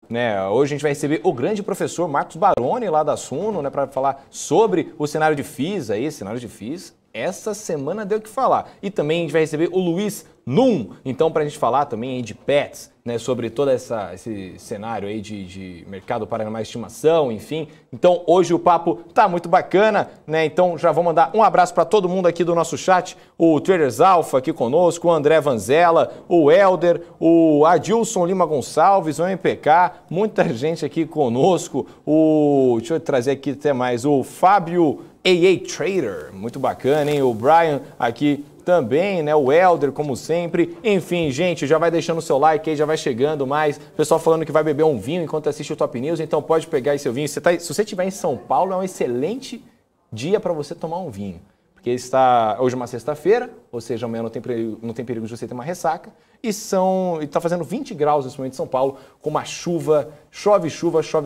Né, hoje a gente vai receber o grande professor Marcos Baroni lá da Suno, né, para falar sobre o cenário de FIIs aí, cenário de FIIs. Essa semana deu o que falar. E também a gente vai receber o Luiz Num, então para a gente falar também aí de pets, né, sobre todo esse cenário aí de mercado para animais de estimação, enfim. Então hoje o papo tá muito bacana, né, então já vou mandar um abraço para todo mundo aqui do nosso chat, o Traders Alpha aqui conosco, o André Vanzella, o Helder, o Adilson Lima Gonçalves, o MPK, muita gente aqui conosco, deixa eu trazer aqui até mais, o Fábio AA Trader, muito bacana, hein, o Brian aqui também, né, o Helder, como sempre. Enfim, gente, já vai deixando o seu like aí, já vai chegando mais. Pessoal falando que vai beber um vinho enquanto assiste o Top News, então pode pegar aí seu vinho. Se você estiver em São Paulo, é um excelente dia para você tomar um vinho. Porque está hoje é uma sexta-feira, ou seja, amanhã não tem perigo de você ter uma ressaca. E está fazendo 20 graus nesse momento em São Paulo, com uma chuva, chove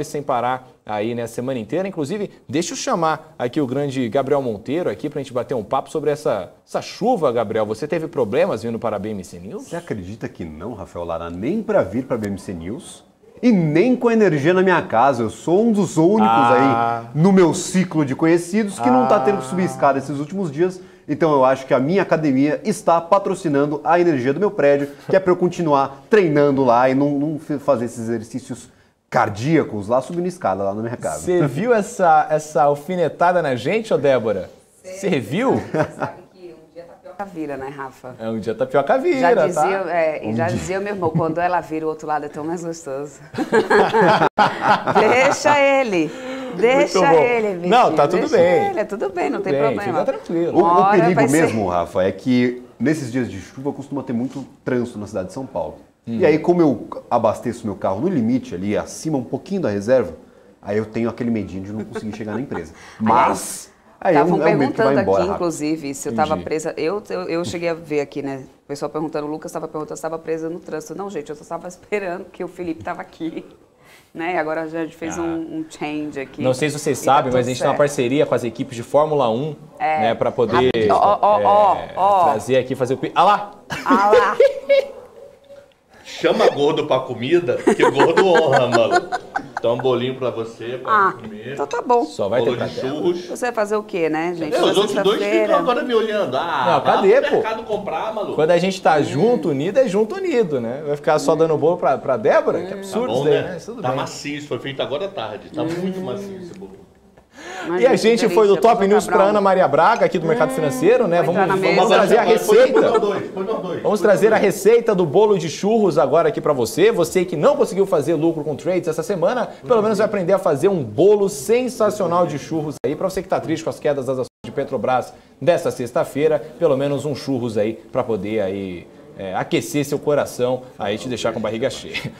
sem parar aí, né, a semana inteira. Inclusive, deixa eu chamar aqui o grande Gabriel Monteiro aqui para a gente bater um papo sobre essa chuva, Gabriel. Você teve problemas vindo para a BMC News? Você acredita que não, Rafael Lara, nem para vir para a BMC News e nem com energia na minha casa. Eu sou um dos únicos aí no meu ciclo de conhecidos que não está tendo que subir escada esses últimos dias. Então eu acho que a minha academia está patrocinando a energia do meu prédio, que é para eu continuar treinando lá e não fazer esses exercícios cardíacos lá subindo escada lá na minha casa. Você viu essa alfinetada na gente, ô Débora? Você viu? Você sabe que um dia tapioca vira, né, Rafa? Um dia tapioca vira, já dizia o meu irmão, quando ela vira, o outro lado é tão mais gostoso. Deixa ele. Deixa ele, bicho. Não, tá tudo bem. Tudo bem, não tem problema. Fica tranquilo. O perigo mesmo, Rafa, é que nesses dias de chuva costuma ter muito trânsito na cidade de São Paulo. E aí, como eu abasteço meu carro no limite, ali acima um pouquinho da reserva, aí eu tenho aquele medinho de não conseguir chegar na empresa. Mas aí estavam é um medo que vai perguntando embora aqui, rápido. Inclusive, se eu estava presa. Eu cheguei a ver aqui, né? O pessoal perguntando, o Lucas estava perguntando se estava presa no trânsito. Não, gente, eu só estava esperando que o Felipe estava aqui. Né? Agora a gente fez um change aqui. Não sei se vocês sabem, mas a gente tem uma parceria com as equipes de Fórmula 1, né, para poder trazer aqui, fazer o... Ah lá! Ah lá! Chama gordo pra comida, que gordo honra, mano. Então, um bolinho pra você, pra comer. Então tá bom. Só vai ter de churros. Você vai fazer o quê, né, gente? Os outros dois ficam agora me olhando. Não, cadê, pô? Mercado comprar, maluco. Quando a gente tá junto, unido, é junto, unido, né? Vai ficar só dando bolo pra Débora? Que absurdo Tá bom, isso daí, né? né? Tudo Tá bem. macio, foi feito agora à tarde. Tá muito macio esse bolo. E a gente foi do Top News para Ana Maria Braga, aqui do Mercado Financeiro, né? Vamos trazer a receita. Vamos trazer a receita do bolo de churros agora aqui para você. Você que não conseguiu fazer lucro com trades essa semana, pelo menos vai aprender a fazer um bolo sensacional de churros aí. Para você que tá triste com as quedas das ações de Petrobras dessa sexta-feira, pelo menos um churros aí para poder aí aquecer seu coração, aí te deixar com barriga cheia.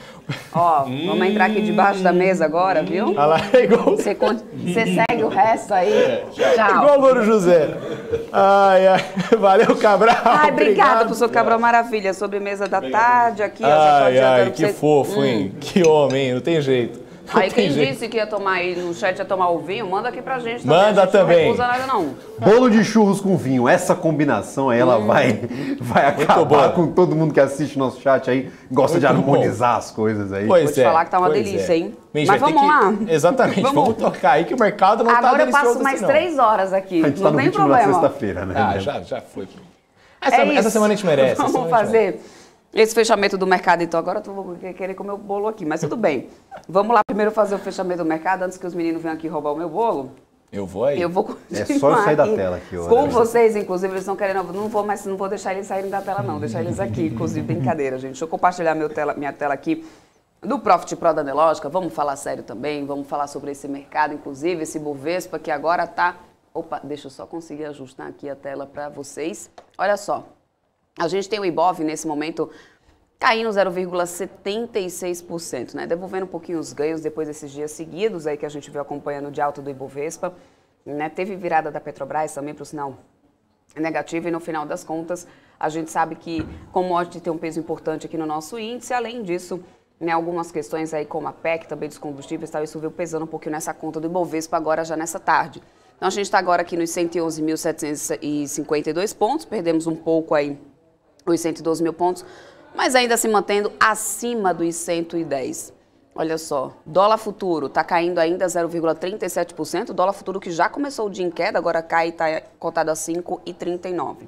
Ó, vamos entrar aqui debaixo da mesa agora, viu? Olha lá, é igual... Você segue o resto aí. Tchau. Igual o Louro José. Ai, valeu, Cabral. Ai, obrigada, professor Cabral, maravilha. Sobremesa da tarde aqui. Que fofo, hein? Que homem, hein? Não tem jeito. Aí quem disse que ia tomar aí no chat, ia tomar o vinho, manda aqui pra gente. Manda também. Não recusa nada, não. Bolo de churros com vinho, essa combinação aí, ela vai acabar com todo mundo que assiste nosso chat aí, gosta de harmonizar as coisas aí. Vou te falar que tá uma delícia, hein? Mas vamos lá. Exatamente, vamos tocar aí que o mercado não agora tá delicioso. Agora eu passo mais 3 horas aqui, a gente não tá no tem ritmo problema. da sexta-feira, né? Já foi. Essa semana a gente merece. Vamos fazer esse fechamento do mercado, então. Agora eu vou querer comer o bolo aqui, mas tudo bem. Vamos lá primeiro fazer o fechamento do mercado, antes que os meninos venham aqui roubar o meu bolo. Eu vou aí. Eu vou continuar. É só eu sair da tela aqui, ó. Com vocês, inclusive, eles estão querendo. Não vou deixar eles saírem da tela, não. Deixar eles aqui, inclusive, brincadeira, gente. Deixa eu compartilhar minha tela aqui do Profit Pro da Nelógica. Vamos falar sério também, vamos falar sobre esse mercado, inclusive, esse Bovespa que agora tá. Opa, deixa eu só conseguir ajustar aqui a tela para vocês. Olha só. A gente tem o Ibov nesse momento caindo 0,76%, né? Devolvendo um pouquinho os ganhos depois desses dias seguidos aí que a gente veio acompanhando de alta do Ibovespa, né? Teve virada da Petrobras também para o sinal negativo e no final das contas a gente sabe que commodity tem um peso importante aqui no nosso índice. Além disso, né, algumas questões aí como a PEC, também dos combustíveis, tal, isso veio pesando um pouquinho nessa conta do Ibovespa agora já nessa tarde. Então a gente está agora aqui nos 111.752 pontos, perdemos um pouco aí os 112 mil pontos, mas ainda se mantendo acima dos 110. Olha só, dólar futuro está caindo ainda 0,37%, dólar futuro que já começou o dia em queda, agora cai e está cotado a 5,39.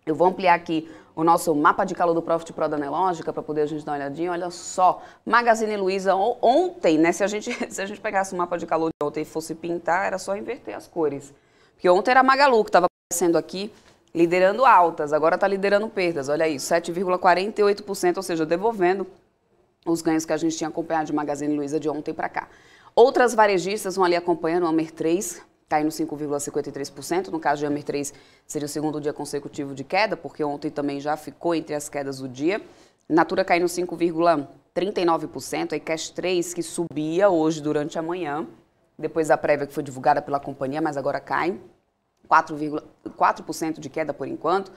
Eu vou ampliar aqui o nosso mapa de calor do Profit Pro da Nelogica para poder a gente dar uma olhadinha. Olha só, Magazine Luiza ontem, né? Se a gente pegasse o mapa de calor de ontem e fosse pintar, era só inverter as cores. Porque ontem era a Magalu que estava aparecendo aqui, liderando altas, agora está liderando perdas. Olha isso, 7,48%, ou seja, devolvendo os ganhos que a gente tinha acompanhado de Magazine Luiza de ontem para cá. Outras varejistas vão ali acompanhando, o Amer 3, caindo 5,53%. No caso de Amer 3, seria o segundo dia consecutivo de queda, porque ontem também já ficou entre as quedas do dia. Natura caindo 5,39%. A Cash 3, que subia hoje durante a manhã, depois da prévia que foi divulgada pela companhia, mas agora cai. 4% de queda por enquanto.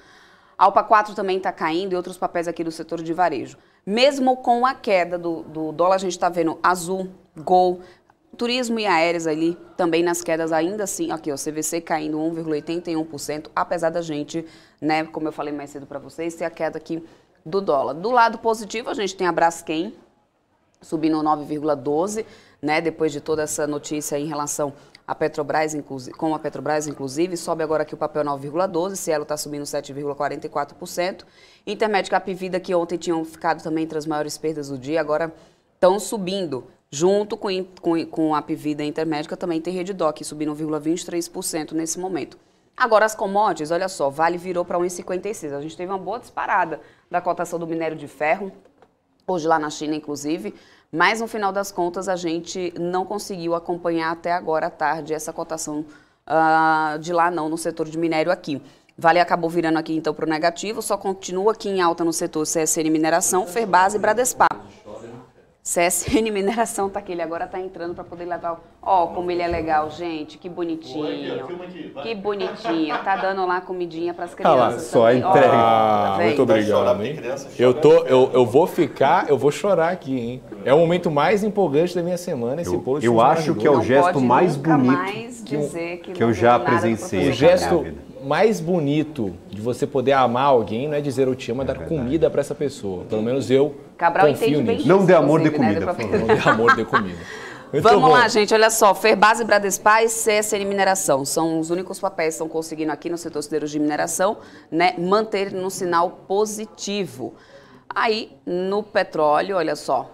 A Alpa 4 também está caindo e outros papéis aqui do setor de varejo. Mesmo com a queda do dólar, a gente está vendo Azul, Gol, turismo e aéreos ali também nas quedas ainda assim. Aqui, ó, CVC caindo 1,81%, apesar da gente, né, como eu falei mais cedo para vocês, ter a queda aqui do dólar. Do lado positivo, a gente tem a Braskem subindo 9,12%, né, depois de toda essa notícia em relação a Petrobras, com a Petrobras, inclusive, sobe agora aqui o papel 9,12%, Cielo está subindo 7,44%. Intermédica Apivida, que ontem tinham ficado também entre as maiores perdas do dia, agora estão subindo. Junto com a Apivida Intermédica, também tem Redidoc, subindo 1,23% nesse momento. Agora as commodities, olha só, Vale virou para 1,56. A gente teve uma boa disparada da cotação do minério de ferro, hoje lá na China, inclusive. Mas, no final das contas, a gente não conseguiu acompanhar até agora à tarde essa cotação de lá não, no setor de minério aqui. Vale acabou virando aqui, então, para o negativo, só continua aqui em alta no setor CSN Mineração, Ferbasa e Bradespar. CSN Mineração tá aqui, ele agora tá entrando para poder levar. Ó, como ele é legal, gente, que bonitinho. Que bonitinho. Tá dando lá comidinha para as crianças. Ah lá, só a entrega. Ah, muito obrigado, hein? Eu vou chorar aqui, hein? É o momento mais empolgante da minha semana, esse bolo de Eu acho que é o gesto mais bonito que eu já presenciei. O gesto mais bonito de você poder amar alguém não é dizer eu te amo, é dar comida para essa pessoa. Pelo menos eu Cabral confio entende bem nisso. isso, Não dê amor, dê inclusive, comida, né? por favor. Não dê amor, dê comida. Muito Vamos bom. lá, gente, olha só, Ferbasa e Bradespar e CSN Mineração são os únicos papéis que estão conseguindo aqui no setor siderúrgico de mineração, né, manter no sinal positivo. Aí, no petróleo, olha só,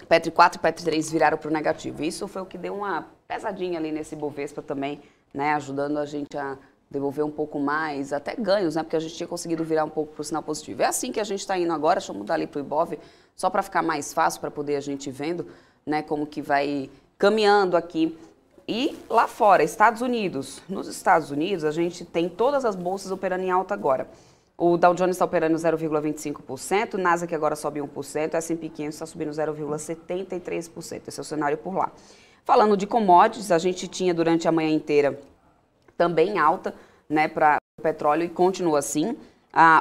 Petri 4 e Petri 3 viraram para o negativo. Isso foi o que deu uma pesadinha ali nesse Bovespa também, né, ajudando a gente a devolver um pouco mais, até ganhos, né, porque a gente tinha conseguido virar um pouco para o sinal positivo. É assim que a gente está indo agora, deixa eu mudar ali para o Ibov, só para ficar mais fácil, para poder a gente ir vendo, né, como que vai caminhando aqui. E lá fora, Estados Unidos. Nos Estados Unidos, a gente tem todas as bolsas operando em alta agora. O Dow Jones está operando 0,25%, o Nasdaq agora sobe 1%, o S&P 500 está subindo 0,73%. Esse é o cenário por lá. Falando de commodities, a gente tinha durante a manhã inteira também alta, né, para o petróleo e continua assim.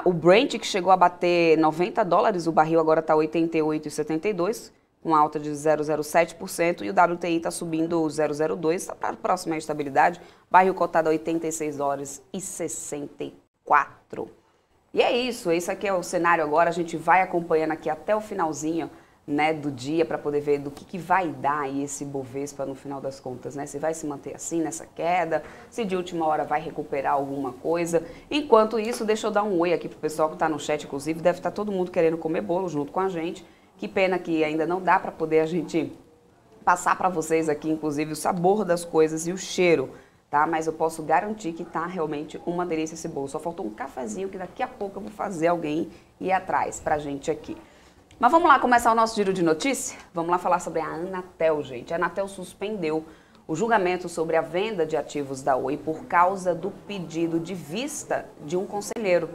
O Brent, que chegou a bater $90, o barril agora está 88,72, com alta de 0,07%, e o WTI está subindo 0,02, está próximo à estabilidade, barril cotado a $86,64. E é isso, esse aqui é o cenário agora, a gente vai acompanhando aqui até o finalzinho, né, do dia para poder ver do que vai dar aí esse Bovespa no final das contas, né? Se vai se manter assim nessa queda, se de última hora vai recuperar alguma coisa. Enquanto isso, deixa eu dar um oi aqui pro pessoal que está no chat, inclusive, deve estar todo mundo querendo comer bolo junto com a gente. Que pena que ainda não dá para poder a gente passar para vocês aqui, inclusive, o sabor das coisas e o cheiro, tá? Mas eu posso garantir que tá realmente uma delícia esse bolo. Só faltou um cafezinho que daqui a pouco eu vou fazer alguém ir atrás pra gente aqui. Mas vamos lá começar o nosso giro de notícia? Vamos lá falar sobre a Anatel, gente. A Anatel suspendeu o julgamento sobre a venda de ativos da Oi por causa do pedido de vista de um conselheiro.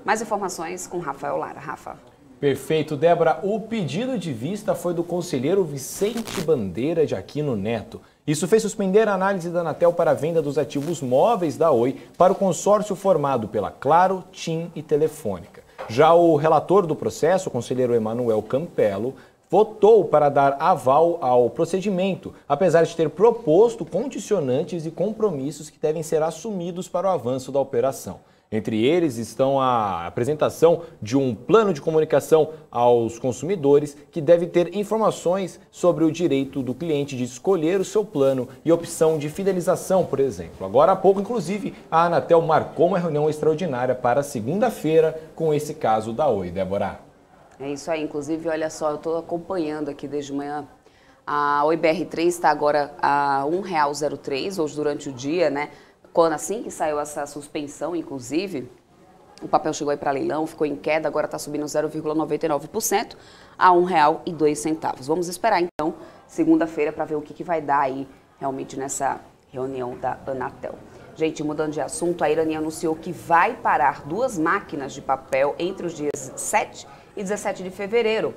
Mais informações com Rafael Lara. Rafa. Perfeito, Débora. O pedido de vista foi do conselheiro Vicente Bandeira de Aquino Neto. Isso fez suspender a análise da Anatel para a venda dos ativos móveis da Oi para o consórcio formado pela Claro, TIM e Telefônica. Já o relator do processo, o conselheiro Emanuel Campelo, votou para dar aval ao procedimento, apesar de ter proposto condicionantes e compromissos que devem ser assumidos para o avanço da operação. Entre eles estão a apresentação de um plano de comunicação aos consumidores que deve ter informações sobre o direito do cliente de escolher o seu plano e opção de fidelização, por exemplo. Agora há pouco, inclusive, a Anatel marcou uma reunião extraordinária para segunda-feira com esse caso da Oi, Débora. É isso aí, inclusive, olha só, eu estou acompanhando aqui desde manhã. A Oi BR3 está agora a R$ 1,03, hoje durante o dia, né? Quando assim que saiu essa suspensão, inclusive, o papel chegou aí para leilão, ficou em queda, agora está subindo 0,99% a R$ 1,02. Vamos esperar então segunda-feira para ver o que vai dar aí realmente nessa reunião da Anatel. Gente, mudando de assunto, a Irani anunciou que vai parar 2 máquinas de papel entre os dias 7 e 17 de fevereiro.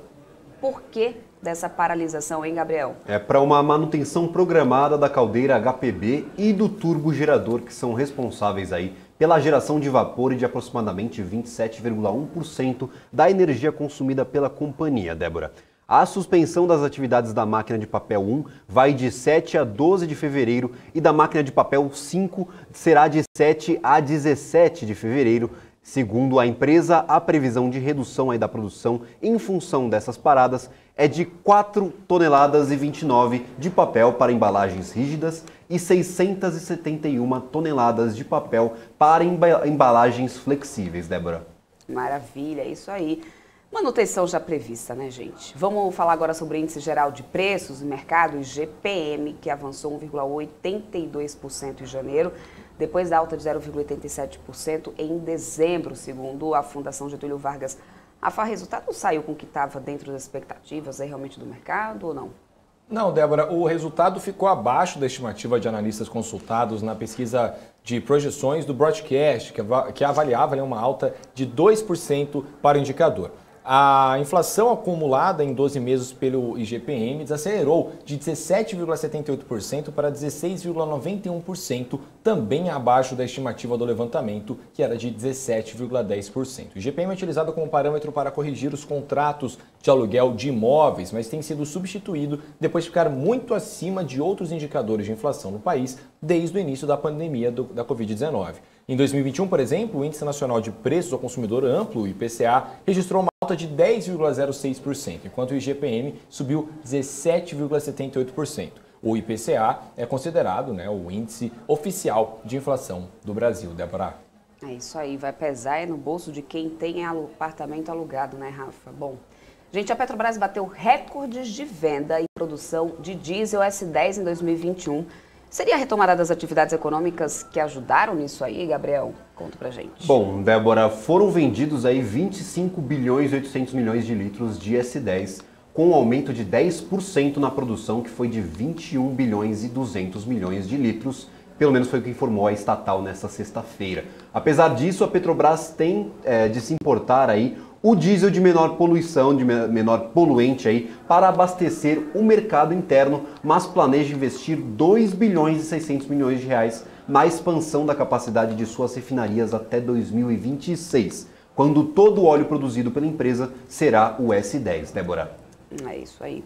Por que dessa paralisação, hein, Gabriel? É para uma manutenção programada da caldeira HPB e do turbogerador, que são responsáveis aí pela geração de vapor e de aproximadamente 27,1% da energia consumida pela companhia, Débora. A suspensão das atividades da máquina de papel 1 vai de 7 a 12 de fevereiro e da máquina de papel 5 será de 7 a 17 de fevereiro. Segundo a empresa, a previsão de redução aí da produção em função dessas paradas é de 4 toneladas e 29 de papel para embalagens rígidas e 671 toneladas de papel para embalagens flexíveis, Débora. Maravilha, é isso aí. Manutenção já prevista, né, gente? Vamos falar agora sobre o Índice Geral de Preços do Mercado, IGPM, que avançou 1,82% em janeiro, depois da alta de 0,87% em dezembro, segundo a Fundação Getúlio Vargas. O resultado saiu com o que estava dentro das expectativas aí, realmente do mercado ou não? Não, Débora, o resultado ficou abaixo da estimativa de analistas consultados na pesquisa de projeções do Broadcast, que avaliava uma alta de 2% para o indicador. A inflação acumulada em 12 meses pelo IGPM desacelerou de 17,78% para 16,91%, também abaixo da estimativa do levantamento, que era de 17,10%. O IGPM é utilizado como parâmetro para corrigir os contratos de aluguel de imóveis, mas tem sido substituído depois de ficar muito acima de outros indicadores de inflação no país desde o início da pandemia da Covid-19. Em 2021, por exemplo, o Índice Nacional de Preços ao Consumidor Amplo, o IPCA, registrou uma alta de 10,06%, enquanto o IGPM subiu 17,78%. O IPCA é considerado, né, o índice oficial de inflação do Brasil, Débora. É isso aí, vai pesar no bolso de quem tem apartamento alugado, né, Rafa? Bom, gente, a Petrobras bateu recordes de venda e produção de diesel S10 em 2021. Seria a retomada das atividades econômicas que ajudaram nisso aí, Gabriel? Conta pra gente. Bom, Débora, foram vendidos aí 25 bilhões e 800 milhões de litros de S10, com um aumento de 10% na produção, que foi de 21 bilhões e 200 milhões de litros, pelo menos foi o que informou a estatal nesta sexta-feira. Apesar disso, a Petrobras tem de se importar aí o diesel de menor poluição, de menor poluente aí, para abastecer o mercado interno, mas planeja investir 2 bilhões e 600 milhões de reais na expansão da capacidade de suas refinarias até 2026, quando todo o óleo produzido pela empresa será o S10, Débora. É isso aí.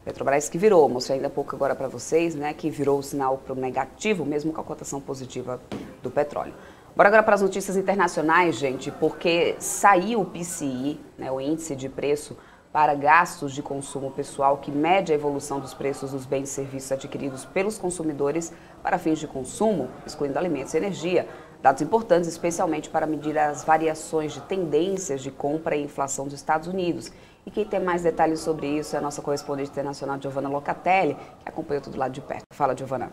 Petrobras que virou, mostrei ainda há pouco agora para vocês, né, que virou o sinal para o negativo, mesmo com a cotação positiva do petróleo. Bora agora para as notícias internacionais, gente, porque saiu o PCI, né, o Índice de Preço para Gastos de Consumo Pessoal, que mede a evolução dos preços dos bens e serviços adquiridos pelos consumidores para fins de consumo, excluindo alimentos e energia. Dados importantes, especialmente para medir as variações de tendências de compra e inflação dos Estados Unidos. E quem tem mais detalhes sobre isso é a nossa correspondente internacional, Giovanna Locatelli, que acompanhou tudo lá de perto. Fala, Giovanna.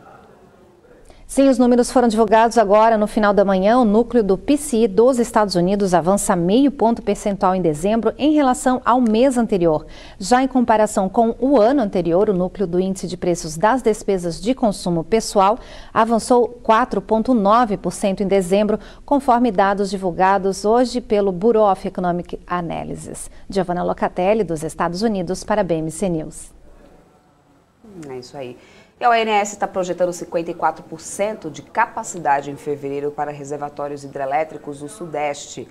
Sim, os números foram divulgados agora no final da manhã. O núcleo do PCI dos Estados Unidos avança 0,5 ponto percentual em dezembro em relação ao mês anterior. Já em comparação com o ano anterior, o núcleo do índice de preços das despesas de consumo pessoal avançou 4,9% em dezembro, conforme dados divulgados hoje pelo Bureau of Economic Analysis. Giovanna Locatelli, dos Estados Unidos, para a BMC News. É isso aí. E a ONS está projetando 54% de capacidade em fevereiro para reservatórios hidrelétricos do Sudeste.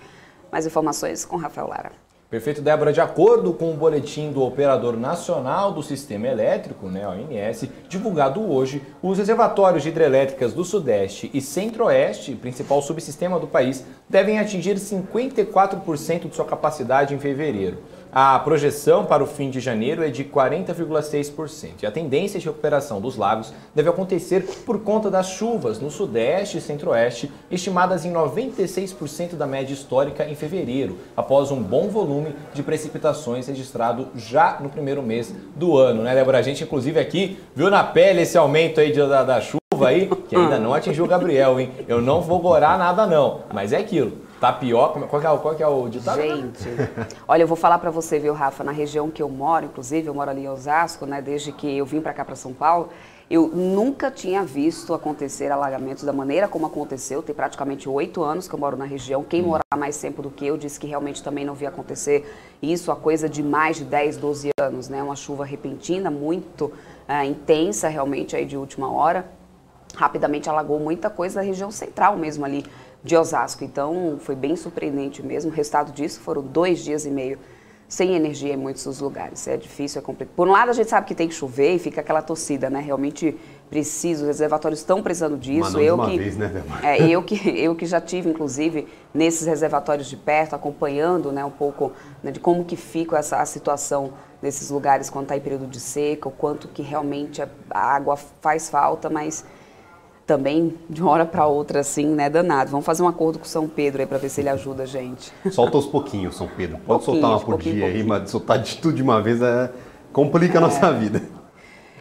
Mais informações com Rafael Lara. Perfeito, Débora. De acordo com o boletim do Operador Nacional do Sistema Elétrico, né, ONS, divulgado hoje, os reservatórios de hidrelétricas do Sudeste e Centro-Oeste, principal subsistema do país, devem atingir 54% de sua capacidade em fevereiro. A projeção para o fim de janeiro é de 40,6%. E a tendência de recuperação dos lagos deve acontecer por conta das chuvas no Sudeste e Centro-Oeste, estimadas em 96% da média histórica em fevereiro, após um bom volume de precipitações registrado já no primeiro mês do ano, né, Débora? A gente, inclusive, aqui viu na pele esse aumento aí da chuva aí, que ainda não atingiu o Gabriel, hein? Eu não vou gorar nada, não, mas é aquilo. Tapioca, qual que é o ditado? Gente, olha, eu vou falar pra você, viu, Rafa, na região que eu moro, inclusive, eu moro ali em Osasco, né, desde que eu vim pra cá, pra São Paulo, eu nunca tinha visto acontecer alagamentos da maneira como aconteceu. Tem praticamente 8 anos que eu moro na região. Quem mora mais tempo do que eu disse que realmente também não via acontecer isso há coisa de mais de 10, 12 anos, né, uma chuva repentina, muito intensa, realmente, aí de última hora. Rapidamente alagou muita coisa da região central mesmo ali de Osasco, então foi bem surpreendente mesmo. O resultado disso foram 2 dias e meio sem energia em muitos dos lugares. É difícil, é complicado. Por um lado, a gente sabe que tem que chover e fica aquela torcida, né? Realmente precisa, os reservatórios estão precisando disso. Eu que já tive, inclusive, nesses reservatórios de perto, acompanhando, né, um pouco, né, de como que fica a situação nesses lugares quando está em período de seca, o quanto que realmente a água faz falta, mas também de uma hora para outra, assim, né, danado. Vamos fazer um acordo com o São Pedro aí para ver se ele ajuda a gente. Solta aos pouquinhos, São Pedro. Pode soltar uma por dia aí, mas soltar de tudo de uma vez complica a nossa vida.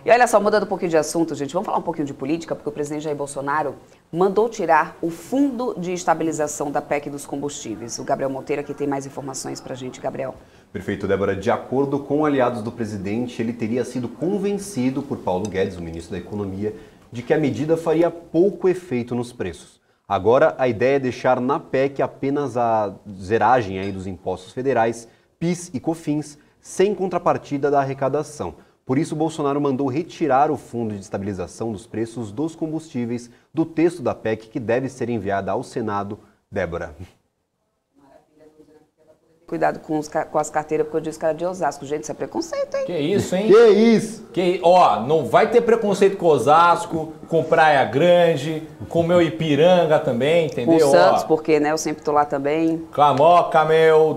E olha só, mudando um pouquinho de assunto, gente, vamos falar um pouquinho de política, porque o presidente Jair Bolsonaro mandou tirar o Fundo de Estabilização da PEC dos Combustíveis. O Gabriel Monteiro aqui tem mais informações pra gente, Gabriel. Perfeito, Débora. De acordo com aliados do presidente, ele teria sido convencido por Paulo Guedes, o ministro da Economia, de que a medida faria pouco efeito nos preços. Agora, a ideia é deixar na PEC apenas a zeragem aí dos impostos federais, PIS e COFINS, sem contrapartida da arrecadação. Por isso, Bolsonaro mandou retirar o Fundo de Estabilização dos Preços dos Combustíveis do texto da PEC, que deve ser enviada ao Senado. Débora. Cuidado com as carteiras, porque eu disse que era de Osasco. Gente, isso é preconceito, hein? Que isso, hein? Que isso? Ó, não vai ter preconceito com Osasco, com Praia Grande, com meu Ipiranga também, entendeu? Com o Santos, porque, né, eu sempre tô lá também. Com a Moca, meu,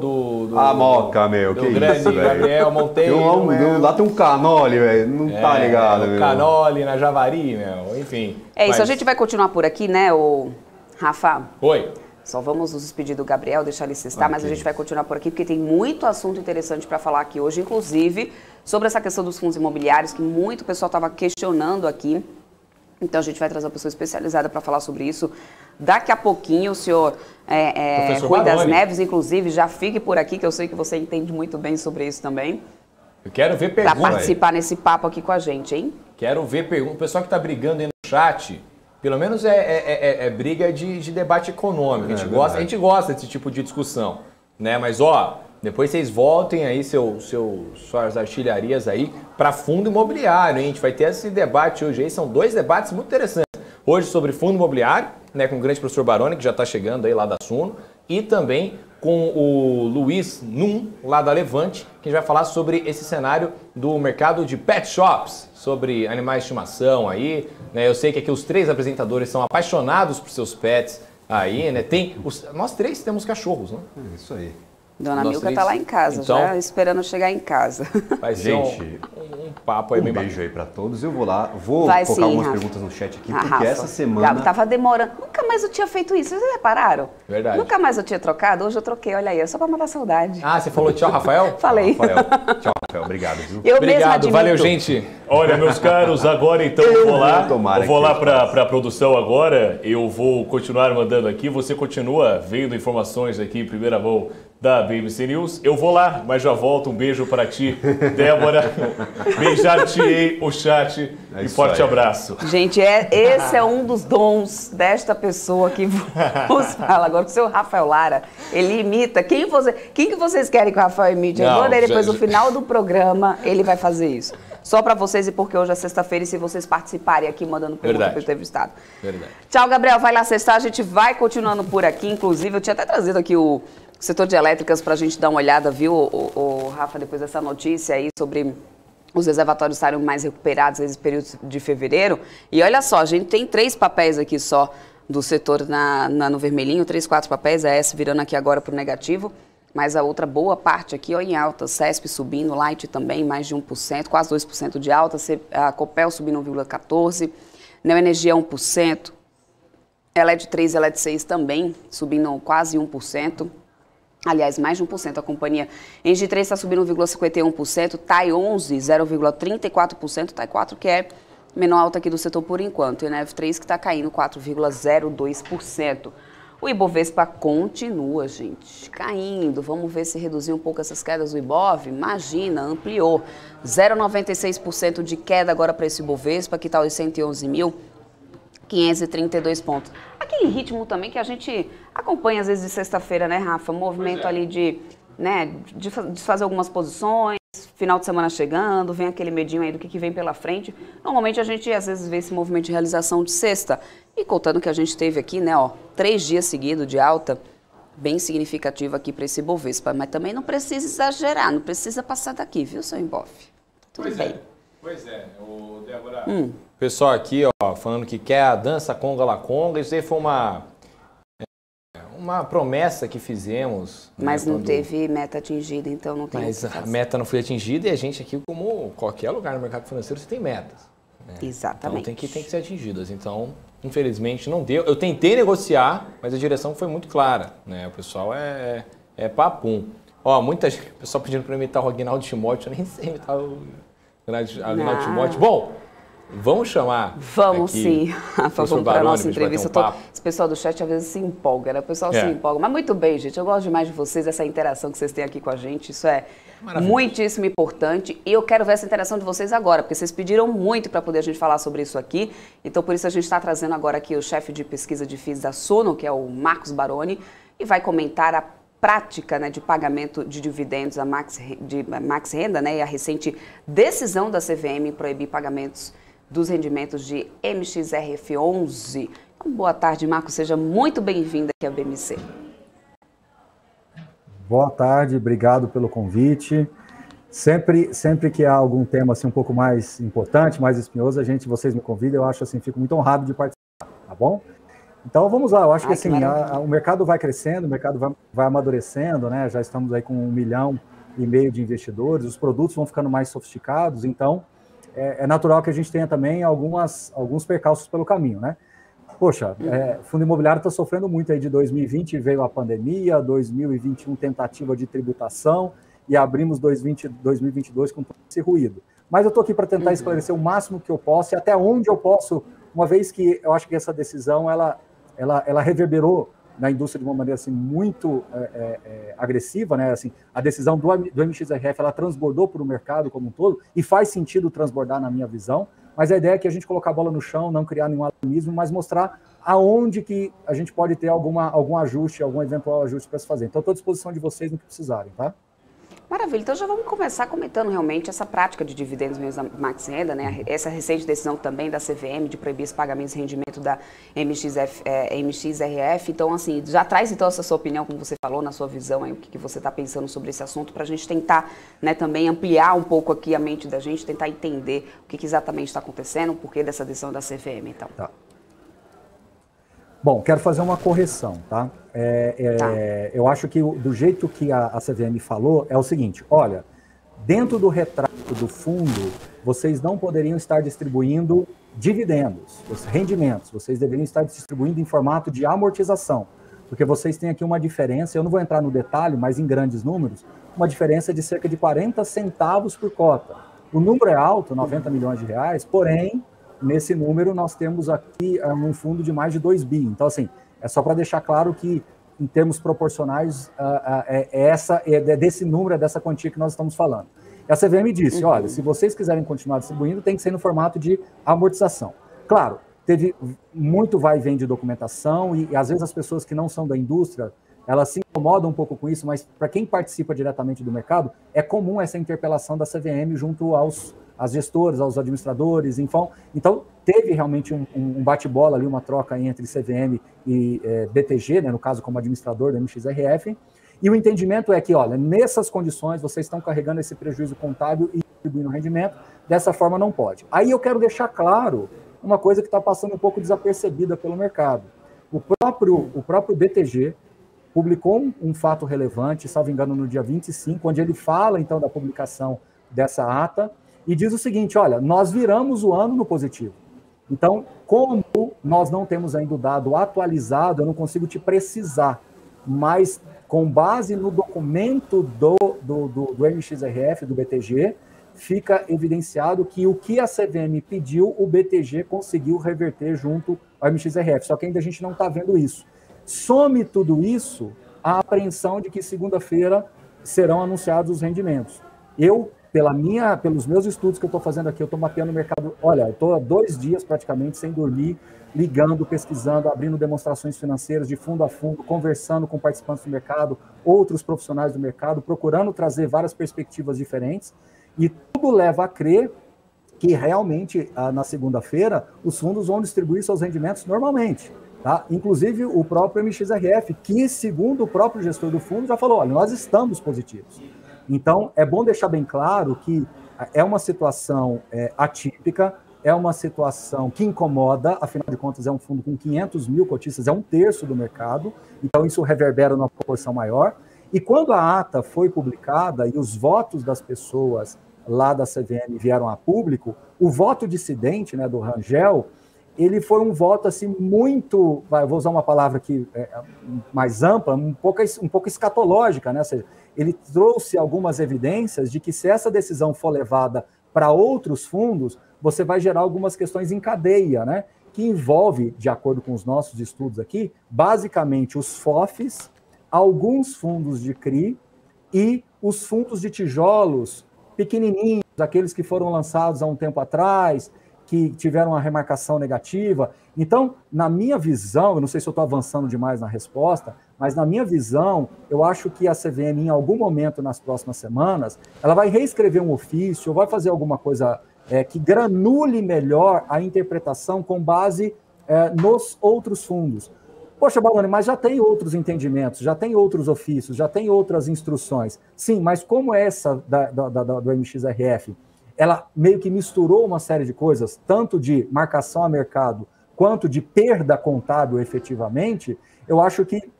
a Moca, meu, do que grande isso, Gabriel Monteiro. Lá tem um Canoli, velho, não tá ligado, meu. Canoli na Javari, meu, enfim. É isso, a gente vai continuar por aqui, né, o Rafa? Oi. Só vamos nos despedir do Gabriel, deixar ele cestar, mas a gente vai continuar por aqui, porque tem muito assunto interessante para falar aqui hoje, inclusive sobre essa questão dos fundos imobiliários, que muito pessoal estava questionando aqui. Então a gente vai trazer uma pessoa especializada para falar sobre isso. Daqui a pouquinho o senhor Rui das Neves, inclusive, já fique por aqui, que eu sei que você entende muito bem sobre isso também. Eu quero ver perguntas. Para participar nesse papo aqui com a gente, hein? Quero ver perguntas. O pessoal que está brigando aí no chat... Pelo menos é briga de debate econômico. A gente gosta desse tipo de discussão, né? Mas, ó, depois vocês voltem aí suas artilharias aí para fundo imobiliário, hein? A gente vai ter esse debate hoje aí. São 2 debates muito interessantes. Hoje sobre fundo imobiliário, né? Com o grande professor Baroni, que já está chegando aí lá da Suno. E também com o Luiz Num, lá da Levante, que vai falar sobre esse cenário do mercado de pet shops, sobre animais de estimação aí, né? Eu sei que aqui os 3 apresentadores são apaixonados por seus pets aí, né? Nós 3 temos cachorros, né? É isso aí. Dona Milka tá lá em casa, então, já esperando chegar em casa. Vai ser um papo aí bem bacana. Um beijo aí pra todos. Eu vou lá, colocar algumas perguntas no chat aqui, porque Rafa, essa semana... Tava demorando. Nunca mais eu tinha feito isso, vocês repararam? Verdade. Nunca mais eu tinha trocado, hoje eu troquei, olha aí, é só pra matar saudade. Ah, você falou tchau, Rafael? Falei. Tchau, Rafael, obrigado. Viu? Obrigado, valeu, gente. Olha, meus caros, agora então eu vou lá para a produção agora, eu vou continuar mandando aqui, você continua vendo informações aqui em primeira mão da BBC News. Eu vou lá, mas já volto. Um beijo para ti, Débora. Beijar-te o chat e forte abraço. Gente, esse é um dos dons desta pessoa que vos fala. Agora, o seu Rafael Lara, ele imita. Quem que vocês querem que o Rafael imite? Agora, depois no final do programa, ele vai fazer isso. Só para vocês e porque hoje é sexta-feira e se vocês participarem aqui mandando pergunta para o entrevistado. Verdade. Tchau, Gabriel. Vai lá sextar. A gente vai continuando por aqui. Inclusive, eu tinha até trazido aqui o Setor de elétricas, para a gente dar uma olhada, viu, o Rafa, depois dessa notícia aí sobre os reservatórios estarem mais recuperados nesse período de fevereiro. E olha só, a gente tem 3 papéis aqui só do setor no vermelhinho, 3, 4 papéis, a S virando aqui agora para o negativo, mas a outra boa parte aqui ó, em alta, CESP subindo, Light também mais de 1%, quase 2% de alta, a Copel subindo 1,14%, Neoenergia 1%, LED 3 e LED 6 também subindo quase 1%. Aliás, mais de 1%. A companhia Engie 3 está subindo 1,51%, TAI 11, 0,34%, TAI 4 que é menor alta aqui do setor por enquanto, e Enev 3 que está caindo 4,02%. O Ibovespa continua, gente, caindo. Vamos ver se reduziu um pouco essas quedas do Ibov. Imagina, ampliou. 0,96% de queda agora para esse Ibovespa, que está aos 111.532 pontos. Aquele ritmo também que a gente acompanha às vezes de sexta-feira, né, Rafa? Movimento ali de fazer algumas posições, final de semana chegando, vem aquele medinho aí do que vem pela frente. Normalmente a gente às vezes vê esse movimento de realização de sexta. E contando que a gente teve aqui, né, ó, 3 dias seguidos de alta, bem significativa aqui para esse Ibovespa. Mas também não precisa exagerar, não precisa passar daqui, viu, seu Ibov? Tudo bem. Pois é, o Débora. Pessoal aqui, ó, falando que quer a dança conga la conga, isso aí foi uma promessa que fizemos. Mas né, não teve meta atingida, então não tem. Mas a meta não foi atingida e a gente aqui, como qualquer lugar no mercado financeiro, você tem metas. Né? Exatamente. Então tem que ser atingidas. Então, infelizmente, não deu. Eu tentei negociar, mas a direção foi muito clara. Né? O pessoal é papum. Ó, muita gente, o pessoal pedindo para imitar o Aguinaldo Timóteo, eu nem sei imitar o Aguinaldo Timóteo. Bom, vamos chamar. Vamos aqui, sim, Rafa, vamos para a nossa entrevista. Esse pessoal do chat às vezes se empolga, né? O pessoal se empolga. Mas muito bem, gente. Eu gosto demais de vocês, essa interação que vocês têm aqui com a gente. Isso é muitíssimo importante. E eu quero ver essa interação de vocês agora, porque vocês pediram muito para poder a gente falar sobre isso aqui. Então, por isso, a gente está trazendo agora aqui o chefe de pesquisa de FIIs da Suno, que é o Marcos Baroni, e vai comentar a prática, né, de pagamento de dividendos da Max Renda, né, e a recente decisão da CVM em proibir pagamentos dos rendimentos de MXRF11. Então, boa tarde, Marcos. Seja muito bem-vindo aqui à BMC. Boa tarde, obrigado pelo convite. Sempre que há algum tema assim, um pouco mais importante, mais espinhoso, vocês me convidam, eu acho assim, fico muito honrado de participar, tá bom? Então vamos lá, eu acho que assim, o mercado vai crescendo, o mercado vai amadurecendo, né? Já estamos aí com 1,5 milhão de investidores, os produtos vão ficando mais sofisticados, então é natural que a gente tenha também alguns percalços pelo caminho, né? Poxa, fundo imobiliário está sofrendo muito aí de 2020, veio a pandemia, 2021 tentativa de tributação e abrimos 2022 com todo esse ruído. Mas eu estou aqui para tentar esclarecer o máximo que eu posso e até onde eu posso, uma vez que eu acho que essa decisão, ela reverberou na indústria de uma maneira assim, muito agressiva, né? Assim, a decisão do MXRF ela transbordou para o mercado como um todo e faz sentido transbordar na minha visão, mas a ideia é que a gente colocar a bola no chão, não criar nenhum alarmismo, mas mostrar aonde que a gente pode ter algum ajuste, algum eventual ajuste para se fazer. Então, estou à disposição de vocês no que precisarem, tá? Maravilha, então já vamos começar comentando realmente essa prática de dividendos mesmo da Max Renda, né? Essa recente decisão também da CVM de proibir os pagamentos de rendimento da MXRF. Então, assim, já traz então essa sua opinião, como você falou, na sua visão, aí, o que você está pensando sobre esse assunto, para a gente tentar, né, também ampliar um pouco aqui a mente da gente, tentar entender o que exatamente está acontecendo, o porquê dessa decisão da CVM, então. Tá. Bom, quero fazer uma correção, tá? Eu acho que do jeito que a CVM falou é o seguinte, olha, dentro do retrato do fundo, vocês não poderiam estar distribuindo dividendos, os rendimentos, vocês deveriam estar distribuindo em formato de amortização, porque vocês têm aqui uma diferença, eu não vou entrar no detalhe, mas em grandes números, uma diferença de cerca de 40 centavos por cota. O número é alto, 90 milhões de reais, porém, nesse número, nós temos aqui um fundo de mais de 2 bi. Então, assim, é só para deixar claro que, em termos proporcionais, desse número, dessa quantia que nós estamos falando. E a CVM disse, olha, se vocês quiserem continuar distribuindo, tem que ser no formato de amortização. Claro, teve muito vai e vem de documentação e às vezes, as pessoas que não são da indústria, elas se incomodam um pouco com isso, mas para quem participa diretamente do mercado, é comum essa interpelação da CVM junto aos gestores, aos administradores, então teve realmente um bate-bola ali, uma troca entre CVM e BTG, né, no caso como administrador da MXRF, E o entendimento é que, olha, nessas condições, vocês estão carregando esse prejuízo contábil e distribuindo rendimento, dessa forma não pode. Aí eu quero deixar claro uma coisa que está passando um pouco desapercebida pelo mercado. O próprio BTG publicou um fato relevante, salvo engano, no dia 25, onde ele fala, então, da publicação dessa ata, e diz o seguinte, olha, nós viramos o ano no positivo. Então, como nós não temos ainda o dado atualizado, eu não consigo te precisar, mas com base no documento do MXRF, do BTG, fica evidenciado que o que a CVM pediu, o BTG conseguiu reverter junto ao MXRF, só que ainda a gente não está vendo isso. Some tudo isso a apreensão de que segunda-feira serão anunciados os rendimentos. Eu, pelos meus estudos que eu estou fazendo aqui, eu estou mapeando o mercado. Olha, eu estou há 2 dias praticamente sem dormir, ligando, pesquisando, abrindo demonstrações financeiras de fundo a fundo, conversando com participantes do mercado, outros profissionais do mercado, procurando trazer várias perspectivas diferentes. E tudo leva a crer que realmente, na segunda-feira, os fundos vão distribuir seus rendimentos normalmente. Tá? Inclusive o próprio MXRF, que, segundo o próprio gestor do fundo, já falou, olha, nós estamos positivos. Então, é bom deixar bem claro que é uma situação atípica, é uma situação que incomoda, afinal de contas é um fundo com 500 mil cotistas, é 1/3 do mercado, então isso reverbera numa proporção maior. E quando a ata foi publicada e os votos das pessoas lá da CVM vieram a público, o voto dissidente, né, do Rangel, ele foi um voto assim muito, vou usar uma palavra aqui mais ampla, um pouco escatológica, né? Ou seja, ele trouxe algumas evidências de que se essa decisão for levada para outros fundos, você vai gerar algumas questões em cadeia, né? Que envolve, de acordo com os nossos estudos aqui, basicamente os FOFs, alguns fundos de CRI e os fundos de tijolos pequenininhos, aqueles que foram lançados há um tempo atrás, que tiveram uma remarcação negativa. Então, na minha visão, eu não sei se eu estou avançando demais na resposta, mas na minha visão, eu acho que a CVM, em algum momento nas próximas semanas, ela vai reescrever um ofício, ou vai fazer alguma coisa que granule melhor a interpretação com base nos outros fundos. Poxa, Baroni, mas já tem outros entendimentos, já tem outros ofícios, já tem outras instruções. Sim, mas como essa do MXRF, ela meio que misturou uma série de coisas, tanto de marcação a mercado, quanto de perda contábil efetivamente, eu acho que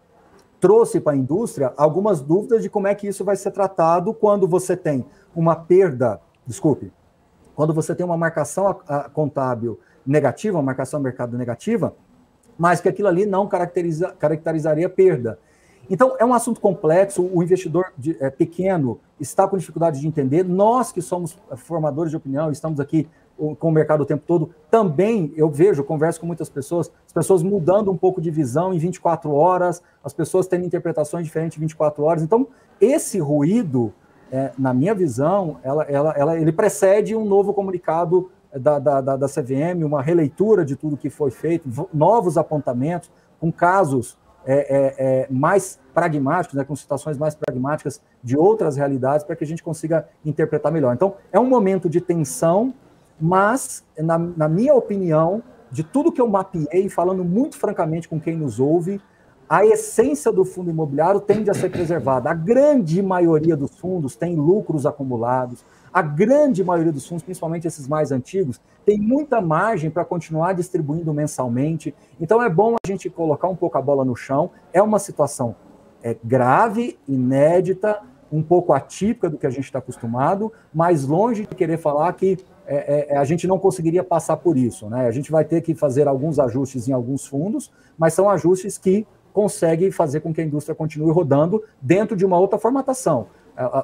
trouxe para a indústria algumas dúvidas de como é que isso vai ser tratado quando você tem uma perda, quando você tem uma marcação contábil negativa, uma marcação a mercado negativa, mas que aquilo ali não caracterizaria perda. Então, é um assunto complexo, o investidor pequeno está com dificuldade de entender, nós que somos formadores de opinião, estamos aqui com o mercado o tempo todo, também eu converso com muitas pessoas, as pessoas mudando um pouco de visão em 24 horas, as pessoas tendo interpretações diferentes em 24 horas, então esse ruído, na minha visão, ele precede um novo comunicado da CVM, uma releitura de tudo que foi feito, novos apontamentos, com casos mais pragmáticos, né, com situações mais pragmáticas de outras realidades, para que a gente consiga interpretar melhor. Então, é um momento de tensão, mas, na minha opinião, de tudo que eu mapeei, falando muito francamente com quem nos ouve, a essência do fundo imobiliário tende a ser preservada. A grande maioria dos fundos tem lucros acumulados, a grande maioria dos fundos, principalmente esses mais antigos, tem muita margem para continuar distribuindo mensalmente. Então é bom a gente colocar um pouco a bola no chão. É uma situação grave, inédita, um pouco atípica do que a gente está acostumado, mas longe de querer falar que a gente não conseguiria passar por isso, né? A gente vai ter que fazer alguns ajustes em alguns fundos, mas são ajustes que conseguem fazer com que a indústria continue rodando dentro de uma outra formatação.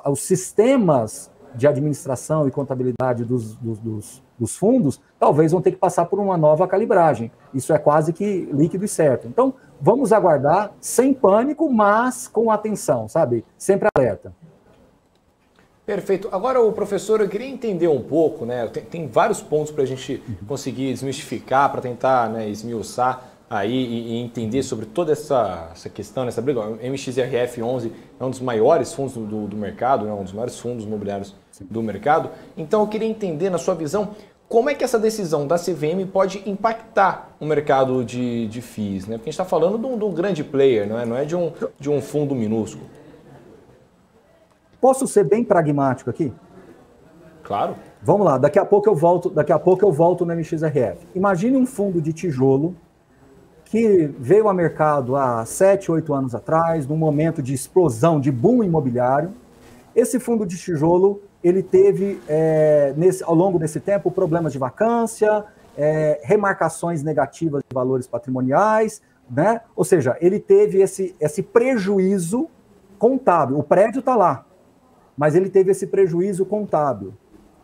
Os sistemas de administração e contabilidade dos fundos, talvez vão ter que passar por uma nova calibragem. Isso é quase que líquido e certo. Então, vamos aguardar sem pânico, mas com atenção, sabe? Sempre alerta. Perfeito. Agora, o professor, eu queria entender um pouco, né? Tem vários pontos para a gente conseguir desmistificar, para tentar, né, esmiuçar aí e entender sobre toda essa questão, essa briga. O MXRF 11 é um dos maiores fundos do mercado, né? Um dos maiores fundos imobiliários do mercado. Então, eu queria entender, na sua visão, como é que essa decisão da CVM pode impactar o mercado de FIIs, né? Porque a gente está falando de um grande player, não é de um fundo minúsculo. Posso ser bem pragmático aqui? Claro. Vamos lá, daqui a pouco eu volto no MXRF. Imagine um fundo de tijolo que veio ao mercado há 7, 8 anos atrás, num momento de explosão, de boom imobiliário. Esse fundo de tijolo, ele teve, ao longo desse tempo, problemas de vacância, remarcações negativas de valores patrimoniais, né? Ou seja, ele teve esse prejuízo contábil. O prédio está lá, mas ele teve esse prejuízo contábil.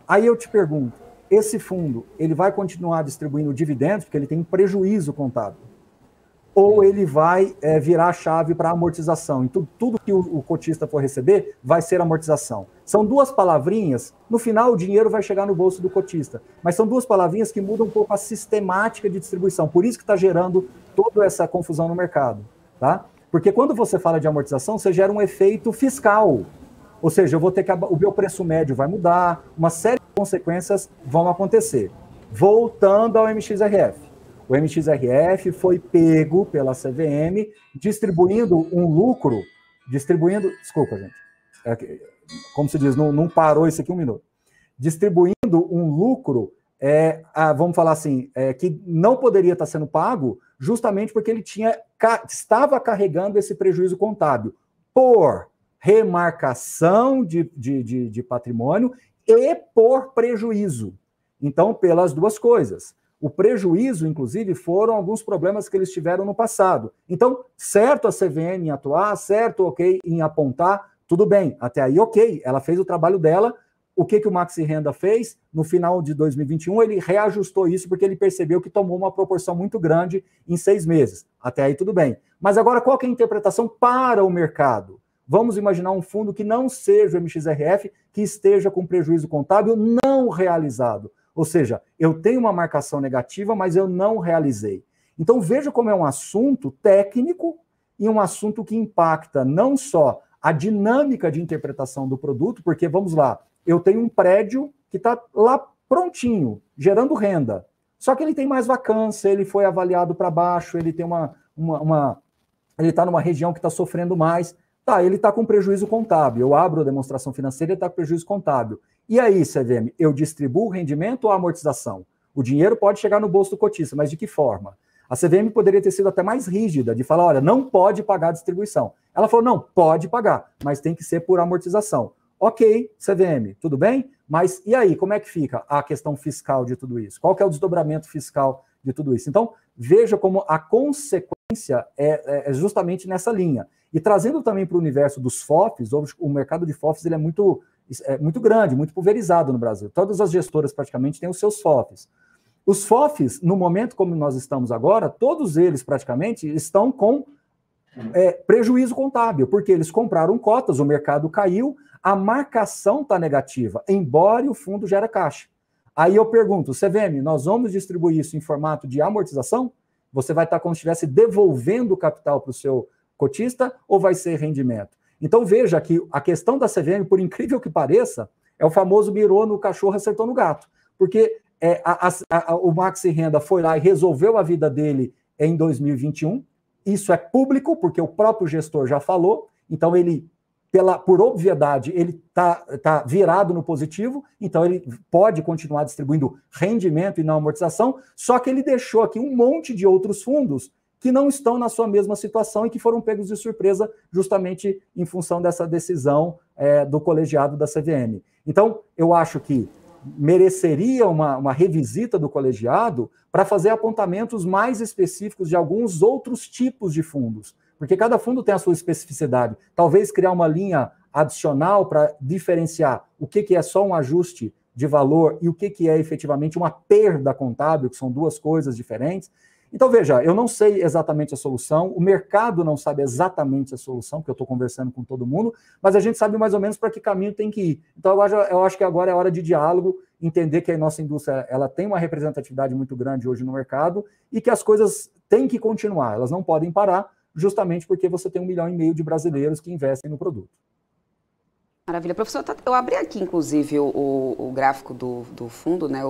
Aí eu te pergunto, esse fundo, ele vai continuar distribuindo dividendos, porque ele tem um prejuízo contábil? Ou ele vai virar a chave para amortização? Então, tudo que o cotista for receber vai ser amortização. São duas palavrinhas, no final o dinheiro vai chegar no bolso do cotista, mas são duas palavrinhas que mudam um pouco a sistemática de distribuição, por isso que está gerando toda essa confusão no mercado, tá? Porque quando você fala de amortização, você gera um efeito fiscal, ou seja, o meu preço médio vai mudar, uma série de consequências vão acontecer. Voltando ao MXRF. O MXRF foi pego pela CVM distribuindo um lucro, desculpa, gente, como se diz, não parou isso aqui um minuto, distribuindo um lucro, vamos falar assim, que não poderia estar sendo pago justamente porque ele estava carregando esse prejuízo contábil por remarcação de patrimônio e por prejuízo. Então, pelas duas coisas. O prejuízo, inclusive, foram alguns problemas que eles tiveram no passado. Então, certo a CVM em atuar, certo, ok, em apontar, tudo bem. Até aí, ok, ela fez o trabalho dela. O que o Maxi Renda fez? No final de 2021, ele reajustou isso porque ele percebeu que tomou uma proporção muito grande em 6 meses. Até aí, tudo bem. Mas agora, qual que é a interpretação para o mercado? Vamos imaginar um fundo que não seja o MXRF, que esteja com prejuízo contábil não realizado. Ou seja, eu tenho uma marcação negativa, mas eu não realizei. Então, veja como é um assunto técnico e um assunto que impacta não só a dinâmica de interpretação do produto, porque, vamos lá, eu tenho um prédio que está lá prontinho, gerando renda. Só que ele tem mais vacância, ele foi avaliado para baixo, ele tem ele está numa região que está sofrendo mais. Tá, ele está com prejuízo contábil. Eu abro a demonstração financeira e ele está com prejuízo contábil. E aí, CVM, eu distribuo o rendimento ou a amortização? O dinheiro pode chegar no bolso do cotista, mas de que forma? A CVM poderia ter sido até mais rígida, de falar, olha, não pode pagar a distribuição. Ela falou, não, pode pagar, mas tem que ser por amortização. Ok, CVM, tudo bem? Mas e aí, como é que fica a questão fiscal de tudo isso? Qual que é o desdobramento fiscal de tudo isso? Então, veja como a consequência é justamente nessa linha. E trazendo também para o universo dos FOFs, o mercado de FOFs ele é muito grande, muito pulverizado no Brasil. Todas as gestoras praticamente têm os seus FOFs. Os FOFs, no momento como nós estamos agora, todos eles praticamente estão com prejuízo contábil, porque eles compraram cotas, o mercado caiu, a marcação está negativa, embora o fundo gere caixa. Aí eu pergunto, CVM, nós vamos distribuir isso em formato de amortização? Você vai estar como se estivesse devolvendo o capital para o seu cotista ou vai ser rendimento? Então veja que a questão da CVM, por incrível que pareça, é o famoso mirou no cachorro, acertou no gato. Porque o Maxi Renda foi lá e resolveu a vida dele em 2021. Isso é público, porque o próprio gestor já falou. Então ele, por obviedade, ele tá virado no positivo. Então ele pode continuar distribuindo rendimento e não amortização. Só que ele deixou aqui um monte de outros fundos que não estão na sua mesma situação e que foram pegos de surpresa justamente em função dessa decisão do colegiado da CVM. Então, eu acho que mereceria uma revisita do colegiado para fazer apontamentos mais específicos de alguns outros tipos de fundos, porque cada fundo tem a sua especificidade. Talvez criar uma linha adicional para diferenciar o que é só um ajuste de valor e o que é efetivamente uma perda contábil, que são duas coisas diferentes. Então, veja, eu não sei exatamente a solução, o mercado não sabe exatamente a solução, porque eu estou conversando com todo mundo, mas a gente sabe mais ou menos para que caminho tem que ir. Então, eu acho que agora é hora de diálogo, entender que a nossa indústria ela tem uma representatividade muito grande hoje no mercado e que as coisas têm que continuar, elas não podem parar, justamente porque você tem 1,5 milhão de brasileiros que investem no produto. Maravilha. Professor, eu abri aqui, inclusive, o gráfico do fundo, né,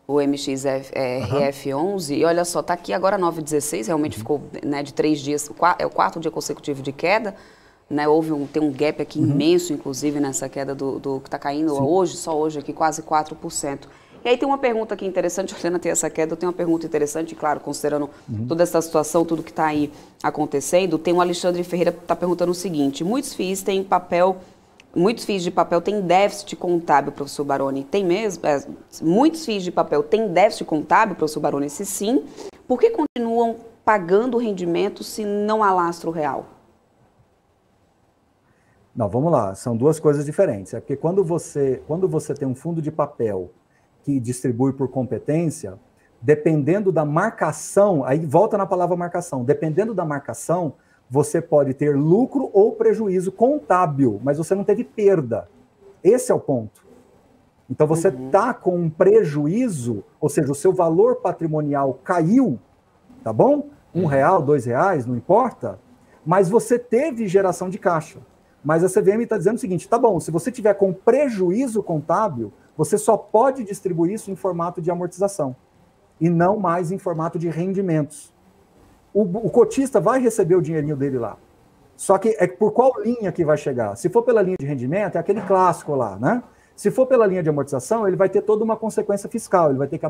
o MXRF11, e olha só, está aqui agora 9,16, realmente ficou, né, de 3 dias, é o 4º dia consecutivo de queda, né? Tem um gap aqui imenso, inclusive, nessa queda do que está caindo hoje, só hoje aqui, quase 4%. E aí tem uma pergunta aqui interessante, olhando até essa queda, eu tenho uma pergunta interessante, claro, considerando toda essa situação, tudo que está aí acontecendo. Tem o Alexandre Ferreira que está perguntando o seguinte: muitos FIIs de papel têm déficit contábil, professor Baroni. Tem mesmo? Muitos FIIs de papel têm déficit contábil, professor Baroni? Se sim, por que continuam pagando rendimento se não há lastro real? Não, vamos lá, são duas coisas diferentes. É porque quando você tem um fundo de papel que distribui por competência, dependendo da marcação, aí volta na palavra marcação, dependendo da marcação, você pode ter lucro ou prejuízo contábil, mas você não teve perda. Esse é o ponto. Então você está com um prejuízo, ou seja, o seu valor patrimonial caiu, tá bom? R$1, R$2, não importa, mas você teve geração de caixa. Mas a CVM está dizendo o seguinte: tá bom, se você tiver com prejuízo contábil, você só pode distribuir isso em formato de amortização e não mais em formato de rendimentos. O cotista vai receber o dinheirinho dele lá. Só que é por qual linha que vai chegar? Se for pela linha de rendimento, é aquele clássico lá, né? Se for pela linha de amortização, ele vai ter toda uma consequência fiscal, ele vai ter que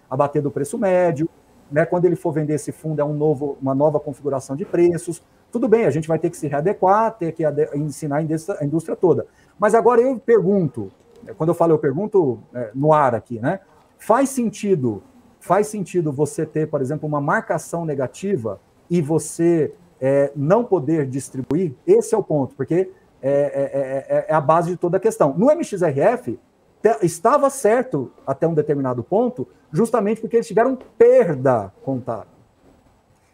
abater do preço médio, né? Quando ele for vender esse fundo, é uma nova configuração de preços. Tudo bem, a gente vai ter que se readequar, ter que ensinar a indústria toda. Mas agora eu pergunto, quando eu falo eu pergunto no ar aqui, né? Faz sentido você ter, por exemplo, uma marcação negativa e você não poder distribuir? Esse é o ponto, porque é a base de toda a questão. No MXRF, estava certo até um determinado ponto, justamente porque eles tiveram perda contábil.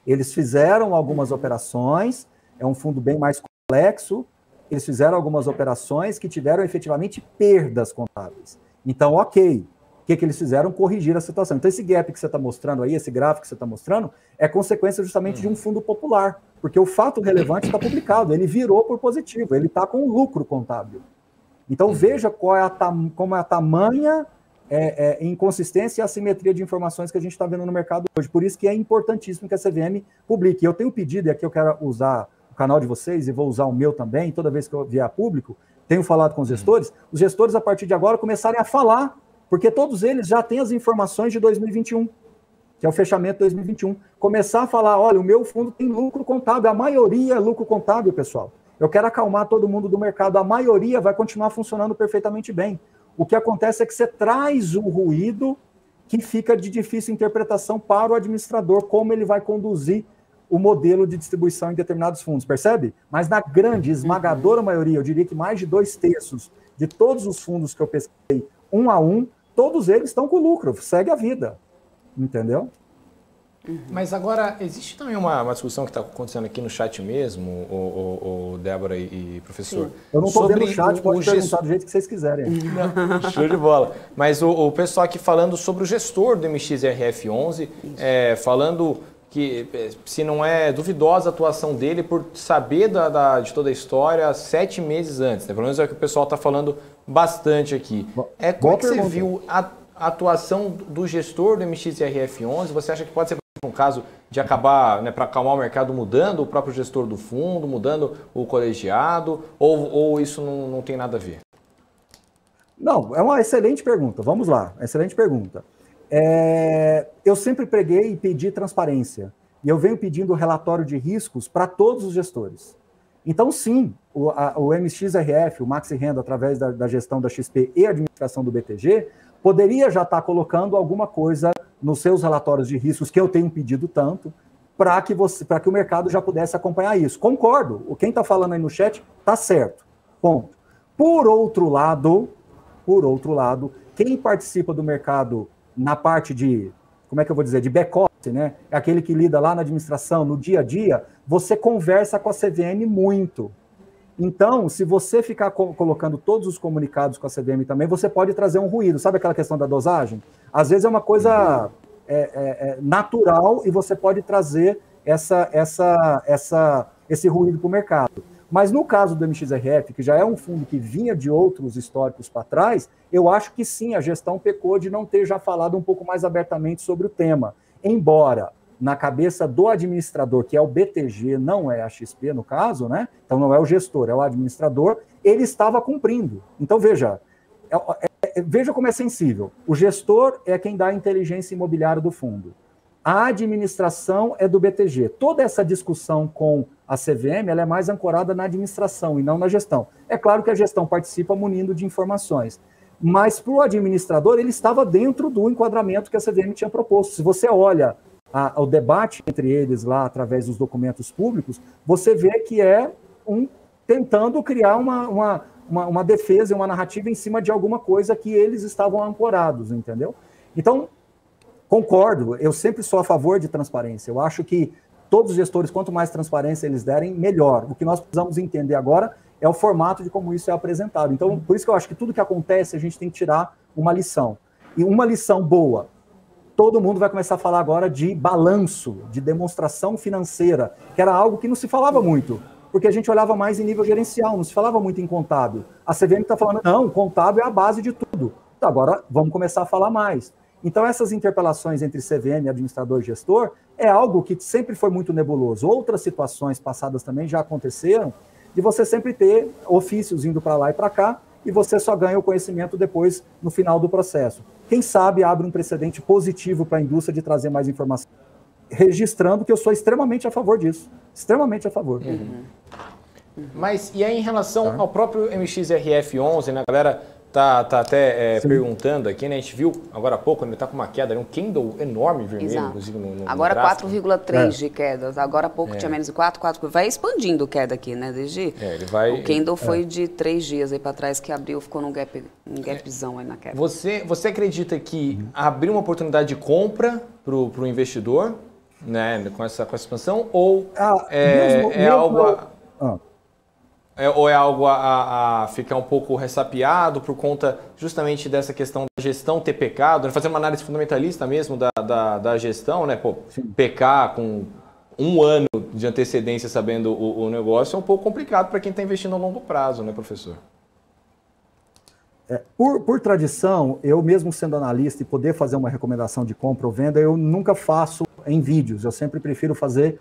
Eles fizeram algumas operações, é um fundo bem mais complexo, eles fizeram algumas operações que tiveram efetivamente perdas contábeis. Então, ok. O que eles fizeram? Corrigir a situação. Então, esse gap que você está mostrando aí, esse gráfico que você está mostrando, é consequência justamente de um fundo popular, porque o fato relevante está publicado, ele virou por positivo, ele está com lucro contábil. Então, veja como é a tamanha inconsistência e assimetria de informações que a gente está vendo no mercado hoje. Por isso que é importantíssimo que a CVM publique. Eu tenho pedido, e aqui eu quero usar o canal de vocês, e vou usar o meu também, toda vez que eu vier a público, tenho falado com os gestores, a partir de agora, começarem a falar, porque todos eles já têm as informações de 2021, que é o fechamento de 2021. Começar a falar: olha, o meu fundo tem lucro contábil, a maioria é lucro contábil, pessoal. Eu quero acalmar todo mundo do mercado, a maioria vai continuar funcionando perfeitamente bem. O que acontece é que você traz o ruído que fica de difícil interpretação para o administrador, como ele vai conduzir o modelo de distribuição em determinados fundos, percebe? Mas na grande, esmagadora maioria, eu diria que mais de 2/3 de todos os fundos que eu pesquisei, 1 a 1, todos eles estão com lucro, segue a vida, entendeu? Mas agora, existe também uma discussão que está acontecendo aqui no chat mesmo, o Débora e professor. Sim. Eu não estou vendo o chat, pode perguntar do jeito que vocês quiserem. Não, show de bola. Mas o pessoal aqui falando sobre o gestor do MXRF11, falando que se não é duvidosa a atuação dele por saber de toda a história 7 meses antes, né? Pelo menos é o que o pessoal está falando bastante aqui. Como é que você viu a atuação do gestor do MXRF11? Você acha que pode ser um caso de acabar, né, para acalmar o mercado, mudando o próprio gestor do fundo, mudando o colegiado, ou isso não tem nada a ver? Não, é uma excelente pergunta. Vamos lá, excelente pergunta. Eu sempre preguei e pedi transparência. E eu venho pedindo relatório de riscos para todos os gestores. Então, sim, o MXRF, o Maxi Renda, através da gestão da XP e administração do BTG, poderia já estar colocando alguma coisa nos seus relatórios de riscos, que eu tenho pedido tanto, para que o mercado já pudesse acompanhar isso. Concordo, quem está falando aí no chat está certo. Ponto. Por outro lado, quem participa do mercado na parte de, como é que eu vou dizer, de back-office, né? É aquele que lida lá na administração, no dia a dia, você conversa com a CVM muito. Então, se você ficar colocando todos os comunicados com a CVM também, você pode trazer um ruído. Sabe aquela questão da dosagem? Às vezes é uma coisa natural e você pode trazer esse ruído para o mercado. Mas no caso do MXRF, que já é um fundo que vinha de outros históricos para trás, eu acho que sim, a gestão pecou de não ter já falado um pouco mais abertamente sobre o tema. Embora na cabeça do administrador, que é o BTG, não é a XP no caso, né? Então não é o gestor, é o administrador, ele estava cumprindo. Então veja, veja como é sensível. O gestor é quem dá a inteligência imobiliária do fundo. A administração é do BTG. Toda essa discussão com a CVM, ela é mais ancorada na administração e não na gestão. É claro que a gestão participa munindo de informações, mas para o administrador, ele estava dentro do enquadramento que a CVM tinha proposto. Se você olha o debate entre eles lá, através dos documentos públicos, você vê que é tentando criar uma defesa e uma narrativa em cima de alguma coisa que eles estavam ancorados, entendeu? Então, concordo, eu sempre sou a favor de transparência. Eu acho que todos os gestores, quanto mais transparência eles derem, melhor. O que nós precisamos entender agora é o formato de como isso é apresentado. Então, por isso que eu acho que tudo que acontece, a gente tem que tirar uma lição. E uma lição boa. Todo mundo vai começar a falar agora de balanço, de demonstração financeira, que era algo que não se falava muito, porque a gente olhava mais em nível gerencial, não se falava muito em contábil. A CVM está falando, não, contábil é a base de tudo. Então, agora vamos começar a falar mais. Então, essas interpelações entre CVM, administrador e gestor, é algo que sempre foi muito nebuloso. Outras situações passadas também já aconteceram, de você sempre ter ofícios indo para lá e para cá, e você só ganha o conhecimento depois, no final do processo. Quem sabe abre um precedente positivo para a indústria de trazer mais informação. Registrando que eu sou extremamente a favor disso. Extremamente a favor. Mas, e aí em relação ao próprio MXRF11, né, a galera tá até perguntando aqui, né? A gente viu agora há pouco, ele tá com uma queda, um candle enorme vermelho, exato, inclusive no agora 4,3 de quedas. Agora há pouco tinha menos de 4, vai expandindo queda aqui, né, DG? Ele vai... O candle foi de 3 dias aí para trás que abriu, ficou num gapzão aí na queda. Você acredita que abriu uma oportunidade de compra pro investidor, né, com essa expansão, ou ou é algo a ficar um pouco ressapiado por conta justamente dessa questão da gestão ter pecado, né? Fazer uma análise fundamentalista mesmo da gestão, né? Pô, pecar com um ano de antecedência sabendo o negócio é um pouco complicado para quem está investindo a longo prazo, né, professor? Por tradição, eu mesmo sendo analista e poder fazer uma recomendação de compra ou venda, eu nunca faço em vídeos, eu sempre prefiro fazer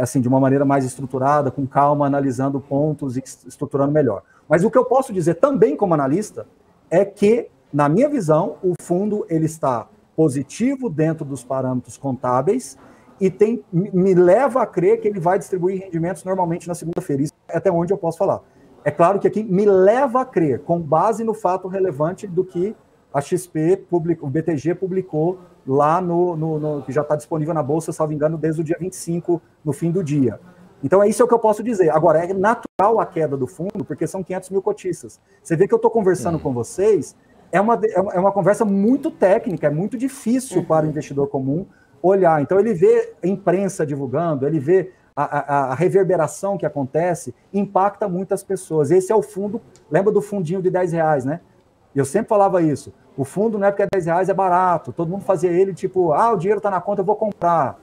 assim, de uma maneira mais estruturada, com calma, analisando pontos e estruturando melhor. Mas o que eu posso dizer também como analista é que, na minha visão, o fundo ele está positivo dentro dos parâmetros contábeis e me leva a crer que ele vai distribuir rendimentos normalmente na segunda-feira. Isso é até onde eu posso falar. É claro que aqui me leva a crer, com base no fato relevante do que a XP, o BTG publicou lá que já está disponível na Bolsa, salvo engano, desde o dia 25, no fim do dia. Então, é isso que eu posso dizer. Agora, é natural a queda do fundo, porque são 500 mil cotistas. Você vê que eu estou conversando com vocês, é uma conversa muito técnica, é muito difícil para o investidor comum olhar. Então, ele vê a imprensa divulgando, ele vê a reverberação que acontece, impacta muitas pessoas. Esse é o fundo, lembra do fundinho de R$10, né? Eu sempre falava isso. O fundo não é porque R$10 é barato. Todo mundo fazia ele tipo, o dinheiro está na conta, eu vou comprar.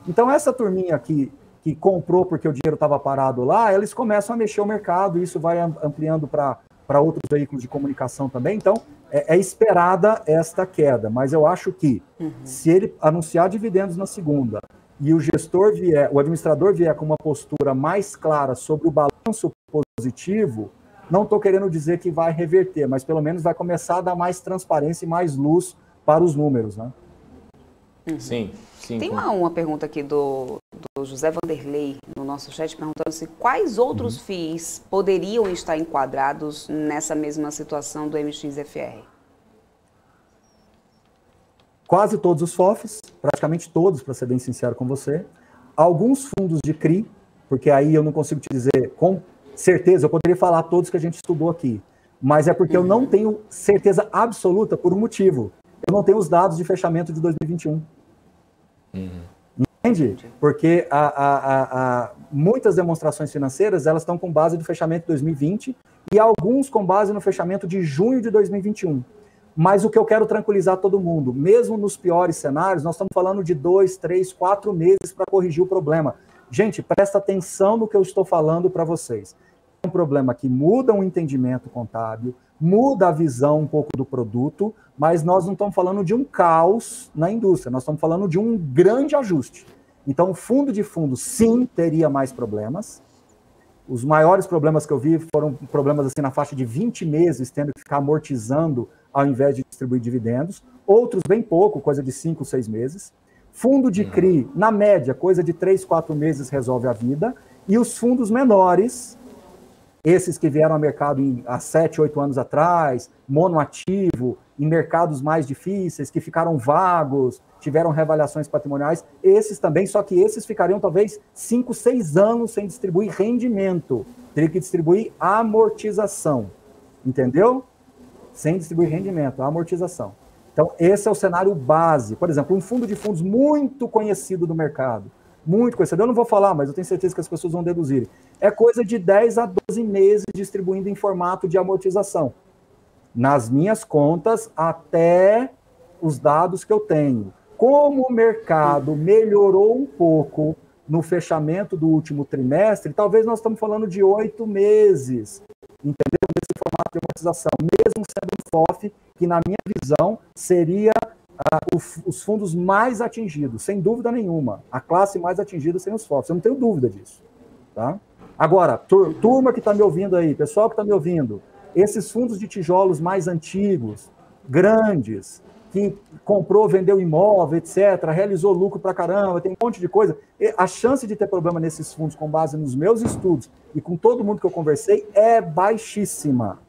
Então, essa turminha que comprou porque o dinheiro estava parado lá, eles começam a mexer o mercado, e isso vai ampliando para outros veículos de comunicação também. Então, é esperada esta queda. Mas eu acho que, se ele anunciar dividendos na segunda e o administrador vier com uma postura mais clara sobre o balanço positivo, não estou querendo dizer que vai reverter, mas pelo menos vai começar a dar mais transparência e mais luz para os números, né? Sim. Tem uma pergunta aqui do José Vanderlei no nosso chat, perguntando se quais outros FIIs poderiam estar enquadrados nessa mesma situação do MXFR. Quase todos os FOFs, praticamente todos, para ser bem sincero com você. Alguns fundos de CRI, porque aí eu não consigo te dizer com certeza, eu poderia falar todos que a gente estudou aqui, mas é porque eu não tenho certeza absoluta por um motivo. Eu não tenho os dados de fechamento de 2021. Entende? Porque muitas demonstrações financeiras, elas estão com base do fechamento de 2020 e alguns com base no fechamento de junho de 2021. Mas o que eu quero tranquilizar todo mundo, mesmo nos piores cenários, nós estamos falando de 2, 3, 4 meses para corrigir o problema. Gente, presta atenção no que eu estou falando para vocês. É um problema que muda o entendimento contábil, muda a visão um pouco do produto, mas nós não estamos falando de um caos na indústria, nós estamos falando de um grande ajuste. Então, o fundo de fundos, sim, teria mais problemas. Os maiores problemas que eu vi foram problemas assim na faixa de 20 meses, tendo que ficar amortizando ao invés de distribuir dividendos. Outros bem pouco, coisa de 5, 6 meses. Fundo de CRI, na média, coisa de 3, 4 meses resolve a vida. E os fundos menores, esses que vieram ao mercado há 7, 8 anos atrás, monoativo, em mercados mais difíceis, que ficaram vagos, tiveram reavaliações patrimoniais, esses também, só que esses ficariam talvez 5, 6 anos sem distribuir rendimento. Teria que distribuir amortização, entendeu? Sem distribuir rendimento, amortização. Então, esse é o cenário base. Por exemplo, um fundo de fundos muito conhecido do mercado, muito conhecido, eu não vou falar, mas eu tenho certeza que as pessoas vão deduzir. É coisa de 10 a 12 meses distribuindo em formato de amortização. Nas minhas contas, até os dados que eu tenho. Como o mercado melhorou um pouco no fechamento do último trimestre, talvez nós estamos falando de 8 meses, entendeu? Nesse formato de amortização, mesmo sendo um FOF, que na minha visão seria os fundos mais atingidos, sem dúvida nenhuma. A classe mais atingida sem os FOFs, eu não tenho dúvida disso. Tá? Agora, turma que está me ouvindo aí, pessoal que está me ouvindo, esses fundos de tijolos mais antigos, grandes, que comprou, vendeu imóvel, etc., realizou lucro pra caramba, tem um monte de coisa. A chance de ter problema nesses fundos, com base nos meus estudos e com todo mundo que eu conversei, é baixíssima.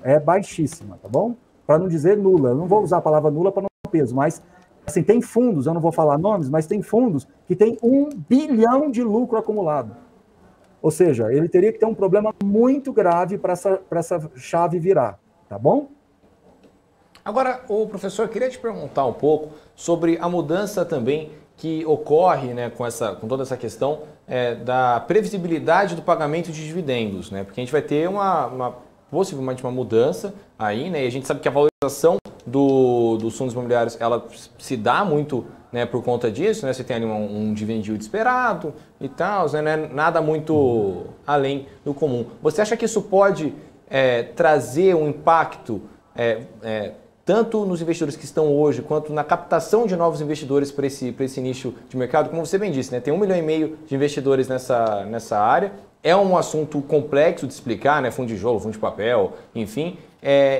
É baixíssima, tá bom? Para não dizer nula. Eu não vou usar a palavra nula para não dar peso, mas assim, tem fundos, eu não vou falar nomes, mas tem fundos que tem 1 bilhão de lucro acumulado. Ou seja, ele teria que ter um problema muito grave para essa chave virar, tá bom? Agora, o professor, queria te perguntar um pouco sobre a mudança também que ocorre, né, com toda essa questão da previsibilidade do pagamento de dividendos, né? Porque a gente vai ter possivelmente uma mudança aí, né? E a gente sabe que a valorização dos fundos imobiliários, ela se dá muito, né, por conta disso, né? Você tem ali um dividend yield esperado e tal, né? Nada muito além do comum. Você acha que isso pode trazer um impacto tanto nos investidores que estão hoje, quanto na captação de novos investidores para esse nicho de mercado? Como você bem disse, né? Tem 1,5 milhão de investidores nessa área. É um assunto complexo de explicar, né? Fundo de tijolo, fundo de papel, enfim.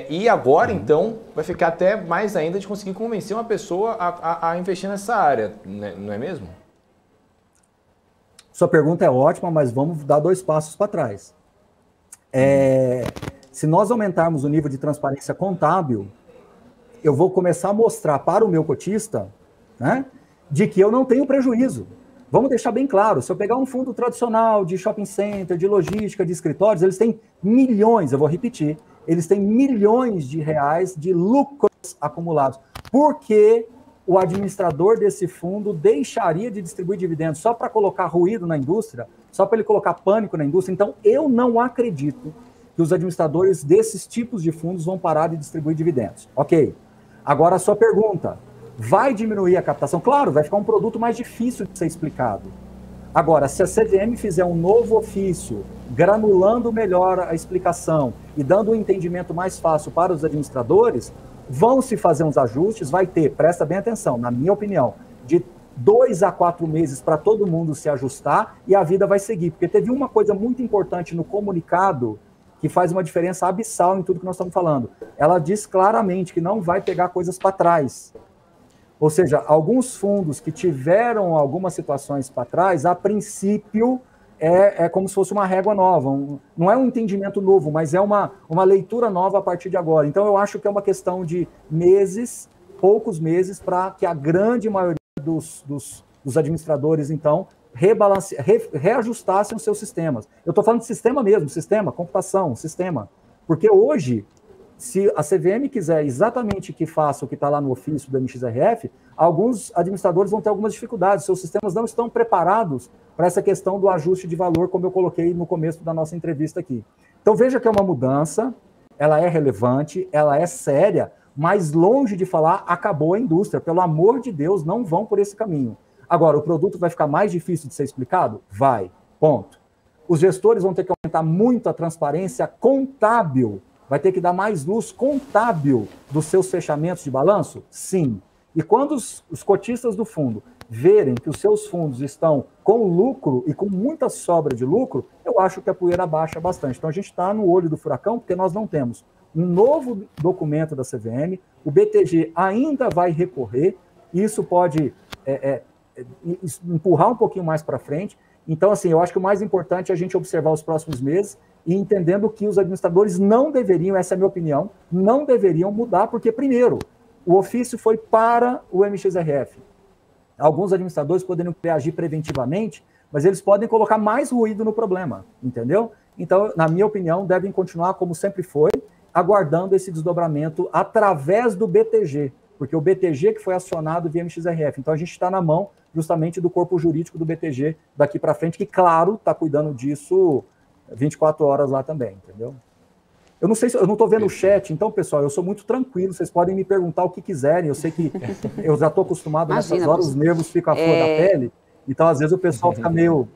E agora, então, vai ficar até mais ainda de conseguir convencer uma pessoa a investir nessa área, né? Não é mesmo? Sua pergunta é ótima, mas vamos dar 2 passos para trás. Se nós aumentarmos o nível de transparência contábil, eu vou começar a mostrar para o meu cotista, né, de que eu não tenho prejuízo. Vamos deixar bem claro, se eu pegar um fundo tradicional de shopping center, de logística, de escritórios, eles têm milhões, eu vou repetir, eles têm milhões de reais de lucros acumulados. Por que o administrador desse fundo deixaria de distribuir dividendos só para colocar ruído na indústria, só para ele colocar pânico na indústria? Então, eu não acredito que os administradores desses tipos de fundos vão parar de distribuir dividendos. Ok. Agora, a sua pergunta, vai diminuir a captação? Claro, vai ficar um produto mais difícil de ser explicado. Agora, se a CVM fizer um novo ofício, granulando melhor a explicação e dando um entendimento mais fácil para os administradores, vão se fazer uns ajustes, vai ter, presta bem atenção, na minha opinião, de 2 a 4 meses para todo mundo se ajustar e a vida vai seguir. Porque teve uma coisa muito importante no comunicado que faz uma diferença abissal em tudo que nós estamos falando. Ela diz claramente que não vai pegar coisas para trás. Ou seja, alguns fundos que tiveram algumas situações para trás, a princípio, é como se fosse uma régua nova. Não é um entendimento novo, mas é uma leitura nova a partir de agora. Então, eu acho que é uma questão de meses, poucos meses, para que a grande maioria dos administradores, então, reajustassem os seus sistemas. Eu estou falando de sistema mesmo, sistema, computação, sistema. Porque hoje, se a CVM quiser exatamente que faça o que está lá no ofício do MXRF, alguns administradores vão ter algumas dificuldades, seus sistemas não estão preparados para essa questão do ajuste de valor, como eu coloquei no começo da nossa entrevista aqui. Então veja que é uma mudança, ela é relevante, ela é séria, mas longe de falar, acabou a indústria. Pelo amor de Deus, não vão por esse caminho. Agora, o produto vai ficar mais difícil de ser explicado? Vai. Ponto. Os gestores vão ter que aumentar muito a transparência contábil Vai ter que dar mais luz contábil dos seus fechamentos de balanço? Sim. E quando os cotistas do fundo verem que os seus fundos estão com lucro e com muita sobra de lucro, eu acho que a poeira baixa bastante. Então a gente está no olho do furacão porque nós não temos um novo documento da CVM, o BTG ainda vai recorrer, e isso pode empurrar um pouquinho mais para frente. Então, assim, eu acho que o mais importante é a gente observar os próximos meses e entendendo que os administradores não deveriam, essa é a minha opinião, não deveriam mudar, porque, primeiro, o ofício foi para o MXRF. Alguns administradores poderiam agir preventivamente, mas eles podem colocar mais ruído no problema, entendeu? Então, na minha opinião, devem continuar como sempre foi, aguardando esse desdobramento através do BTG, porque o BTG que foi acionado via MXRF. Então, a gente está na mão justamente do corpo jurídico do BTG daqui para frente, que, claro, está cuidando disso 24 horas lá também, entendeu? Eu não sei se eu não estou vendo o chat, então, pessoal, eu sou muito tranquilo, vocês podem me perguntar o que quiserem, eu sei que eu já estou acostumado nessas horas, os nervos ficam à flor da pele, então, às vezes, o pessoal fica meio...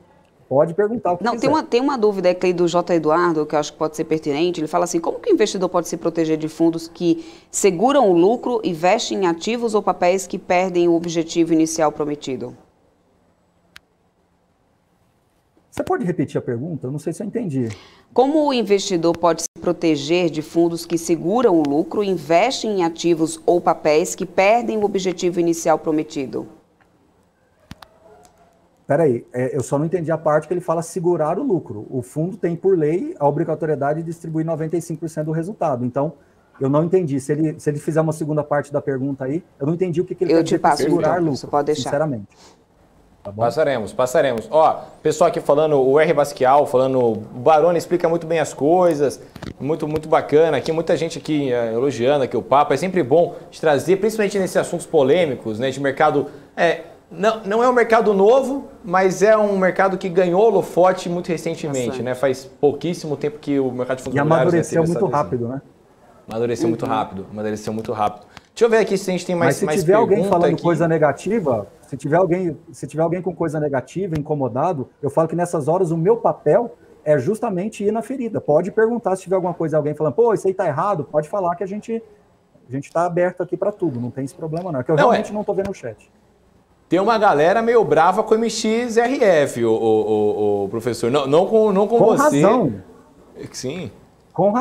Pode perguntar o que quiser. Tem uma dúvida aqui do J. Eduardo, que eu acho que pode ser pertinente. Ele fala assim, como que o investidor pode se proteger de fundos que seguram o lucro, investem em ativos ou papéis que perdem o objetivo inicial prometido? Você pode repetir a pergunta? Eu não sei se eu entendi. Como o investidor pode se proteger de fundos que seguram o lucro, investem em ativos ou papéis que perdem o objetivo inicial prometido? Peraí, eu só não entendi a parte que ele fala segurar o lucro. O fundo tem, por lei, a obrigatoriedade de distribuir 95% do resultado. Então, eu não entendi. Se ele fizer uma segunda parte da pergunta aí, eu não entendi o que ele quer dizer com segurar lucro, você pode deixar. Sinceramente. Tá bom? Passaremos. Ó, pessoal aqui falando, o R. Basquial falando, o Baroni explica muito bem as coisas, muito bacana. Aqui, muita gente aqui elogiando aqui o papo. É sempre bom de trazer, principalmente nesses assuntos polêmicos, né, de mercado... Não é um mercado novo, mas é um mercado que ganhou holofote muito recentemente, né? Faz pouquíssimo tempo que o mercado de fundos imobiliários... E amadureceu muito rápido, né? Amadureceu muito rápido. Deixa eu ver aqui se a gente tem mais perguntas. Mas se tiver alguém falando coisa negativa, se tiver alguém com coisa negativa, incomodado, eu falo que nessas horas o meu papel é justamente ir na ferida. Pode perguntar se tiver alguma coisa, alguém falando, pô, isso aí tá errado, pode falar que a gente está aberto aqui para tudo, não tem esse problema não. É que eu realmente não estou vendo o chat. Tem uma galera meio brava com o MXRF, o professor. Não com você. Com razão. Sim. Com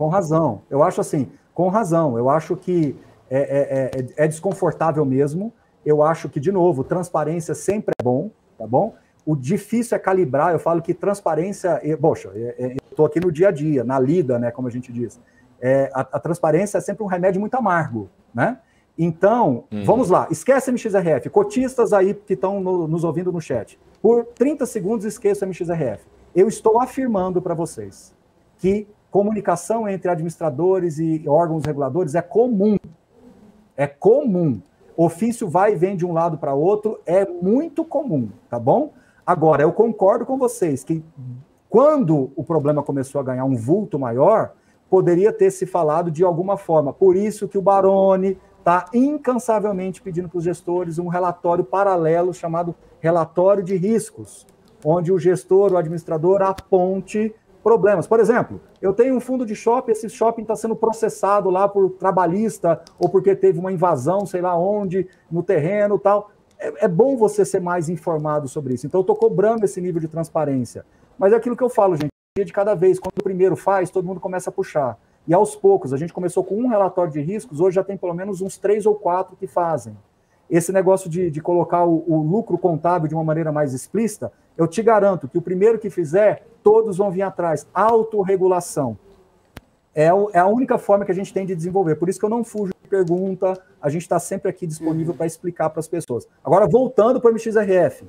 razão. Eu acho assim, com razão. Eu acho que é desconfortável mesmo. Eu acho que, de novo, transparência sempre é bom, tá bom? O difícil é calibrar. Eu falo que transparência... Poxa, eu estou aqui no dia a dia, na lida, né, como a gente diz. A transparência é sempre um remédio muito amargo, né? Então, vamos lá, esquece MXRF, cotistas aí que estão nos ouvindo no chat. Por 30 segundos, esqueça MXRF. Eu estou afirmando para vocês que comunicação entre administradores e órgãos reguladores é comum. É comum. Ofício vai e vem de um lado para outro, é muito comum, tá bom? Agora, eu concordo com vocês que quando o problema começou a ganhar um vulto maior, poderia ter se falado de alguma forma. Por isso que o Baroni está incansavelmente pedindo para os gestores um relatório paralelo chamado relatório de riscos, onde o gestor, o administrador, aponte problemas. Por exemplo, eu tenho um fundo de shopping, esse shopping está sendo processado lá por trabalhista ou porque teve uma invasão, sei lá onde, no terreno e tal. É bom você ser mais informado sobre isso. Então, eu estou cobrando esse nível de transparência. Mas é aquilo que eu falo, gente, dia de cada vez. Quando o primeiro faz, todo mundo começa a puxar. E aos poucos, a gente começou com um relatório de riscos, hoje já tem pelo menos uns 3 ou 4 que fazem. Esse negócio de colocar o lucro contábil de uma maneira mais explícita, eu te garanto que o primeiro que fizer, todos vão vir atrás. Autorregulação. É a única forma que a gente tem de desenvolver. Por isso que eu não fujo de pergunta, a gente está sempre aqui disponível para explicar para as pessoas. Agora, voltando para o MXRF.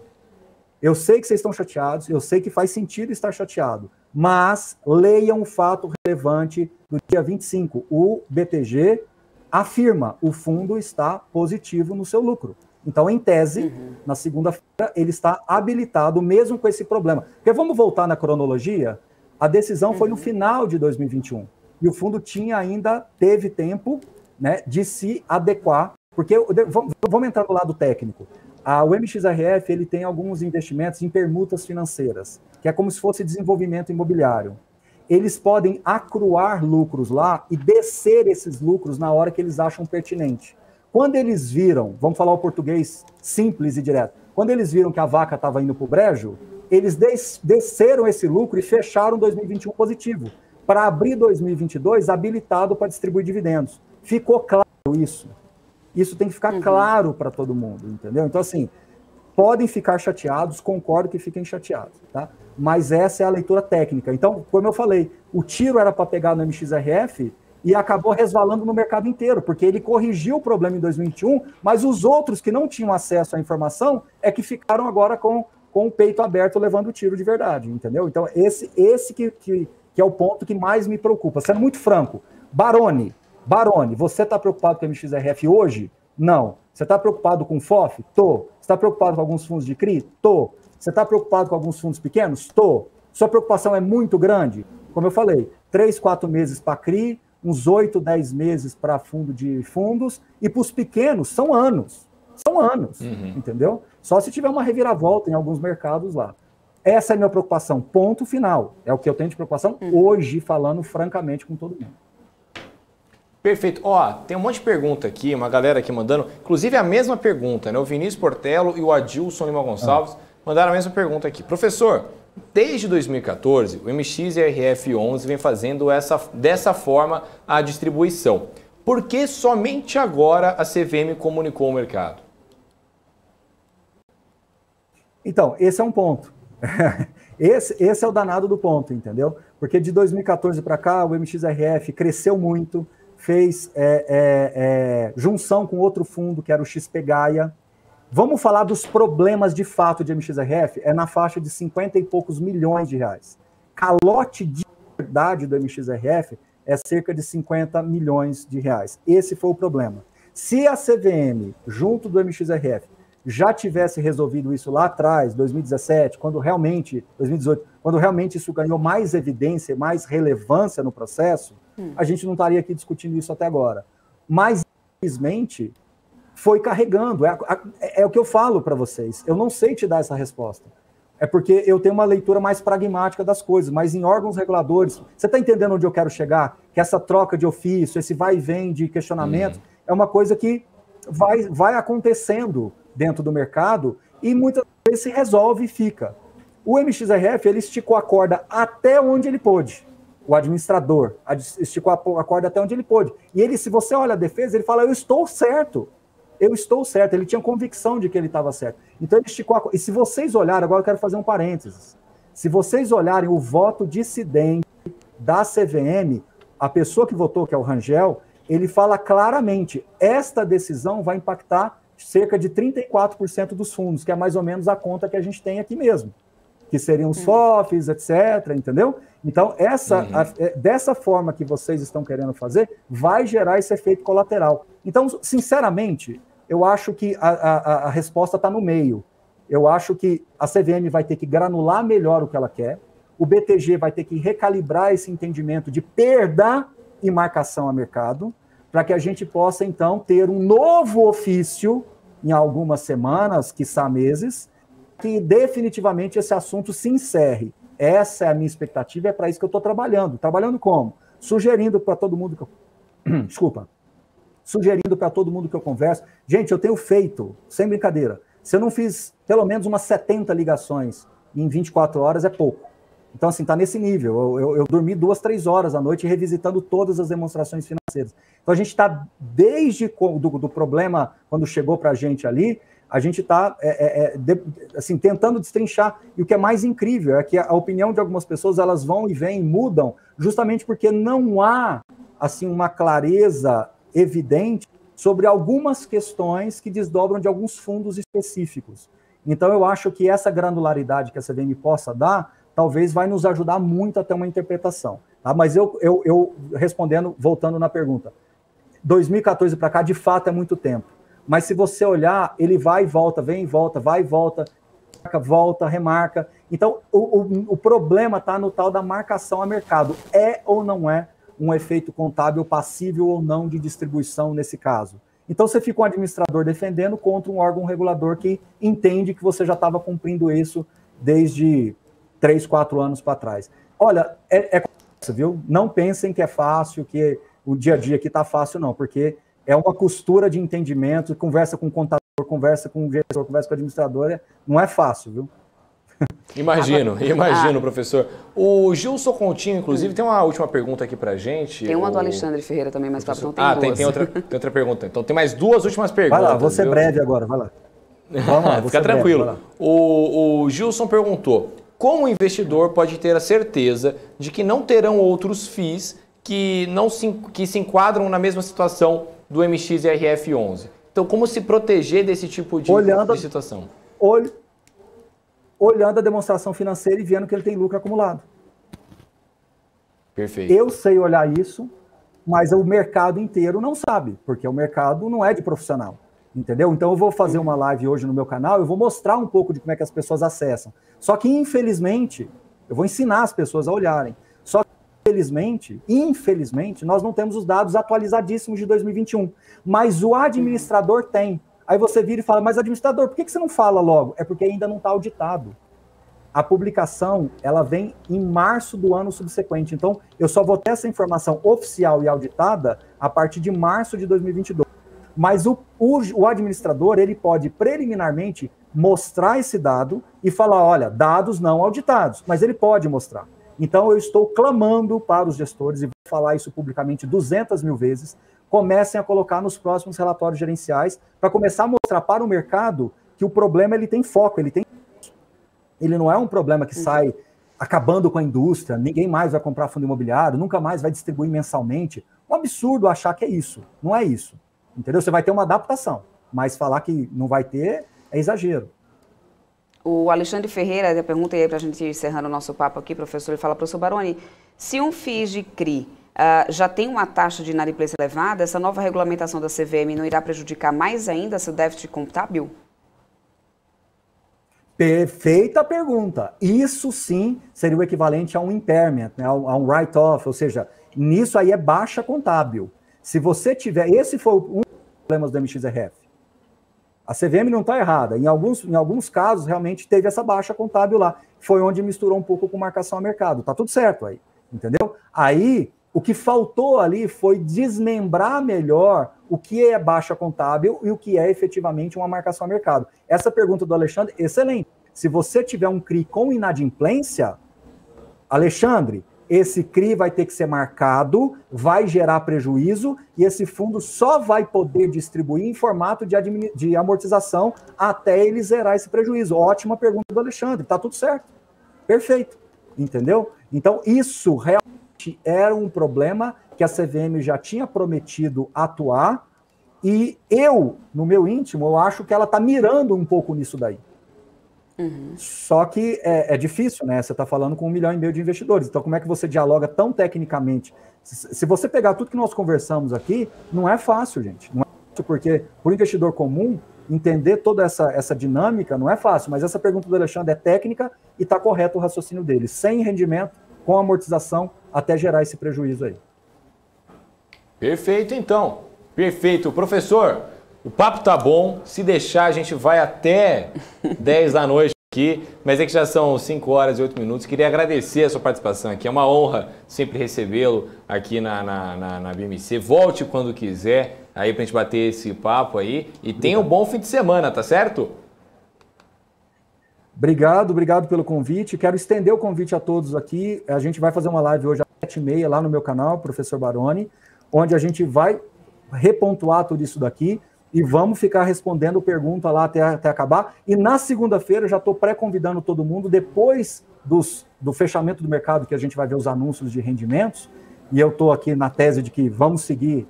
Eu sei que vocês estão chateados, eu sei que faz sentido estar chateado, mas leiam um fato relevante do dia 25. O BTG afirma o fundo está positivo no seu lucro. Então, em tese, na segunda-feira, ele está habilitado mesmo com esse problema. Porque vamos voltar na cronologia? A decisão foi no final de 2021. E o fundo teve tempo, né, de se adequar. Porque, vamos entrar no lado técnico. O MXRF ele tem alguns investimentos em permutas financeiras, que é como se fosse desenvolvimento imobiliário. eles podem acruar lucros lá e descer esses lucros na hora que eles acham pertinente. Quando eles viram, vamos falar o português simples e direto, quando eles viram que a vaca estava indo para o brejo, eles desceram esse lucro e fecharam 2021 positivo, para abrir 2022 habilitado para distribuir dividendos. Ficou claro isso? Isso tem que ficar claro para todo mundo, entendeu? Então, assim, podem ficar chateados, concordo que fiquem chateados, tá? Mas essa é a leitura técnica. Então, como eu falei, o tiro era para pegar no MXRF e acabou resvalando no mercado inteiro, porque ele corrigiu o problema em 2021, mas os outros que não tinham acesso à informação é que ficaram agora com o peito aberto levando o tiro de verdade, entendeu? Então, esse que é o ponto que mais me preocupa. Sendo muito franco, Baroni, você está preocupado com o MXRF hoje? Não. Você está preocupado com o FOF? Tô. Você está preocupado com alguns fundos de CRI? Tô. Você está preocupado com alguns fundos pequenos? Tô. Sua preocupação é muito grande? Como eu falei, 3, 4 meses para CRI, uns 8, 10 meses para fundo de fundos, e para os pequenos são anos. São anos, entendeu? Só se tiver uma reviravolta em alguns mercados lá. Essa é a minha preocupação, ponto final. É o que eu tenho de preocupação hoje, falando francamente com todo mundo. Perfeito. Ó, tem um monte de pergunta aqui, uma galera aqui mandando, inclusive a mesma pergunta, né? O Vinícius Portelo e o Adilson Lima Gonçalves mandaram a mesma pergunta aqui. Professor, desde 2014, o MXRF11 vem fazendo dessa forma a distribuição. Por que somente agora a CVM comunicou o mercado? Então, esse é um ponto. Esse é o danado do ponto, entendeu? Porque de 2014 para cá, o MXRF cresceu muito, fez junção com outro fundo, que era o XP Gaia. Vamos falar dos problemas de fato de MXRF? É na faixa de 50 e poucos milhões de reais. Calote de verdade do MXRF é cerca de 50 milhões de reais. Esse foi o problema. Se a CVM, junto do MXRF, já tivesse resolvido isso lá atrás, 2017, 2018, quando realmente isso ganhou mais evidência, mais relevância no processo, a gente não estaria aqui discutindo isso até agora. Mas, infelizmente, foi carregando. É o que eu falo para vocês. Eu não sei te dar essa resposta. É porque eu tenho uma leitura mais pragmática das coisas, mas em órgãos reguladores, você está entendendo onde eu quero chegar? Que essa troca de ofício, esse vai e vem de questionamento, é uma coisa que vai acontecendo dentro do mercado e muitas vezes se resolve e fica. O MXRF, ele esticou a corda até onde ele pôde. O administrador esticou a corda até onde ele pôde. E ele, se você olha a defesa, ele fala, eu estou certo. Ele tinha convicção de que ele estava certo. Então ele esticou a corda. E se vocês olharem, agora eu quero fazer um parênteses. Se vocês olharem o voto dissidente da CVM, a pessoa que votou, que é o Rangel, ele fala claramente, esta decisão vai impactar cerca de 34% dos fundos, que é mais ou menos a conta que a gente tem aqui mesmo, que seriam os FOFs, etc., entendeu? Então, dessa forma que vocês estão querendo fazer, vai gerar esse efeito colateral. Então, sinceramente, eu acho que a resposta está no meio. Eu acho que a CVM vai ter que granular melhor o que ela quer, o BTG vai ter que recalibrar esse entendimento de perda e marcação a mercado, para que a gente possa, então, ter um novo ofício em algumas semanas, quiçá meses, que definitivamente esse assunto se encerre. Essa é a minha expectativa, é para isso que eu estou trabalhando. Trabalhando como? Sugerindo para todo mundo que eu... Sugerindo para todo mundo que eu converso. Gente, eu tenho feito, sem brincadeira, se eu não fiz pelo menos umas 70 ligações em 24 horas, é pouco. Então, assim, está nesse nível. Eu dormi 2, 3 horas à noite revisitando todas as demonstrações financeiras. Então, a gente está, desde do problema, quando chegou para a gente ali, a gente está assim, tentando destrinchar. E o que é mais incrível é que a opinião de algumas pessoas, elas vão e vêm, mudam, justamente porque não há assim, uma clareza evidente sobre algumas questões que desdobram de alguns fundos específicos. Então, eu acho que essa granularidade que a CVM possa dar, talvez vai nos ajudar muito a ter uma interpretação. Tá? Mas eu respondendo, voltando na pergunta, 2014 para cá, de fato, é muito tempo. Mas se você olhar, ele vai e volta, vem e volta, vai e volta, volta, remarca. Então, o problema está no tal da marcação a mercado. É ou não é um efeito contábil passível ou não de distribuição nesse caso? Então, você fica um administrador defendendo contra um órgão regulador que entende que você já estava cumprindo isso desde 3, 4 anos para trás. Olha, viu? Não pensem que é fácil, que o dia a dia aqui está fácil, não, porque é uma costura de entendimento, conversa com o contador, conversa com o gestor, conversa com a administradora, não é fácil, viu? Imagino, professor. O Gilson Continho, inclusive, tem uma última pergunta aqui pra gente. Tem uma do Alexandre Ferreira também, mas papo não tem duas. Tem outra pergunta. Então tem mais duas últimas perguntas. Vai lá, vou ser breve agora, vai lá. Vamos lá, fica tranquilo. Breve, o Gilson perguntou, como o investidor pode ter a certeza de que não terão outros FIIs que se enquadram na mesma situação do MXRF11? Então, como se proteger desse tipo de situação? Olhando a demonstração financeira e vendo que ele tem lucro acumulado. Perfeito. Eu sei olhar isso, mas o mercado inteiro não sabe, porque o mercado não é de profissional, entendeu? Então eu vou fazer uma live hoje no meu canal, eu vou mostrar um pouco de como é que as pessoas acessam. Só que, infelizmente, eu vou ensinar as pessoas a olharem. Só que, infelizmente, nós não temos os dados atualizadíssimos de 2021, mas o administrador tem. Aí você vira e fala, mas administrador, por que você não fala logo? É porque ainda não está auditado. A publicação, ela vem em março do ano subsequente. Então, eu só vou ter essa informação oficial e auditada a partir de março de 2022. Mas o administrador, ele pode preliminarmente mostrar esse dado e falar, olha, dados não auditados, mas ele pode mostrar. Então, eu estou clamando para os gestores, e vou falar isso publicamente 200 mil vezes, comecem a colocar nos próximos relatórios gerenciais para começar a mostrar para o mercado que o problema ele tem foco, ele não é um problema que sai acabando com a indústria, ninguém mais vai comprar fundo imobiliário, nunca mais vai distribuir mensalmente. Um absurdo achar que é isso, não é isso. Entendeu? Você vai ter uma adaptação, mas falar que não vai ter é exagero. O Alexandre Ferreira, a pergunta aí para a gente ir encerrando o nosso papo aqui, professor, ele fala, professor Baroni, se um FII de CRI já tem uma taxa de inadimplência elevada, essa nova regulamentação da CVM não irá prejudicar mais ainda seu déficit contábil? Perfeita pergunta. Isso sim seria o equivalente a um impairment, né, a um write-off, ou seja, nisso aí é baixa contábil. Se você tiver, esse foi um dos problemas do MXRF. A CVM não está errada. Em alguns casos, realmente teve essa baixa contábil lá. Foi onde misturou um pouco com marcação a mercado. Tá tudo certo aí, entendeu? Aí, o que faltou ali foi desmembrar melhor o que é baixa contábil e o que é efetivamente uma marcação a mercado. Essa pergunta do Alexandre, excelente. Se você tiver um CRI com inadimplência, Alexandre, esse CRI vai ter que ser marcado, vai gerar prejuízo e esse fundo só vai poder distribuir em formato de amortização até ele zerar esse prejuízo. Ótima pergunta do Alexandre, tá tudo certo. Perfeito, entendeu? Então, isso realmente era um problema que a CVM já tinha prometido atuar e eu, no meu íntimo, eu acho que ela está mirando um pouco nisso daí. Uhum. Só que é difícil, né? Você está falando com 1,5 milhão de investidores. Então, como é que você dialoga tão tecnicamente? Se você pegar tudo que nós conversamos aqui, não é fácil, gente. Não é fácil porque, por investidor comum, entender toda essa dinâmica não é fácil. Mas essa pergunta do Alexandre é técnica e está correto o raciocínio dele. Sem rendimento, com amortização, até gerar esse prejuízo aí. Perfeito, então. Perfeito. Professor, o papo tá bom. Se deixar, a gente vai até 10 da noite aqui, mas é que já são 5 horas e 8 minutos. Queria agradecer a sua participação aqui. É uma honra sempre recebê-lo aqui na BMC. Volte quando quiser aí pra gente bater esse papo aí. E tenha um bom fim de semana, tá certo? Obrigado pelo convite. Quero estender o convite a todos aqui. A gente vai fazer uma live hoje às 7h30 lá no meu canal, Professor Baroni, onde a gente vai repontuar tudo isso daqui e vamos ficar respondendo pergunta lá até acabar. E na segunda-feira já estou pré-convidando todo mundo, depois do fechamento do mercado, que a gente vai ver os anúncios de rendimentos, e eu estou aqui na tese de que vamos seguir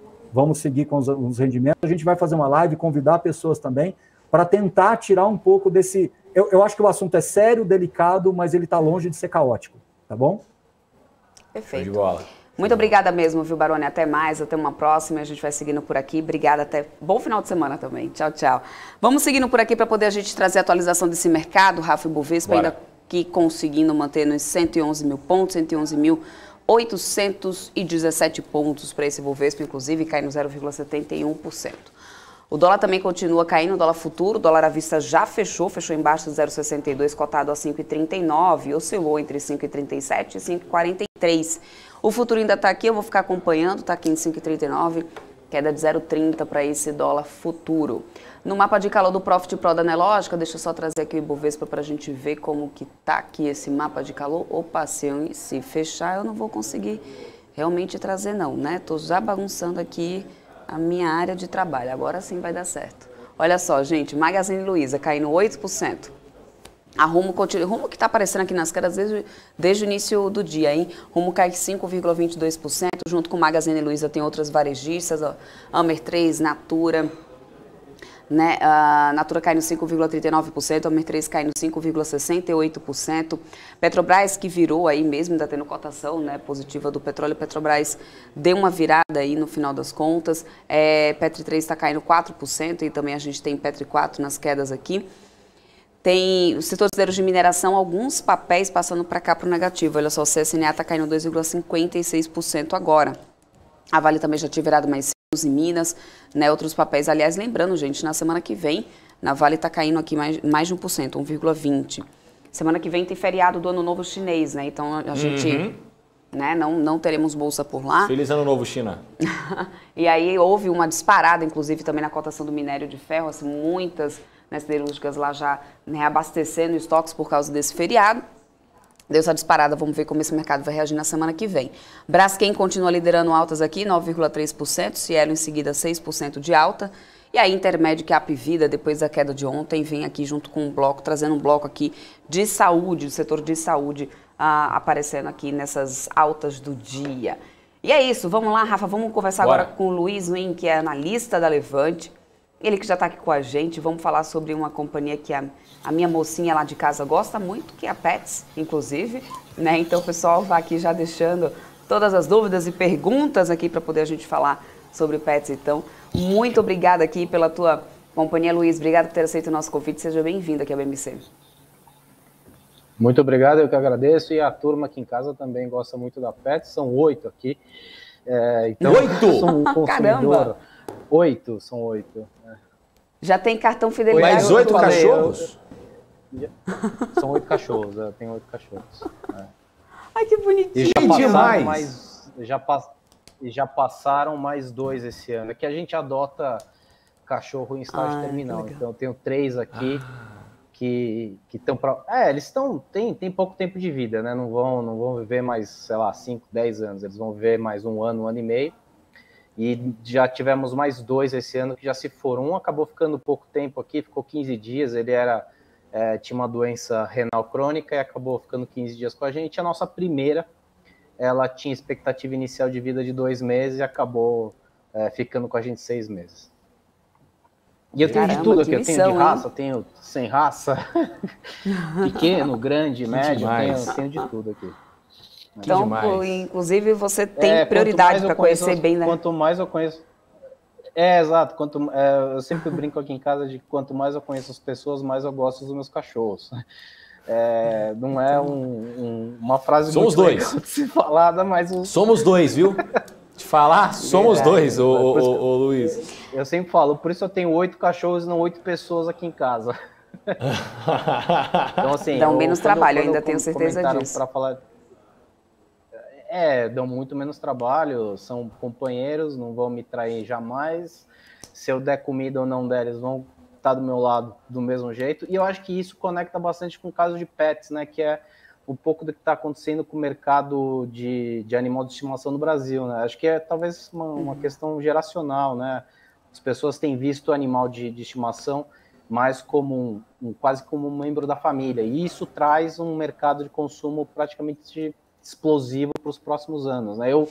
com os rendimentos, a gente vai fazer uma live, convidar pessoas também, para tentar tirar um pouco desse... Eu acho que o assunto é sério, delicado, mas ele está longe de ser caótico, tá bom? Perfeito. De bola. Muito obrigada mesmo, viu, Baroni? Até mais, até uma próxima. A gente vai seguindo por aqui. Obrigada, até bom final de semana também. Tchau, tchau. Vamos seguindo por aqui para poder a gente trazer a atualização desse mercado, Rafa e Bovespa, ainda aqui conseguindo manter nos 111 mil pontos, 111.817 pontos para esse Bovespa, inclusive cai no 0,71%. O dólar também continua caindo, o dólar futuro, o dólar à vista já fechou em baixo de 0,62, cotado a 5,39, oscilou entre 5,37 e 5,43. O futuro ainda está aqui, eu vou ficar acompanhando, está aqui em 5,39, queda de 0,30 para esse dólar futuro. No mapa de calor do Profit Pro da Nelógica, deixa eu só trazer aqui o Ibovespa para a gente ver como que tá aqui esse mapa de calor. Opa, se fechar eu não vou conseguir realmente trazer não, né? Tô já bagunçando aqui a minha área de trabalho, agora sim vai dar certo. Olha só, gente, Magazine Luiza caindo 8%. A Rumo continua, Rumo que está aparecendo aqui nas caras desde o início do dia, hein? Rumo cai 5,22%, junto com Magazine Luiza tem outras varejistas, ó, Amer 3, Natura, né? A Natura cai no 5,39%, a Amer 3 cai no 5,68%. Petrobras, que virou aí mesmo, ainda tendo cotação, né, positiva do petróleo, Petrobras deu uma virada aí no final das contas. Petri 3 está caindo 4% e também a gente tem Petri 4 nas quedas aqui. Tem os setores de mineração, alguns papéis passando para cá para o negativo. Olha só, o CSNA está caindo 2,56% agora. A Vale também já tinha virado mais em Minas, né, outros papéis. Aliás, lembrando, gente, na semana que vem, na Vale está caindo aqui mais de 1%, 1,20%. Semana que vem tem feriado do Ano Novo Chinês, né? Então a gente, né, não teremos bolsa por lá. Feliz Ano Novo, China. E aí houve uma disparada, inclusive, também na cotação do minério de ferro, assim, muitas, né, siderúrgicas lá já, né, abastecendo estoques por causa desse feriado. Deu essa disparada, vamos ver como esse mercado vai reagir na semana que vem. Braskem continua liderando altas aqui, 9,3%, Cielo em seguida 6% de alta. E aí Intermédio, que é a Apvida, depois da queda de ontem, vem aqui junto com um bloco, trazendo um bloco aqui de saúde, do setor de saúde, aparecendo aqui nessas altas do dia. E é isso, vamos lá, Rafa, vamos conversar agora com o Luiz Win, que é analista da Levante. Ele que já está aqui com a gente, vamos falar sobre uma companhia que a minha mocinha lá de casa gosta muito, que é a Petz, inclusive, né? Então o pessoal vai aqui já deixando todas as dúvidas e perguntas aqui para poder a gente falar sobre Petz. Então, muito obrigada aqui pela tua companhia, Luiz. Obrigada por ter aceito o nosso convite. Seja bem-vindo aqui à BMC. Muito obrigado, eu que agradeço. E a turma aqui em casa também gosta muito da Petz. São 8 aqui. Então, 8? Sou um consumidor. Caramba! 8, são 8. Já tem cartão fidelidade. Mais 8 cachorros? São 8 cachorros, eu tenho 8 cachorros. Ai, que bonitinho. E já passaram mais 2 esse ano. É que a gente adota cachorro em estágio terminal. Então eu tenho 3 aqui que estão para... eles têm pouco tempo de vida, né? Não vão viver mais, sei lá, 5, 10 anos. Eles vão viver mais um ano e meio. E já tivemos mais 2 esse ano que já se foram. Um acabou ficando pouco tempo aqui, ficou 15 dias. Ele tinha uma doença renal crônica e acabou ficando 15 dias com a gente. A nossa primeira, ela tinha expectativa inicial de vida de 2 meses e acabou ficando com a gente 6 meses. E eu tenho de tudo aqui. Eu tenho de raça, eu tenho sem raça, pequeno, grande, médio, eu tenho de tudo aqui. Então, inclusive, você tem prioridade para conhecer bem, né? Quanto mais eu conheço... exato. Eu sempre brinco aqui em casa de que quanto mais eu conheço as pessoas, mais eu gosto dos meus cachorros. Não é uma frase somos muito dois. De se falada, mas... Somos 2, viu? De falar, somos 2, ô Luiz. Eu sempre falo, por isso eu tenho 8 cachorros e não 8 pessoas aqui em casa. Então, assim... Dão menos trabalho, eu ainda tenho certeza disso. Pra falar... dão muito menos trabalho, são companheiros, não vão me trair jamais. Se eu der comida ou não der, eles vão estar do meu lado do mesmo jeito. E eu acho que isso conecta bastante com o caso de pets, né? Que é um pouco do que está acontecendo com o mercado de animal de estimação no Brasil, né? Acho que é talvez uma questão geracional, né? As pessoas têm visto o animal de estimação mais como quase como um membro da família. E isso traz um mercado de consumo praticamente explosivo para os próximos anos, né? Eu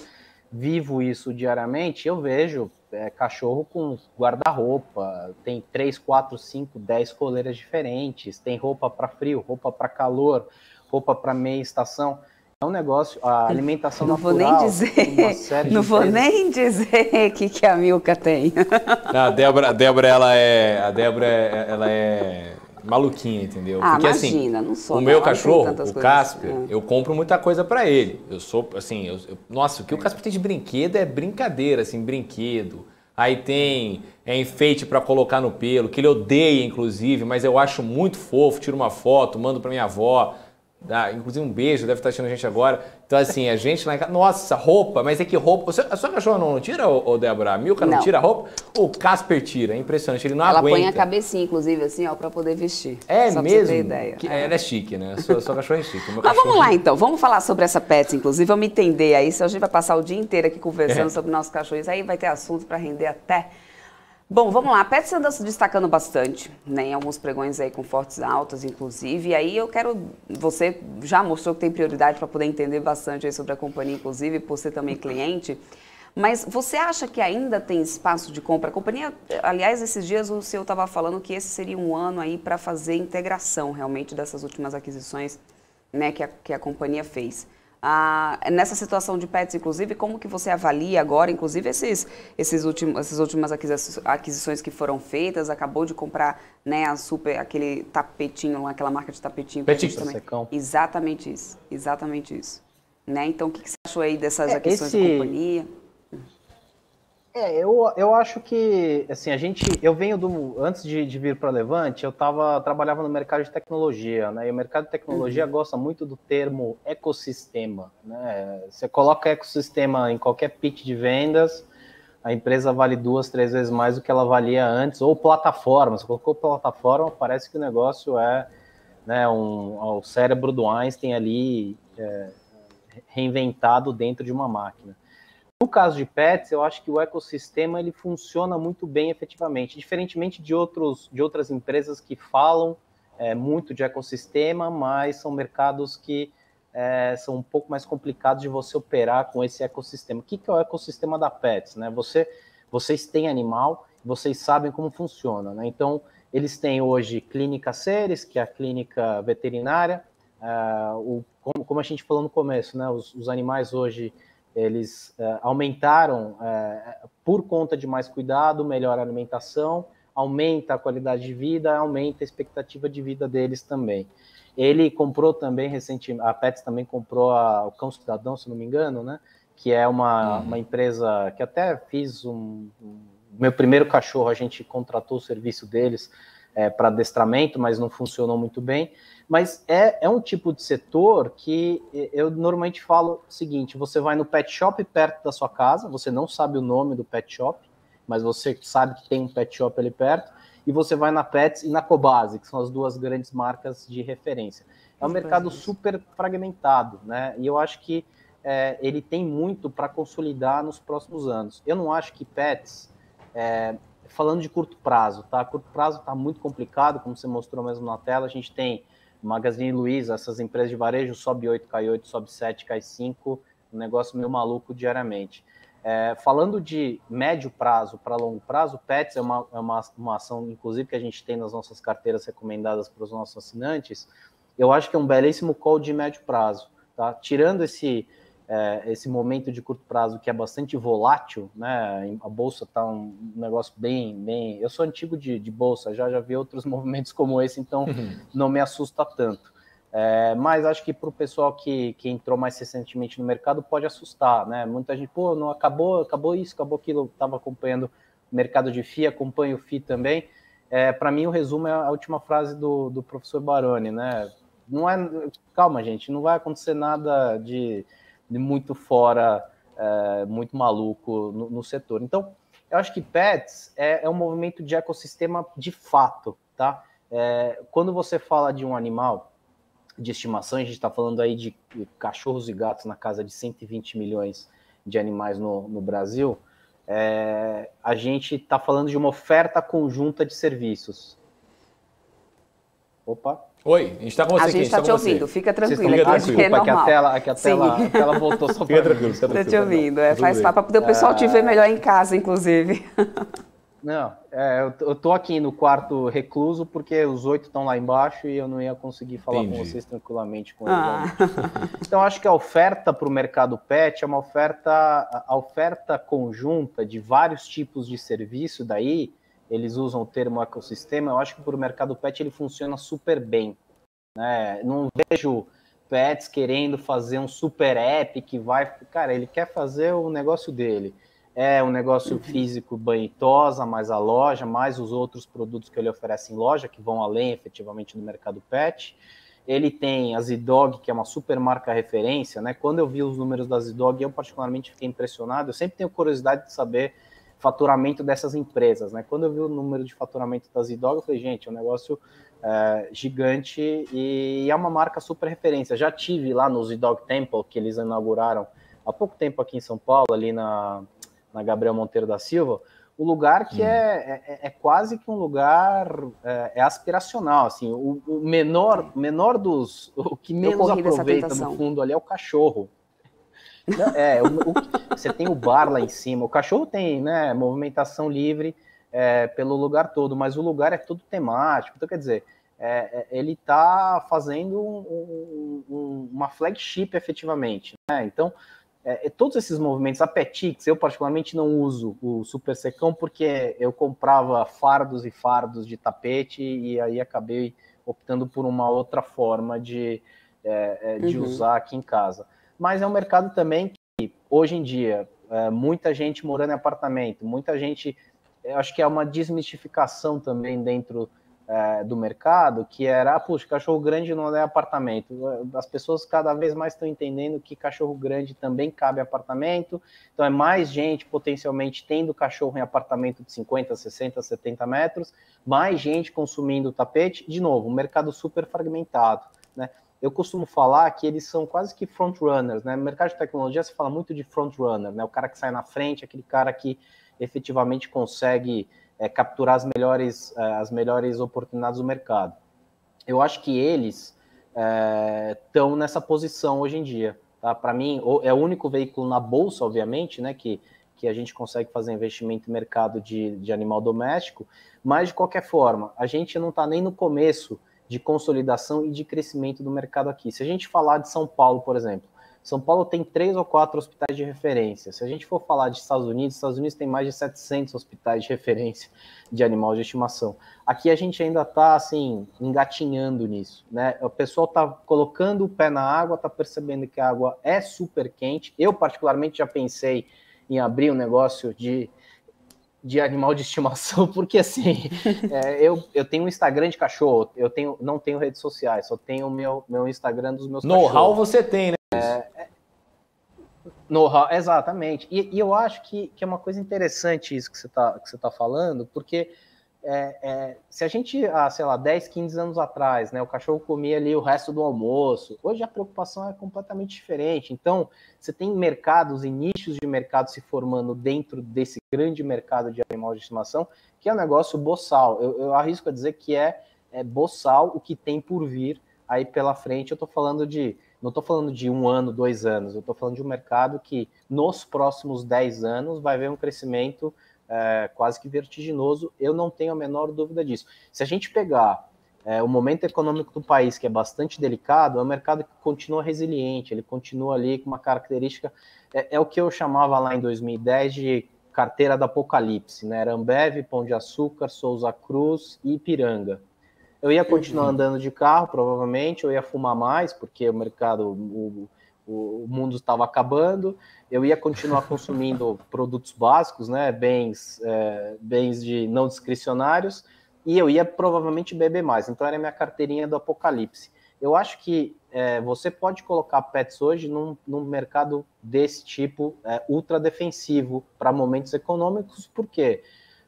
vivo isso diariamente, eu vejo cachorro com guarda-roupa, tem 3, 4, 5, 10 coleiras diferentes, tem roupa para frio, roupa para calor, roupa para meia estação. É um negócio, a alimentação natural... Não vou nem dizer o que a Milka tem. A Débora, ela é maluquinha, entendeu? Porque imagina, assim, não sou. O meu cachorro, o Casper, eu compro muita coisa pra ele. Eu sou, assim, nossa, o que o Casper tem de brinquedo é brincadeira, assim, brinquedo. aí tem enfeite para colocar no pelo, que ele odeia, inclusive, mas eu acho muito fofo, tiro uma foto, mando para minha avó, inclusive um beijo, deve estar assistindo a gente agora. Então, assim, a gente lá em casa, nossa, roupa, mas é que roupa, a sua cachorra não tira, ô Débora? A Milka não tira a roupa? O Casper tira, é impressionante, ele não aguenta. Ela põe a cabecinha, inclusive, assim, ó, pra poder vestir. É só mesmo? Pra você ter ideia. Ela é chique, né? Sua cachorra é chique. Mas vamos lá, então, vamos falar sobre essa Pets, inclusive, vamos entender aí, se a gente vai passar o dia inteiro aqui conversando sobre nossos cachorros, aí vai ter assunto pra render até... Bom, vamos lá, a Pets anda se destacando bastante, né, em alguns pregões aí com fortes altas, inclusive, e aí eu quero, você já mostrou que tem prioridade para poder entender bastante aí sobre a companhia, inclusive, por ser também cliente, mas você acha que ainda tem espaço de compra? A companhia, aliás, esses dias o senhor estava falando que esse seria um ano aí para fazer integração realmente dessas últimas aquisições, né, que a companhia fez. Nessa situação de Pets, inclusive, como que você avalia agora, inclusive, essas últimas aquisições que foram feitas, acabou de comprar, né, aquele tapetinho, aquela marca de tapetinho. Também. Exatamente isso. Né? Então, o que você achou aí dessas aquisições da companhia? Eu acho que, assim, eu venho antes de vir para a Levante, trabalhava no mercado de tecnologia, né, e o mercado de tecnologia gosta muito do termo ecossistema, né, você coloca ecossistema em qualquer pitch de vendas, a empresa vale 2, 3 vezes mais do que ela valia antes, ou plataforma, você colocou plataforma, parece que o negócio é, né, o cérebro do Einstein ali reinventado dentro de uma máquina. No caso de Pets, eu acho que o ecossistema ele funciona muito bem efetivamente, diferentemente de outras empresas que falam muito de ecossistema, mas são mercados que são um pouco mais complicados de você operar com esse ecossistema. O que é o ecossistema da Pets? Né? Vocês têm animal, vocês sabem como funciona. Né? Então, eles têm hoje clínica Ceres, que é a clínica veterinária, como a gente falou no começo, né? Os animais hoje eles aumentaram por conta de mais cuidado, melhor alimentação, aumenta a qualidade de vida, aumenta a expectativa de vida deles também. Ele comprou também recentemente, a Pets também comprou o Cão Cidadão, se não me engano, né? Que é uma empresa que até fiz meu primeiro cachorro, a gente contratou o serviço deles para adestramento, mas não funcionou muito bem. Mas é um tipo de setor que eu normalmente falo o seguinte, você vai no pet shop perto da sua casa, você não sabe o nome do pet shop, mas você sabe que tem um pet shop ali perto, e você vai na Pets e na Cobase, que são as duas grandes marcas de referência. É um mercado super fragmentado, né? E eu acho que ele tem muito para consolidar nos próximos anos. Eu não acho que Pets... falando de curto prazo, tá? Curto prazo está muito complicado, como você mostrou mesmo na tela, a gente tem Magazine Luiza, essas empresas de varejo, sobe 8, cai 8, sobe 7, cai 5, um negócio meio maluco diariamente. Falando de médio prazo para longo prazo, Pets é uma ação, inclusive, que a gente tem nas nossas carteiras recomendadas para os nossos assinantes, eu acho que é um belíssimo call de médio prazo, tá? Tirando esse momento de curto prazo que é bastante volátil, né? A bolsa está um negócio bem... Eu sou antigo de bolsa, já vi outros movimentos como esse, então não me assusta tanto. Mas acho que para o pessoal que entrou mais recentemente no mercado pode assustar, né? Muita gente, não acabou isso, acabou aquilo. Estava acompanhando o mercado de FII, acompanho o FII também. Para mim, o resumo é a última frase do professor Baroni, né? Calma, gente, não vai acontecer nada de muito fora, muito maluco no setor. Então, eu acho que Pets é um movimento de ecossistema de fato, tá? Quando você fala de um animal de estimação, a gente está falando aí de cachorros e gatos na casa de 120 milhões de animais no Brasil, a gente está falando de uma oferta conjunta de serviços. Opa! Oi, a gente está com você aqui. A gente está te ouvindo, fica tranquilo. Desculpa, que a tela voltou só para Fica tranquilo. Está te ouvindo, faz para poder o pessoal te ver melhor em casa, inclusive. Não, eu tô aqui no quarto recluso porque os 8 estão lá embaixo e eu não ia conseguir falar com vocês tranquilamente com eles. Então, acho que a oferta para o mercado pet é uma a oferta conjunta de vários tipos de serviço, daí eles usam o termo ecossistema, eu acho que para o mercado pet ele funciona super bem. Né? Não vejo Pets querendo fazer um super app que vai... Cara, ele quer fazer o negócio dele. É um negócio físico, banho e tosa, mais a loja, mais os outros produtos que ele oferece em loja, que vão além, efetivamente, do mercado pet. Ele tem a Zidog, que é uma super marca referência, né? Quando eu vi os números da Zidog, eu particularmente fiquei impressionado. Eu sempre tenho curiosidade de saber faturamento dessas empresas, né? Quando eu vi o número de faturamento da Zidog, eu falei, gente, é um negócio gigante e é uma marca super referência. Já tive lá no Zidog Temple, que eles inauguraram há pouco tempo aqui em São Paulo, ali na Gabriel Monteiro da Silva, o lugar que é quase que um lugar aspiracional, assim, o menor dos, o que menos aproveita no fundo ali é o cachorro. Você tem o bar lá em cima, o cachorro tem, né, movimentação livre pelo lugar todo, mas o lugar é todo temático, então quer dizer, ele está fazendo uma flagship efetivamente, né, então todos esses movimentos, a Petix, eu particularmente não uso o Super Secão porque eu comprava fardos e fardos de tapete e aí acabei optando por uma outra forma de usar aqui em casa. Mas é um mercado também que, hoje em dia, muita gente morando em apartamento, muita gente, eu acho que é uma desmistificação também dentro do mercado, que era, puxa, cachorro grande não é apartamento. As pessoas cada vez mais estão entendendo que cachorro grande também cabe em apartamento, então é mais gente potencialmente tendo cachorro em apartamento de 50, 60, 70 metros, mais gente consumindo tapete, de novo, um mercado super fragmentado, né? Eu costumo falar que eles são quase que front-runners, né? No mercado de tecnologia se fala muito de front-runner, né? O cara que sai na frente, aquele cara que efetivamente consegue capturar as melhores oportunidades do mercado. Eu acho que eles estão nessa posição hoje em dia. Tá? Para mim, é o único veículo na bolsa, obviamente, né, que a gente consegue fazer investimento em mercado de animal doméstico, mas, de qualquer forma, a gente não está nem no começo de consolidação e de crescimento do mercado aqui. Se a gente falar de São Paulo, por exemplo, São Paulo tem 3 ou 4 hospitais de referência. Se a gente for falar de Estados Unidos tem mais de 700 hospitais de referência de animal de estimação. Aqui a gente ainda está, assim, engatinhando nisso, né? O pessoal está colocando o pé na água, está percebendo que a água é super quente. Eu, particularmente, já pensei em abrir um negócio de animal de estimação, porque, assim, eu tenho um Instagram de cachorro, não tenho redes sociais, só tenho o meu Instagram dos meus cachorros. Know-how você tem, né? Know-how, exatamente. E eu acho que é uma coisa interessante isso que você tá falando, porque se a gente, sei lá, 10, 15 anos atrás, né, o cachorro comia ali o resto do almoço, hoje a preocupação é completamente diferente. Então, você tem mercados e nichos de mercado se formando dentro desse grande mercado de animal de estimação, que é um negócio boçal. Eu arrisco a dizer que é boçal o que tem por vir aí pela frente. Não estou falando de 1 ano, 2 anos, eu estou falando de um mercado que nos próximos 10 anos vai ver um crescimento quase que vertiginoso, eu não tenho a menor dúvida disso. Se a gente pegar o momento econômico do país, que é bastante delicado, é um mercado que continua resiliente, ele continua ali com uma característica, é o que eu chamava lá em 2010 de carteira do apocalipse, né? Era Ambev, Pão de Açúcar, Souza Cruz e Ipiranga. Eu ia continuar andando de carro, provavelmente, eu ia fumar mais, porque o mercado, o mundo estava acabando, eu ia continuar consumindo produtos básicos, né, bens de não discricionários, e eu ia provavelmente beber mais. Então era a minha carteirinha do apocalipse. Eu acho que você pode colocar pets hoje num mercado desse tipo, ultra defensivo para momentos econômicos. Por quê?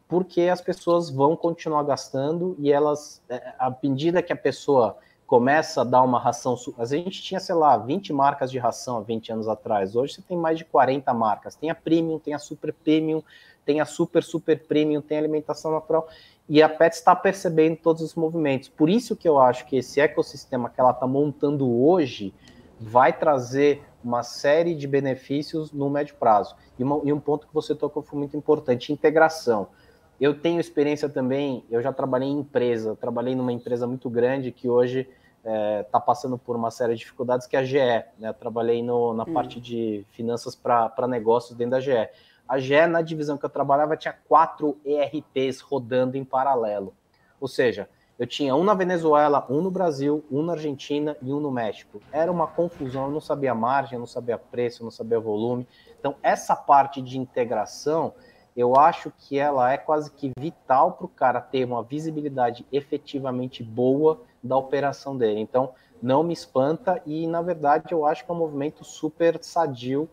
Porque as pessoas vão continuar gastando e elas, à medida que a pessoa começa a dar uma ração, a gente tinha, sei lá, 20 marcas de ração há 20 anos atrás, hoje você tem mais de 40 marcas, tem a Premium, tem a Super Premium, tem a Super Premium, tem a alimentação natural, e a Pets está percebendo todos os movimentos. Por isso que eu acho que esse ecossistema que ela está montando hoje vai trazer uma série de benefícios no médio prazo. E um ponto que você tocou foi muito importante, integração. Eu tenho experiência também, eu já trabalhei em empresa, trabalhei numa empresa muito grande que hoje está passando por uma série de dificuldades, que é a GE, né? Eu trabalhei na parte de finanças para negócios dentro da GE. A GE, na divisão que eu trabalhava, tinha 4 ERPs rodando em paralelo. Ou seja, eu tinha um na Venezuela, um no Brasil, um na Argentina e um no México. Era uma confusão, eu não sabia margem, eu não sabia preço, eu não sabia volume. Então, essa parte de integração, eu acho que ela é quase que vital para o cara ter uma visibilidade efetivamente boa da operação dele. Então, não me espanta e, na verdade, eu acho que é um movimento super sadio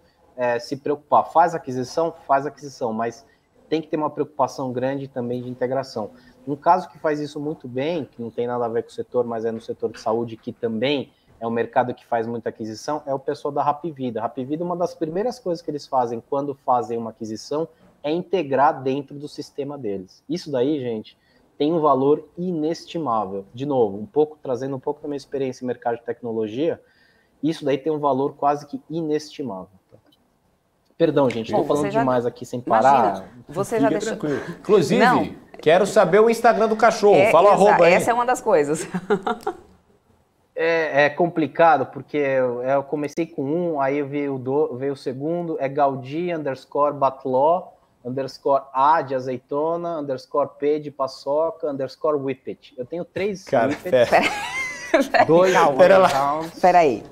se preocupar. Faz aquisição, mas tem que ter uma preocupação grande também de integração. Um caso que faz isso muito bem, que não tem nada a ver com o setor, mas é no setor de saúde, que também é um mercado que faz muita aquisição, é o pessoal da Hapvida. A Hapvida, uma das primeiras coisas que eles fazem quando fazem uma aquisição é integrar dentro do sistema deles. Isso daí, gente, tem um valor inestimável. De novo, trazendo um pouco da minha experiência em mercado de tecnologia, isso daí tem um valor quase que inestimável. Perdão, gente, estou falando demais aqui sem parar. Imagina, você já deixou... Tranquilo. Inclusive, quero saber o Instagram do cachorro. Fala o arroba aí. Essa é uma das coisas. É complicado, porque eu comecei com um, aí veio o segundo, é Gaudí_Batló, _A de azeitona, _P de paçoca, _Whippet. Eu tenho 3 Whippets. Pera aí.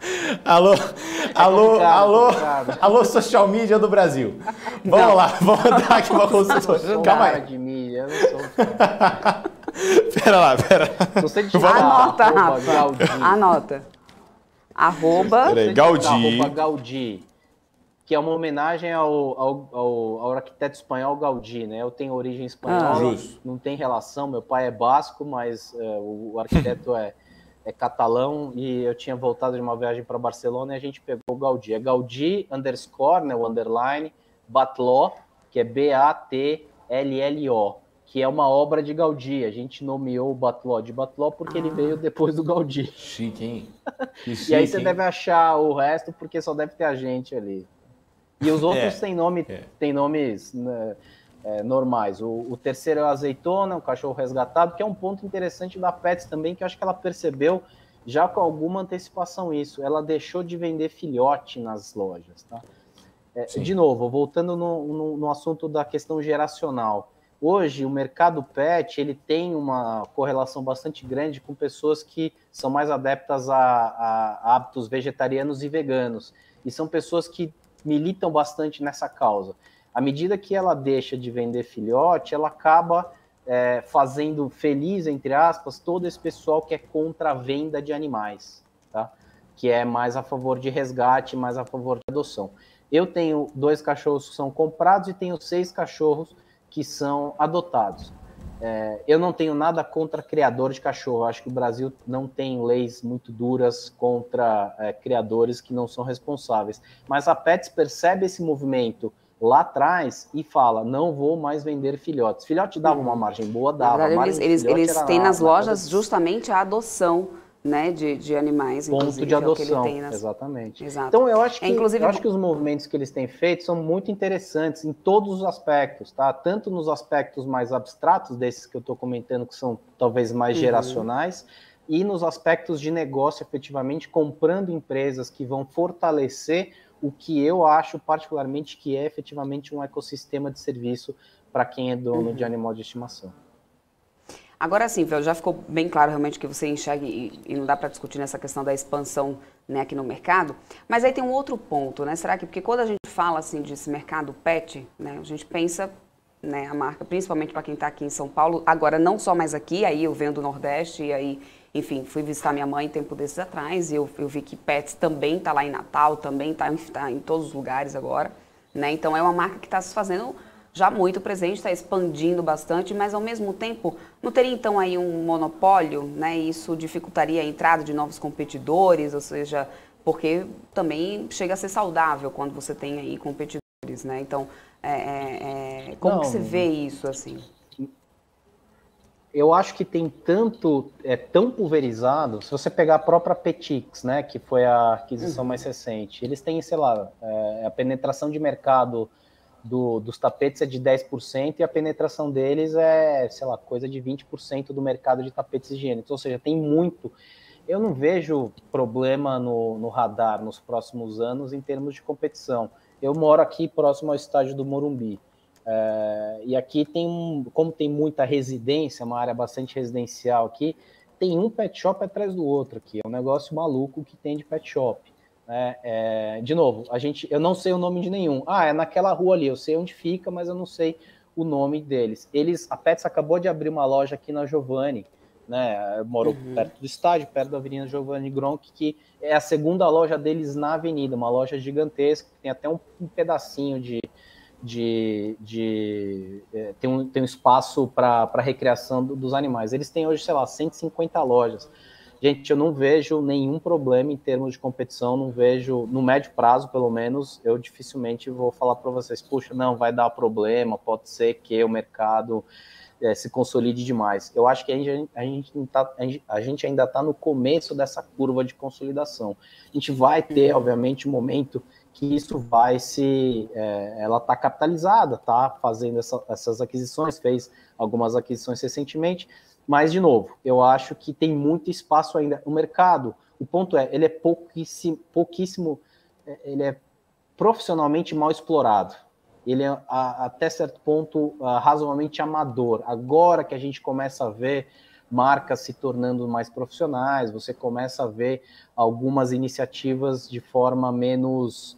Alô, social media do Brasil. Vamos lá, vamos dar aqui uma consultoria. Calma aí. De mídia, eu não sou. Pera. Anota. Arroba Gaudí, que é uma homenagem ao arquiteto espanhol Gaudí, né? Eu tenho origem espanhola, não tem relação, meu pai é basco, mas o arquiteto é catalão, e eu tinha voltado de uma viagem para Barcelona e a gente pegou o Gaudí. É Gaudí _ né, o underline, Batló, que é Batllo, que é uma obra de Gaudí. A gente nomeou o Batló de Batló porque ele veio depois do Gaudí. Chique, hein? E aí você deve achar o resto porque só deve ter a gente ali. E os outros têm nomes né, normais. O terceiro é a azeitona, o cachorro resgatado, que é um ponto interessante da Pets também, que eu acho que ela percebeu já com alguma antecipação isso. Ela deixou de vender filhote nas lojas. Tá? De novo, voltando no assunto da questão geracional. Hoje, o mercado pet ele tem uma correlação bastante grande com pessoas que são mais adeptas a hábitos vegetarianos e veganos. E são pessoas que militam bastante nessa causa. À medida que ela deixa de vender filhote, ela acaba fazendo feliz, entre aspas, todo esse pessoal que é contra a venda de animais, tá? Que é mais a favor de resgate, mais a favor de adoção. Eu tenho 2 cachorros que são comprados e tenho 6 cachorros que são adotados. Eu não tenho nada contra criador de cachorro. Acho que o Brasil não tem leis muito duras contra criadores que não são responsáveis. Mas a Pets percebe esse movimento lá atrás e fala, não vou mais vender filhotes. Filhote dava uma margem boa, dava. Eles têm nas lojas justamente a adoção, né, de animais. Ponto de adoção, exatamente. Exato. Então eu acho que os movimentos que eles têm feito são muito interessantes em todos os aspectos, tá? Tanto nos aspectos mais abstratos, desses que eu estou comentando, que são talvez mais geracionais, e nos aspectos de negócio, efetivamente, comprando empresas que vão fortalecer o que eu acho particularmente que é efetivamente um ecossistema de serviço para quem é dono de animal de estimação. Agora sim, já ficou bem claro realmente que você enxerga e não dá para discutir nessa questão da expansão, né, aqui no mercado, mas aí tem um outro ponto, né? Será que, porque quando a gente fala assim desse mercado pet, né, a gente pensa, né, a marca, principalmente para quem está aqui em São Paulo, agora não só mais aqui, aí eu venho do Nordeste e aí, enfim, fui visitar minha mãe tempo desses atrás e eu vi que Pets também está lá em Natal, também está em todos os lugares agora, né? Então é uma marca que está se fazendo já muito presente, está expandindo bastante, mas ao mesmo tempo não teria então aí um monopólio, né? Isso dificultaria a entrada de novos competidores, ou seja, porque também chega a ser saudável quando você tem aí competidores, né? Então, como que você vê isso assim? Eu acho que tem tão pulverizado, se você pegar a própria Petix, né, que foi a aquisição mais recente, eles têm, sei lá, a penetração de mercado dos tapetes é de 10% e a penetração deles é, sei lá, coisa de 20% do mercado de tapetes higiênicos, ou seja, tem muito. Eu não vejo problema no radar nos próximos anos em termos de competição. Eu moro aqui próximo ao estádio do Morumbi. E aqui como tem muita residência, uma área bastante residencial aqui, tem um pet shop atrás do outro aqui, é um negócio maluco que tem de pet shop. né? De novo, eu não sei o nome de nenhum. É naquela rua ali, eu sei onde fica, mas eu não sei o nome deles. A Pets acabou de abrir uma loja aqui na Giovanni, né? Eu moro perto do estádio, perto da Avenida Giovanni Gronk, que é a segunda loja deles na avenida, uma loja gigantesca, que tem até um pedacinho tem um espaço para recreação dos animais. Eles têm hoje, sei lá, 150 lojas. Gente, eu não vejo nenhum problema em termos de competição, não vejo, no médio prazo, pelo menos, eu dificilmente vou falar para vocês, puxa, não, vai dar problema, pode ser que o mercado se consolide demais. Eu acho que a gente ainda está no começo dessa curva de consolidação. A gente vai ter, obviamente, um momento que isso vai ela está capitalizada, está fazendo essas aquisições, fez algumas aquisições recentemente, mas, de novo, eu acho que tem muito espaço ainda. O mercado, o ponto ele é pouquíssimo, ele é profissionalmente mal explorado. Ele é, até certo ponto, razoavelmente amador. Agora que a gente começa a ver marcas se tornando mais profissionais, você começa a ver algumas iniciativas de forma menos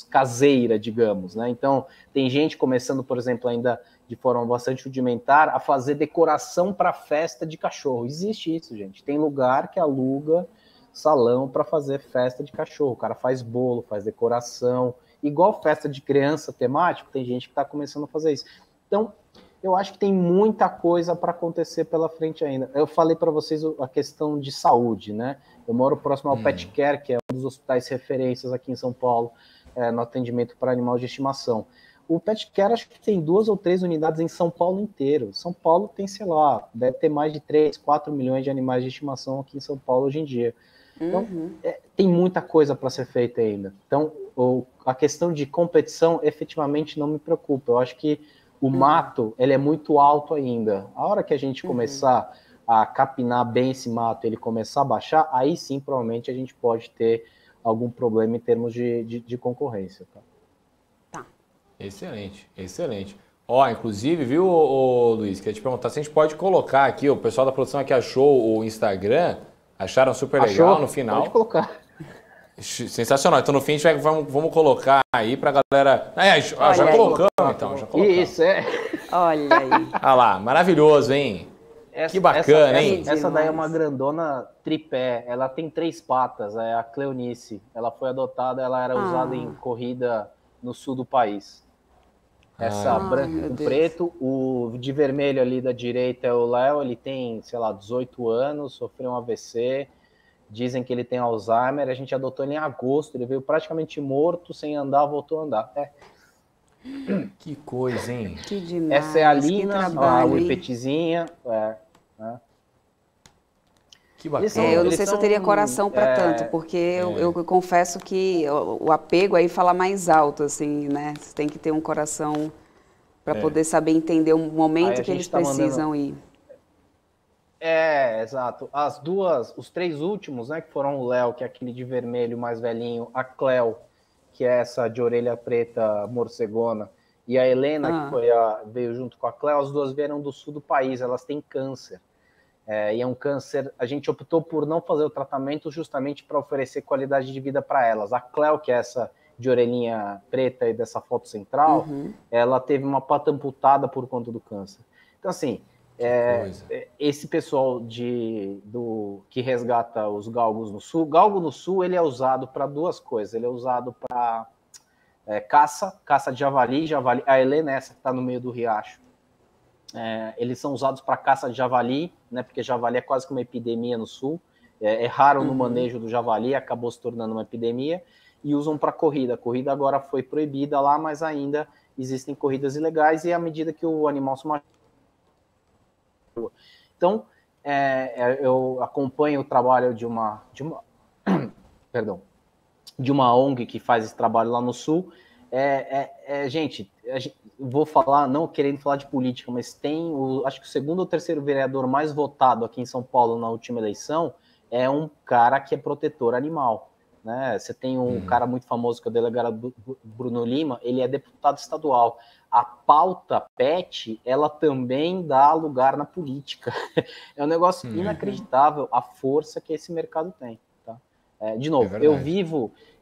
caseira, digamos, né? Então, tem gente começando, por exemplo, ainda de forma bastante rudimentar, a fazer decoração para festa de cachorro. Existe isso, gente. Tem lugar que aluga salão para fazer festa de cachorro. O cara faz bolo, faz decoração, igual festa de criança temático, tem gente que está começando a fazer isso. Então, eu acho que tem muita coisa para acontecer pela frente ainda. Eu falei para vocês a questão de saúde, né? Eu moro próximo ao Pet Care, que é um dos hospitais referências aqui em São Paulo, no atendimento para animais de estimação. O Pet Care, acho que tem 2 ou 3 unidades em São Paulo inteiro. São Paulo tem, sei lá, deve ter mais de 3, 4 milhões de animais de estimação aqui em São Paulo hoje em dia. Então, tem muita coisa para ser feita ainda. Então, a questão de competição efetivamente não me preocupa. Eu acho que o mato, ele é muito alto ainda. A hora que a gente começar a capinar bem esse mato, ele começar a baixar, aí sim, provavelmente, a gente pode ter algum problema em termos de concorrência. Tá? Excelente, excelente. Inclusive, viu, Luiz, queria te perguntar se a gente pode colocar aqui, o pessoal da produção aqui achou o Instagram, acharam super legal no final. Pode colocar. Sensacional. Então, no fim, vamos colocar aí pra galera... já colocamos, então. Já colocamos. Isso, Olha aí. Ah lá, maravilhoso, hein? Que bacana, hein? Essa daí é uma grandona tripé. Ela tem 3 patas, é a Cleonice. Ela foi adotada, ela era usada em corrida no sul do país. Essa branca com preto, o de vermelho ali da direita é o Léo, ele tem, sei lá, 18 anos, sofreu um AVC, dizem que ele tem Alzheimer, a gente adotou ele em agosto, ele veio praticamente morto, sem andar, voltou a andar. Que coisa, hein? Que demais. Essa é a Lina, a Whippetzinha. Que bacana. Eu não sei se eu teria coração para tanto, porque eu confesso que o apego aí fala mais alto, assim, né? Você tem que ter um coração para poder saber entender o momento que eles precisam ir. Exato. Os 3 últimos, né, que foram o Léo, que é aquele de vermelho mais velhinho, a Cleo, que é essa de orelha preta morcegona, e a Helena, que veio junto com a Cleo, as 2 vieram do sul do país, elas têm câncer. E é um câncer, a gente optou por não fazer o tratamento justamente para oferecer qualidade de vida para elas. A Cleo, que é essa de orelhinha preta e dessa foto central, ela teve uma pata amputada por conta do câncer. Então, assim, esse pessoal que resgata os galgos no sul, galgo no sul, ele é usado para 2 coisas. Ele é usado para caça de javali. A Helena é essa que está no meio do riacho. Eles são usados para caça de javali, né, porque javali é quase que uma epidemia no sul. É raro no manejo do javali, acabou se tornando uma epidemia. E usam para corrida. A corrida agora foi proibida lá, mas ainda existem corridas ilegais, e à medida que o animal se machuca. Então, eu acompanho o trabalho de uma ONG que faz esse trabalho lá no Sul. Gente, vou falar, não querendo falar de política, mas tem, acho que o 2º ou 3º vereador mais votado aqui em São Paulo na última eleição é um cara que é protetor animal. Né? Você tem um cara muito famoso, que é o delegado Bruno Lima, ele é deputado estadual. A pauta pet, ela também dá lugar na política. É um negócio inacreditável a força que esse mercado tem. Tá? De novo,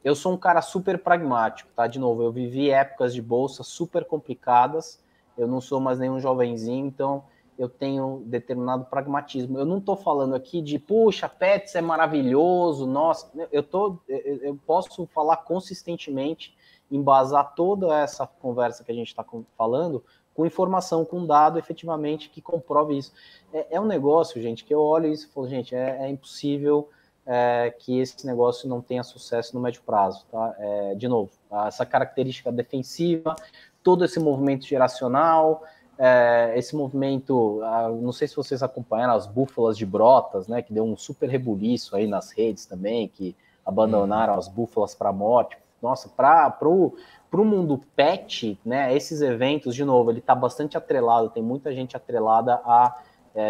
eu sou um cara super pragmático, tá? De novo, eu vivi épocas de bolsa super complicadas, eu não sou mais nenhum jovenzinho, então eu tenho determinado pragmatismo. Eu não estou falando aqui de, puxa, Pets é maravilhoso, nossa, eu posso falar consistentemente, embasar toda essa conversa que a gente está falando com informação, com dado, efetivamente, que comprove isso. É um negócio, gente, que eu olho isso e falo, gente, é impossível que esse negócio não tenha sucesso no médio prazo, tá? De novo, essa característica defensiva, todo esse movimento geracional, esse movimento, não sei se vocês acompanharam as búfalas de Brotas, né, que deu um super rebuliço aí nas redes também, que abandonaram as búfalas para a morte. Nossa, para o mundo pet, né, esses eventos, de novo, ele está bastante atrelado, tem muita gente atrelada a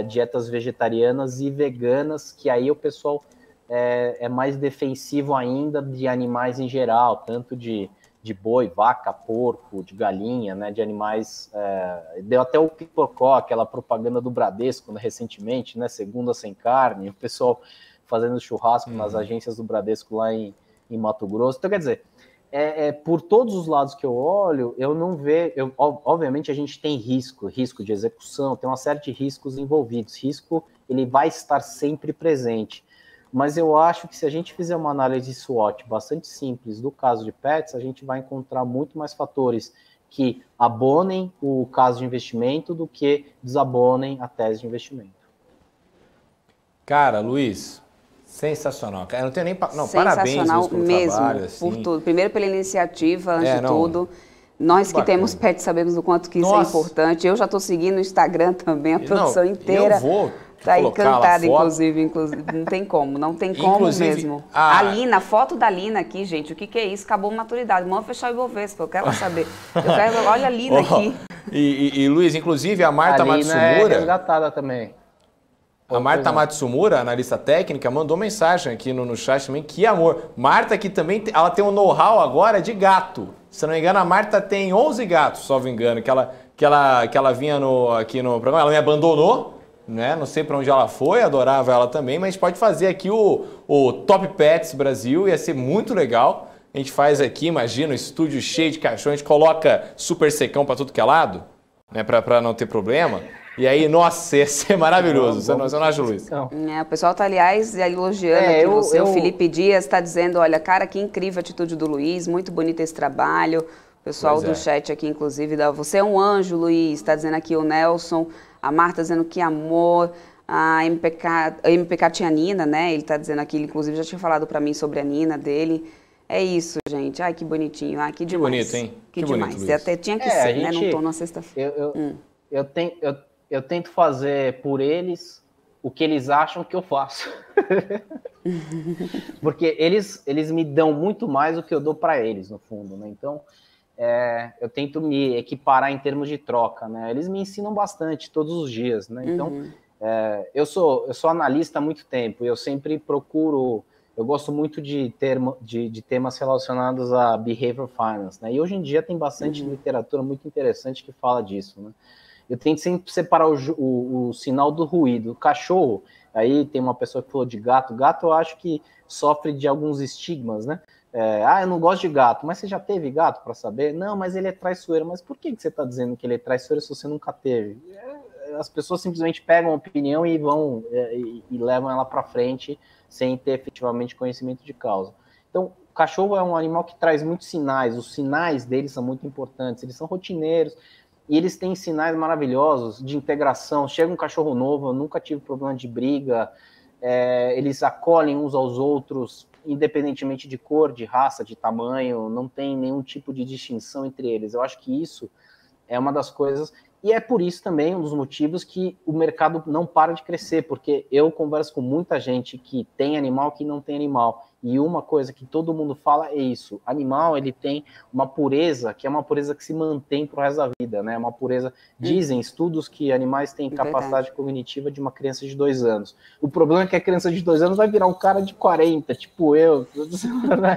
dietas vegetarianas e veganas, que aí o pessoal é mais defensivo ainda de animais em geral, tanto de boi, vaca, porco, de galinha, né, de animais. Deu até o Pipocó, aquela propaganda do Bradesco, né, recentemente, né, segunda sem carne, o pessoal fazendo churrasco nas agências do Bradesco lá em Mato Grosso. Então, quer dizer, por todos os lados que eu olho, eu não vejo. Obviamente, a gente tem risco de execução, tem uma série de riscos envolvidos. Risco, ele vai estar sempre presente. Mas eu acho que se a gente fizer uma análise SWOT bastante simples do caso de Pets, a gente vai encontrar muito mais fatores que abonem o caso de investimento do que desabonem a tese de investimento. Cara, Luiz, sensacional. Eu não tenho nem... Não, parabéns pelo mesmo, trabalho. Assim. Por tudo. Primeiro pela iniciativa, antes de tudo. Nós que temos pets sabemos o quanto que isso é importante. Eu já estou seguindo o Instagram também, a produção inteira. Eu vou... Tá encantada, inclusive, não tem como mesmo. A Lina, a foto da Lina aqui, gente, o que é isso? Acabou a maturidade, vamos fechar o Ibovespa, eu quero saber. Olha a Lina aqui. E Luiz, inclusive a Marta Matsumura... A Lina é resgatada também. A Marta Matsumura, analista técnica, mandou mensagem aqui no chat também, que amor. Marta que também, ela tem um know-how agora de gato. Se não me engano, a Marta tem 11 gatos, só me engano, que ela vinha aqui no programa, ela me abandonou. Né? Não sei para onde ela foi, adorava ela também, mas a gente pode fazer aqui o Top Pets Brasil, ia ser muito legal. A gente faz aqui, imagina, um estúdio cheio de cachorro, a gente coloca super secão para tudo que é lado, né? Para não ter problema. E aí, nossa, ia ser maravilhoso. Você não acha, Luiz? O pessoal está, aliás, elogiando aqui você. O Felipe Dias está dizendo, olha, cara, que incrível a atitude do Luiz, muito bonito esse trabalho. O pessoal do chat aqui, inclusive, você é um anjo, Luiz, está dizendo aqui o Nelson. A Marta dizendo que amor, a MPK tinha a Nina, né? Ele tá dizendo aqui, ele inclusive já tinha falado para mim sobre a Nina dele. É isso, gente. Ai, que bonitinho. Ai, que demais. Que bonito, hein? Que demais. Bonito, até tinha que ser, né? Não tô na sexta-feira. Eu tento fazer por eles o que eles acham que eu faço. Porque eles me dão muito mais do que eu dou para eles, no fundo, né? Então... eu tento me equiparar em termos de troca, né? Eles me ensinam bastante todos os dias, né? Então, eu sou analista há muito tempo e eu sempre procuro... Eu gosto muito de temas relacionados a behavioral finance, né? E hoje em dia tem bastante literatura muito interessante que fala disso, né? Eu tento sempre separar o sinal do ruído. O cachorro, aí tem uma pessoa que falou de gato. Gato eu acho que sofre de alguns estigmas, né? Eu não gosto de gato, mas você já teve gato para saber? Não, mas ele é traiçoeiro. Mas por que você está dizendo que ele é traiçoeiro se você nunca teve? As pessoas simplesmente pegam a opinião e vão e levam ela para frente sem ter efetivamente conhecimento de causa. Então, o cachorro é um animal que traz muitos sinais. Os sinais deles são muito importantes. Eles são rotineiros e eles têm sinais maravilhosos de integração. Chega um cachorro novo, eu nunca tive problema de briga. Eles acolhem uns aos outros, independentemente de cor, de raça, de tamanho, não tem nenhum tipo de distinção entre eles. Eu acho que isso é uma das coisas, e é por isso também um dos motivos que o mercado não para de crescer, porque eu converso com muita gente que tem animal, que não tem animal, e uma coisa que todo mundo fala é isso: animal, ele tem uma pureza, que é uma pureza que se mantém pro resto da vida, né? Uma pureza, dizem estudos que animais têm capacidade cognitiva de uma criança de 2 anos. O problema é que a criança de 2 anos vai virar um cara de 40, tipo eu,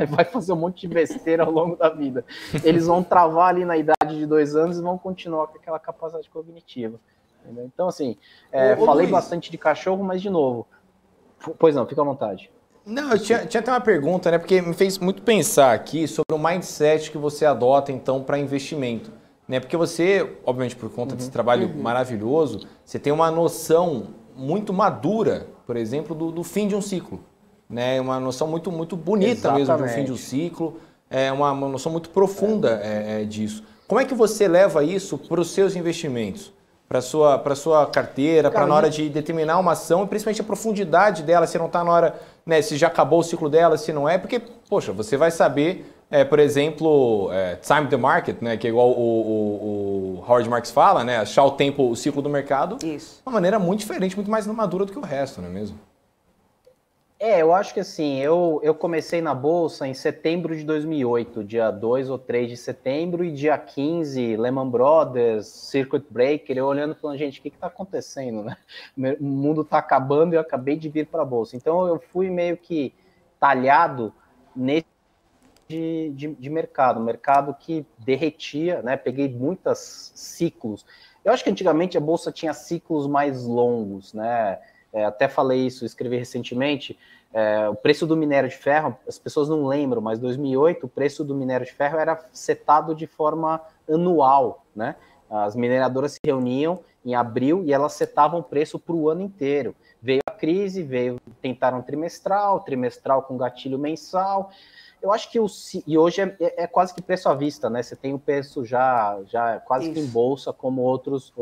vai fazer um monte de besteira ao longo da vida. Eles vão travar ali na idade de 2 anos e vão continuar com aquela capacidade cognitiva. Entendeu? Então, assim, falei bastante de cachorro, mas, de novo, pois não, fica à vontade. Não, eu tinha até uma pergunta, né? Porque me fez muito pensar aqui sobre o mindset que você adota, então, para investimento. Né? Porque você, obviamente, por conta desse trabalho maravilhoso, você tem uma noção muito madura, por exemplo, do fim de um ciclo. Né? Uma noção muito bonita mesmo de um fim de um ciclo, uma noção muito profunda disso. Como é que você leva isso para os seus investimentos? Para a sua carteira, para na hora de determinar uma ação, e principalmente a profundidade dela, se não está na hora, né, se já acabou o ciclo dela, se não é, porque, poxa, você vai saber, por exemplo, time the market, né, que é igual o Howard Marks fala, né, achar o tempo, o ciclo do mercado, de uma maneira muito diferente, muito mais madura do que o resto, não é mesmo? Eu acho que assim, eu comecei na Bolsa em setembro de 2008, dia 2 ou 3 de setembro, e dia 15, Lehman Brothers, Circuit Breaker, eu olhando e falando, gente, o que está acontecendo, né? O mundo está acabando e eu acabei de vir para a Bolsa. Então eu fui meio que talhado nesse de mercado que derretia, né? Peguei muitos ciclos. Eu acho que antigamente a Bolsa tinha ciclos mais longos, né? Até falei isso, escrevi recentemente, o preço do minério de ferro, as pessoas não lembram, mas em 2008 o preço do minério de ferro era setado de forma anual, né? As mineradoras se reuniam em abril e elas setavam o preço para o ano inteiro. Veio a crise, tentaram trimestral com gatilho mensal. Eu acho que e hoje é quase que preço à vista, né? Você tem o preço já quase que em bolsa, como outros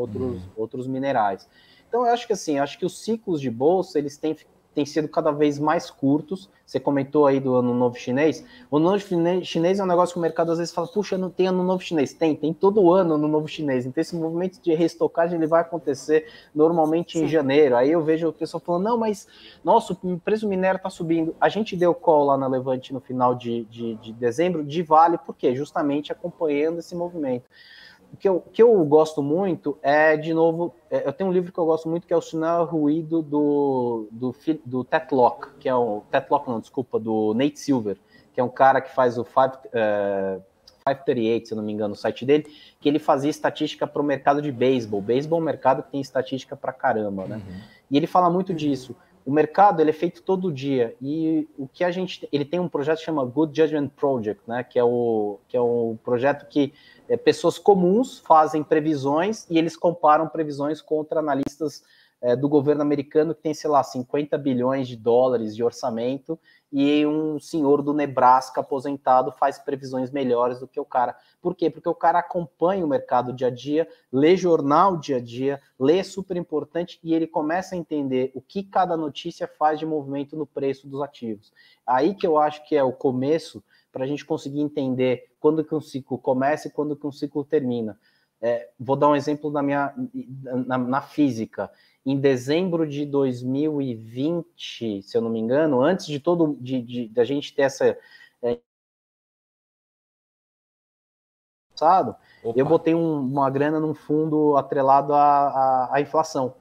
minerais. Então, eu acho que assim, os ciclos de bolsa, eles têm sido cada vez mais curtos. Você comentou aí do Ano Novo Chinês. O Ano Novo Chinês é um negócio que o mercado às vezes fala, puxa, não tem Ano Novo Chinês. Tem todo ano Ano Novo Chinês. Então, esse movimento de restocagem, ele vai acontecer normalmente em janeiro. Aí eu vejo o pessoal falando, não, mas, nossa, o preço do minério está subindo. A gente deu call lá na Levante no final de dezembro, de Vale, por quê? Justamente acompanhando esse movimento. O que eu gosto muito de novo, eu tenho um livro que eu gosto muito, que é o Sinal Ruído do Ted Locke, que é do Nate Silver, que é um cara que faz o 538, se eu não me engano, no site dele, que ele fazia estatística para o mercado de beisebol. Beisebol é um mercado que tem estatística pra caramba, né? E ele fala muito disso. O mercado, ele é feito todo dia, e ele tem um projeto que chama Good Judgment Project, né? Que é um projeto que pessoas comuns fazem previsões e eles comparam previsões contra analistas do governo americano que tem, sei lá, 50 bilhões de dólares de orçamento, e um senhor do Nebraska aposentado faz previsões melhores do que o cara. Por quê? Porque o cara acompanha o mercado dia a dia, lê jornal dia a dia, lê super importante, e ele começa a entender o que cada notícia faz de movimento no preço dos ativos. Aí que eu acho que é o começo para a gente conseguir entender quando que um ciclo começa e quando que um ciclo termina. Vou dar um exemplo na física. Em dezembro de 2020, se eu não me engano, antes de da gente ter essa... eu botei uma grana num fundo atrelado à inflação.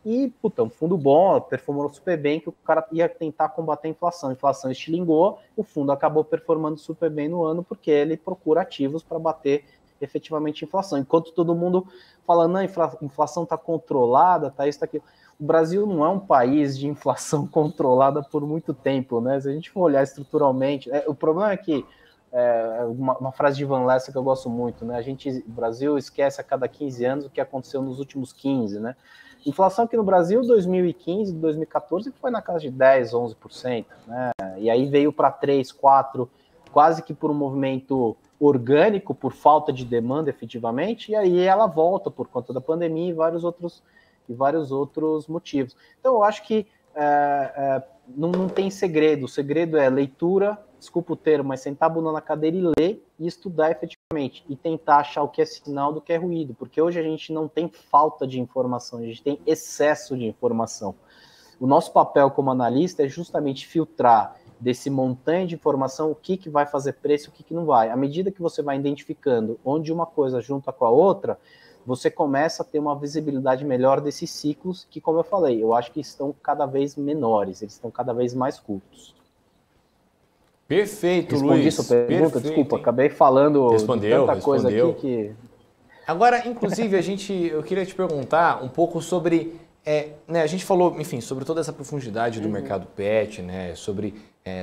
E, um fundo bom, performou super bem, que o cara ia tentar combater a inflação. A inflação estilingou, o fundo acabou performando super bem no ano, porque ele procura ativos para bater efetivamente a inflação. Enquanto todo mundo fala, não, a inflação está controlada, está isso, está aquilo. O Brasil não é um país de inflação controlada por muito tempo, né? Se a gente for olhar estruturalmente, o problema é que, uma frase de Van Lessa que eu gosto muito, né? O Brasil esquece a cada 15 anos o que aconteceu nos últimos 15, né? Inflação aqui no Brasil, 2015, 2014, foi na casa de 10, 11%, né? E aí veio para 3, 4, quase que por um movimento orgânico, por falta de demanda efetivamente, e aí ela volta por conta da pandemia e vários outros motivos. Então eu acho que não tem segredo, o segredo é leitura, desculpa o termo, mas sentar a bunda na cadeira e ler e estudar efetivamente, e tentar achar o que é sinal do que é ruído, porque hoje a gente não tem falta de informação, a gente tem excesso de informação. O nosso papel como analista é justamente filtrar desse montante de informação o que vai fazer preço e o que não vai. À medida que você vai identificando onde uma coisa junta com a outra, você começa a ter uma visibilidade melhor desses ciclos que, como eu falei, eu acho que estão cada vez menores, eles estão cada vez mais curtos. Perfeito, Respondi Luiz. Sua pergunta, perfeito, desculpa, hein? acabei falando tanta coisa respondeu. aqui que... Agora, inclusive, eu queria te perguntar um pouco sobre né, a gente falou, enfim, sobre toda essa profundidade do mercado pet, né, sobre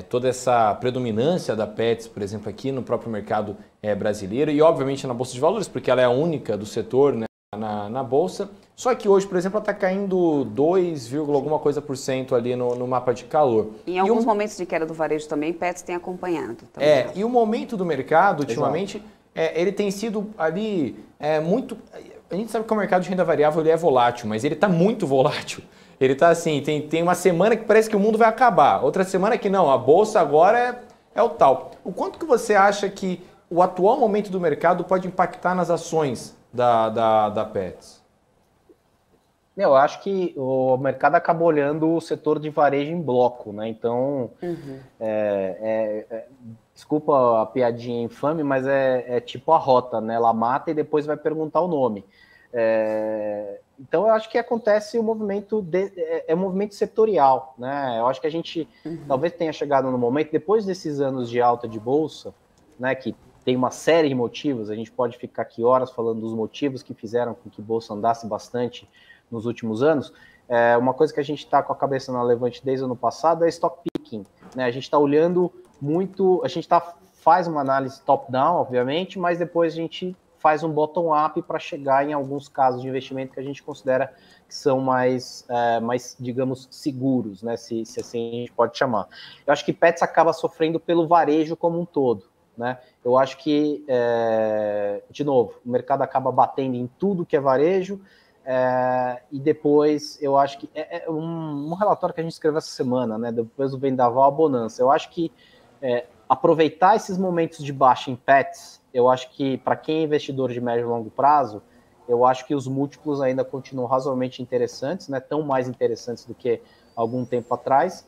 toda essa predominância da Pets, por exemplo, aqui no próprio mercado brasileiro e, obviamente, na Bolsa de Valores, porque ela é a única do setor, né, na Bolsa. Só que hoje, por exemplo, ela está caindo 2, alguma coisa por cento ali no mapa de calor. Em alguns momentos de queda do varejo também, Pets tem acompanhado. Também. E o momento do mercado, ultimamente, ele tem sido ali muito... A gente sabe que o mercado de renda variável ele é volátil, mas ele está muito volátil. Ele está assim, tem uma semana que parece que o mundo vai acabar, outra semana que não, a bolsa agora é o tal. O quanto que você acha que o atual momento do mercado pode impactar nas ações da Pets? Eu acho que o mercado acaba olhando o setor de varejo em bloco, né? Então, desculpa a piadinha infame, mas é tipo a rota, né? Ela mata e depois vai perguntar o nome. Então, eu acho que acontece um movimento um movimento setorial, né? Eu acho que a gente talvez tenha chegado no momento, depois desses anos de alta de bolsa, né? Que tem uma série de motivos, a gente pode ficar aqui horas falando dos motivos que fizeram com que a bolsa andasse bastante nos últimos anos. Uma coisa que a gente está com a cabeça na levante desde o ano passado é stock picking, né? A gente está olhando muito, a gente faz uma análise top-down, obviamente, mas depois a gente faz um bottom-up para chegar em alguns casos de investimento que a gente considera que são mais digamos, seguros, né? Se assim a gente pode chamar. Eu acho que Pets acaba sofrendo pelo varejo como um todo, né? Eu acho que, de novo, o mercado acaba batendo em tudo que é varejo, e depois eu acho que um relatório que a gente escreveu essa semana, né? Depois do vendaval, a bonança. Eu acho que aproveitar esses momentos de baixa em Pets, eu acho que para quem é investidor de médio e longo prazo, eu acho que os múltiplos ainda continuam razoavelmente interessantes, né? Tão mais interessantes do que algum tempo atrás.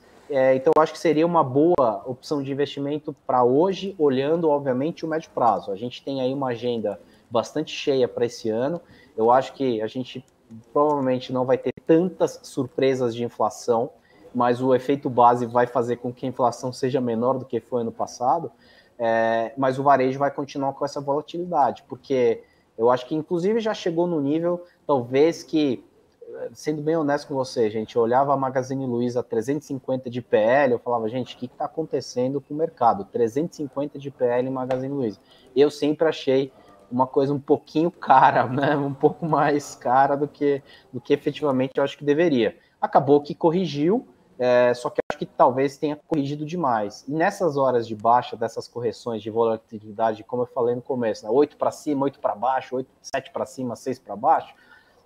Então eu acho que seria uma boa opção de investimento para hoje, olhando obviamente o médio prazo. A gente tem aí uma agenda bastante cheia para esse ano. Eu acho que a gente provavelmente não vai ter tantas surpresas de inflação, mas o efeito base vai fazer com que a inflação seja menor do que foi ano passado, mas o varejo vai continuar com essa volatilidade, porque eu acho que inclusive já chegou no nível, talvez que, sendo bem honesto com você, gente, eu olhava a Magazine Luiza 350 de PL, eu falava, gente, o que está acontecendo com o mercado? 350 de PL em Magazine Luiza. Eu sempre achei uma coisa um pouquinho cara, né? Um pouco mais cara do que efetivamente eu acho que deveria. Acabou que corrigiu, só que acho que talvez tenha corrigido demais. E nessas horas de baixa, dessas correções de volatilidade, como eu falei no começo, né? 8 para cima, 8 para baixo, 7 para cima, 6 para baixo,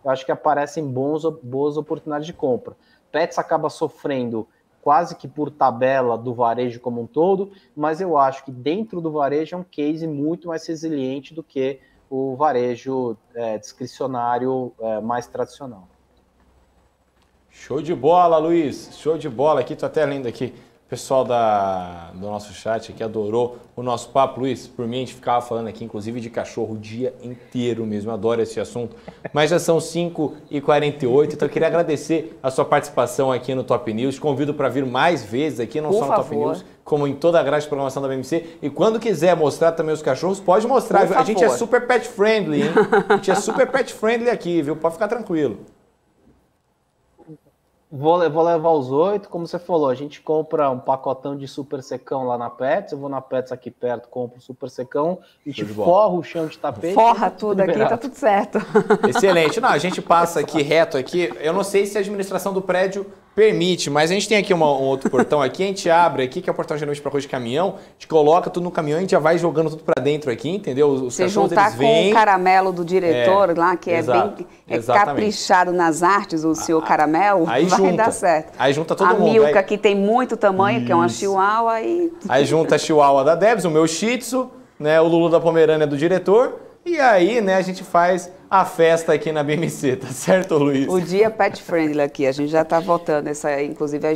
eu acho que aparecem boas oportunidades de compra. Pets acaba sofrendo quase que por tabela do varejo como um todo, mas eu acho que dentro do varejo é um case muito mais resiliente do que o varejo discricionário mais tradicional. Show de bola, Luiz. Show de bola. Aqui, tô até lendo aqui. O pessoal do nosso chat aqui adorou o nosso papo. Luiz, por mim a gente ficava falando aqui, inclusive, de cachorro o dia inteiro mesmo. Eu adoro esse assunto. Mas já são 5h48, então eu queria agradecer a sua participação aqui no Top News. Te convido para vir mais vezes aqui, não só no Top News, como em toda a grade de programação da BMC. E quando quiser mostrar também os cachorros, pode mostrar. A gente é super pet friendly, hein? A gente é super pet friendly aqui, viu? Pode ficar tranquilo. Vou levar os 8, como você falou, a gente compra um pacotão de super secão lá na Pets, eu vou na Pets aqui perto, compro super secão, a gente forra o chão de tapete. Forra tudo aqui, tá tudo certo. Excelente. Não, a gente passa aqui reto aqui, eu não sei se a administração do prédio permite, mas a gente tem aqui um outro portão aqui, a gente abre aqui, que é o portão geralmente para coisa de caminhão, a gente coloca tudo no caminhão e a gente já vai jogando tudo para dentro aqui, entendeu? Os Você cachorros, juntar eles vêm... com o caramelo do diretor lá, que exato, é bem caprichado nas artes, o seu caramelo, aí vai junta, dar certo. Aí junta todo a mundo. Milka, que tem muito tamanho, que é uma chihuahua. Aí junta a chihuahua da Debs, o meu shih tzu, né, o Lulu da Pomerânia do diretor, e aí, né, a gente faz a festa aqui na BMC, tá certo, Luiz? O dia pet friendly aqui, a gente já tá voltando, inclusive,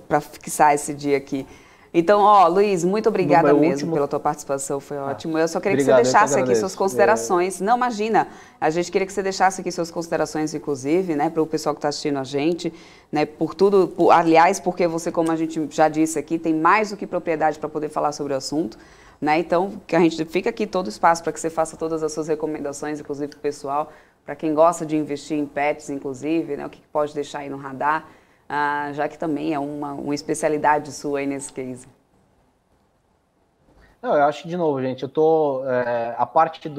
para fixar esse dia aqui. Então, Luiz, muito obrigada mesmo pela tua participação, foi ótimo. Eu só queria que você deixasse aqui suas considerações. Não, imagina, a gente queria que você deixasse aqui suas considerações, inclusive, né, para o pessoal que está assistindo a gente, né, aliás, porque você, como a gente já disse aqui, tem mais do que propriedade para poder falar sobre o assunto. Né? Então, que a gente fica aqui todo o espaço para que você faça todas as suas recomendações, inclusive para o pessoal, para quem gosta de investir em pets, inclusive, né, o que pode deixar aí no radar, já que também é uma especialidade sua aí nesse case. Não, eu acho que, de novo, gente, eu tô... a parte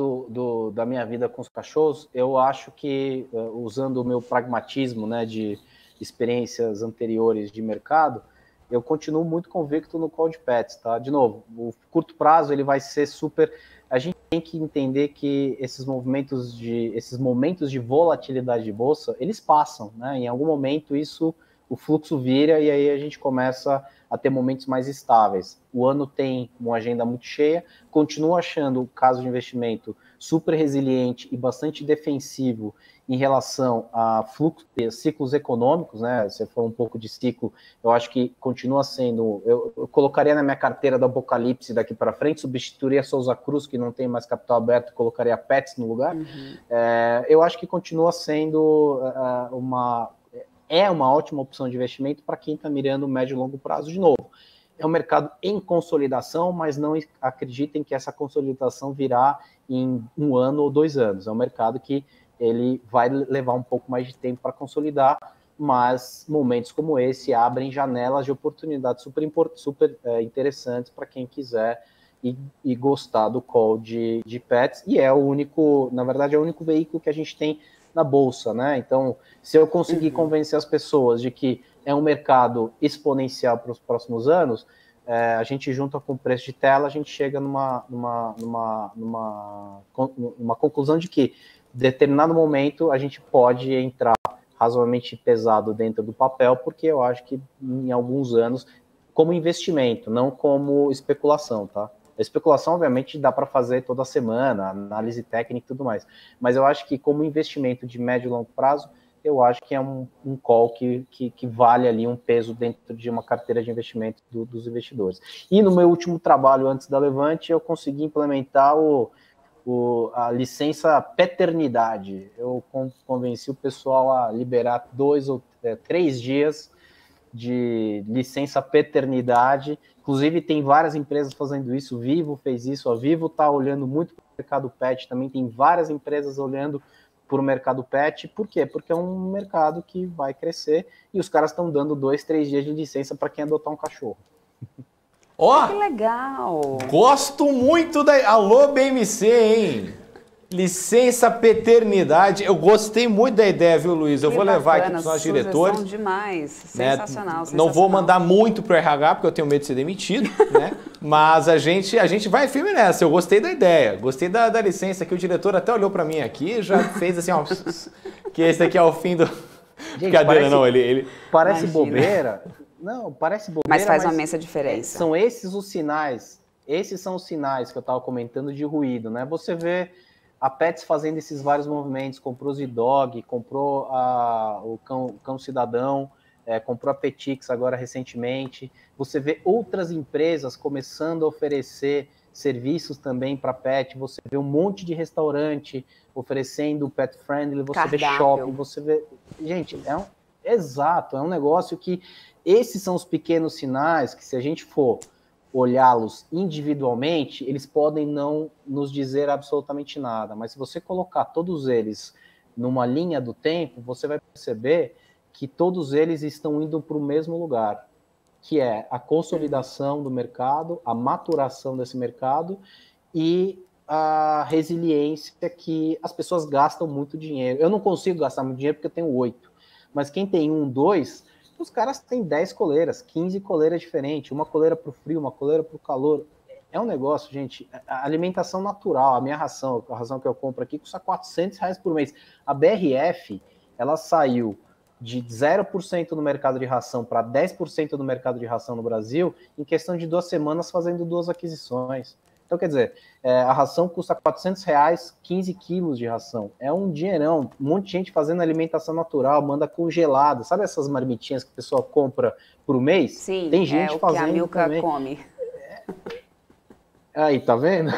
da minha vida com os cachorros, eu acho que, usando o meu pragmatismo, né, de experiências anteriores de mercado, eu continuo muito convicto no call de pets, tá? De novo, o curto prazo, ele vai ser super... A gente tem que entender que esses momentos de volatilidade de bolsa, eles passam, né? Em algum momento, o fluxo vira e aí a gente começa a ter momentos mais estáveis. O ano tem uma agenda muito cheia, continuo achando o caso de investimento super resiliente e bastante defensivo em relação a ciclos econômicos, né? Você falou um pouco de ciclo, eu acho que continua sendo... Eu colocaria na minha carteira do Apocalipse daqui para frente, substituiria a Souza Cruz, que não tem mais capital aberto, colocaria a Pets no lugar. Eu acho que continua sendo uma ótima opção de investimento para quem está mirando médio e longo prazo de novo. É um mercado em consolidação, mas não acreditem que essa consolidação virá em 1 ano ou 2 anos. É um mercado que ele vai levar um pouco mais de tempo para consolidar, mas momentos como esse abrem janelas de oportunidades super interessantes para quem quiser e gostar do call de pets, e na verdade, é o único veículo que a gente tem na bolsa, né? Então, se eu conseguir convencer as pessoas de que é um mercado exponencial para os próximos anos, a gente junta com o preço de tela, a gente chega numa conclusão de que, em determinado momento, a gente pode entrar razoavelmente pesado dentro do papel, porque eu acho que em alguns anos, como investimento, não como especulação, tá? A especulação, obviamente, dá para fazer toda semana, análise técnica e tudo mais. Mas eu acho que, como investimento de médio e longo prazo, eu acho que é um call que vale ali um peso dentro de uma carteira de investimento dos investidores. E no meu último trabalho, antes da Levante, eu consegui implementar a licença paternidade. Eu convenci o pessoal a liberar 2 ou 3 dias de licença paternidade. Inclusive, tem várias empresas fazendo isso. O Vivo fez isso. A Vivo está olhando muito para o mercado pet. Também tem várias empresas olhando para o mercado pet. Por quê? Porque é um mercado que vai crescer e os caras estão dando 2, 3 dias de licença para quem adotar um cachorro. Ó, que legal! Gosto muito da... Alô, BMC, hein? Licença paternidade. Eu gostei muito da ideia, viu, Luiz? Eu vou levar aqui para os nossos diretores. Demais. Sensacional, Não vou mandar muito pro RH, porque eu tenho medo de ser demitido, né? Mas a gente vai firme nessa. Eu gostei da ideia. Gostei da licença que o diretor até olhou para mim aqui, já fez assim, ó, que esse aqui é o fim do... Gente, brincadeira, não, ele... Parece bobeira. Não, parece bobeira, mas faz uma imensa diferença. São esses os sinais. Esses são os sinais que eu estava comentando de ruído, né? Você vê a Pets fazendo esses vários movimentos, comprou o Z-Dog, comprou o Cão Cidadão, comprou a Petix agora recentemente. Você vê outras empresas começando a oferecer serviços também para pet, você vê um monte de restaurante oferecendo pet friendly, você vê shopping, você vê... Gente, exato, é um negócio que esses são os pequenos sinais que, se a gente for olhá-los individualmente, eles podem não nos dizer absolutamente nada, mas se você colocar todos eles numa linha do tempo, você vai perceber que todos eles estão indo para o mesmo lugar, que é a consolidação do mercado, a maturação desse mercado e a resiliência que as pessoas gastam muito dinheiro. Eu não consigo gastar muito dinheiro porque eu tenho 8, mas quem tem 1, 2... os caras têm 10 coleiras, 15 coleiras diferentes, uma coleira para o frio, uma coleira para o calor. É um negócio, gente, a alimentação natural, a minha ração, a ração que eu compro aqui, custa R$400 por mês. A BRF, ela saiu de 0% no mercado de ração para 10% no mercado de ração no Brasil em questão de 2 semanas fazendo 2 aquisições. Então, quer dizer, a ração custa R$400, 15 quilos de ração. É um dinheirão. Um monte de gente fazendo alimentação natural, manda congelado. Sabe essas marmitinhas que a pessoa compra por mês? Sim, tem gente fazendo que a Milka também come. Aí, tá vendo?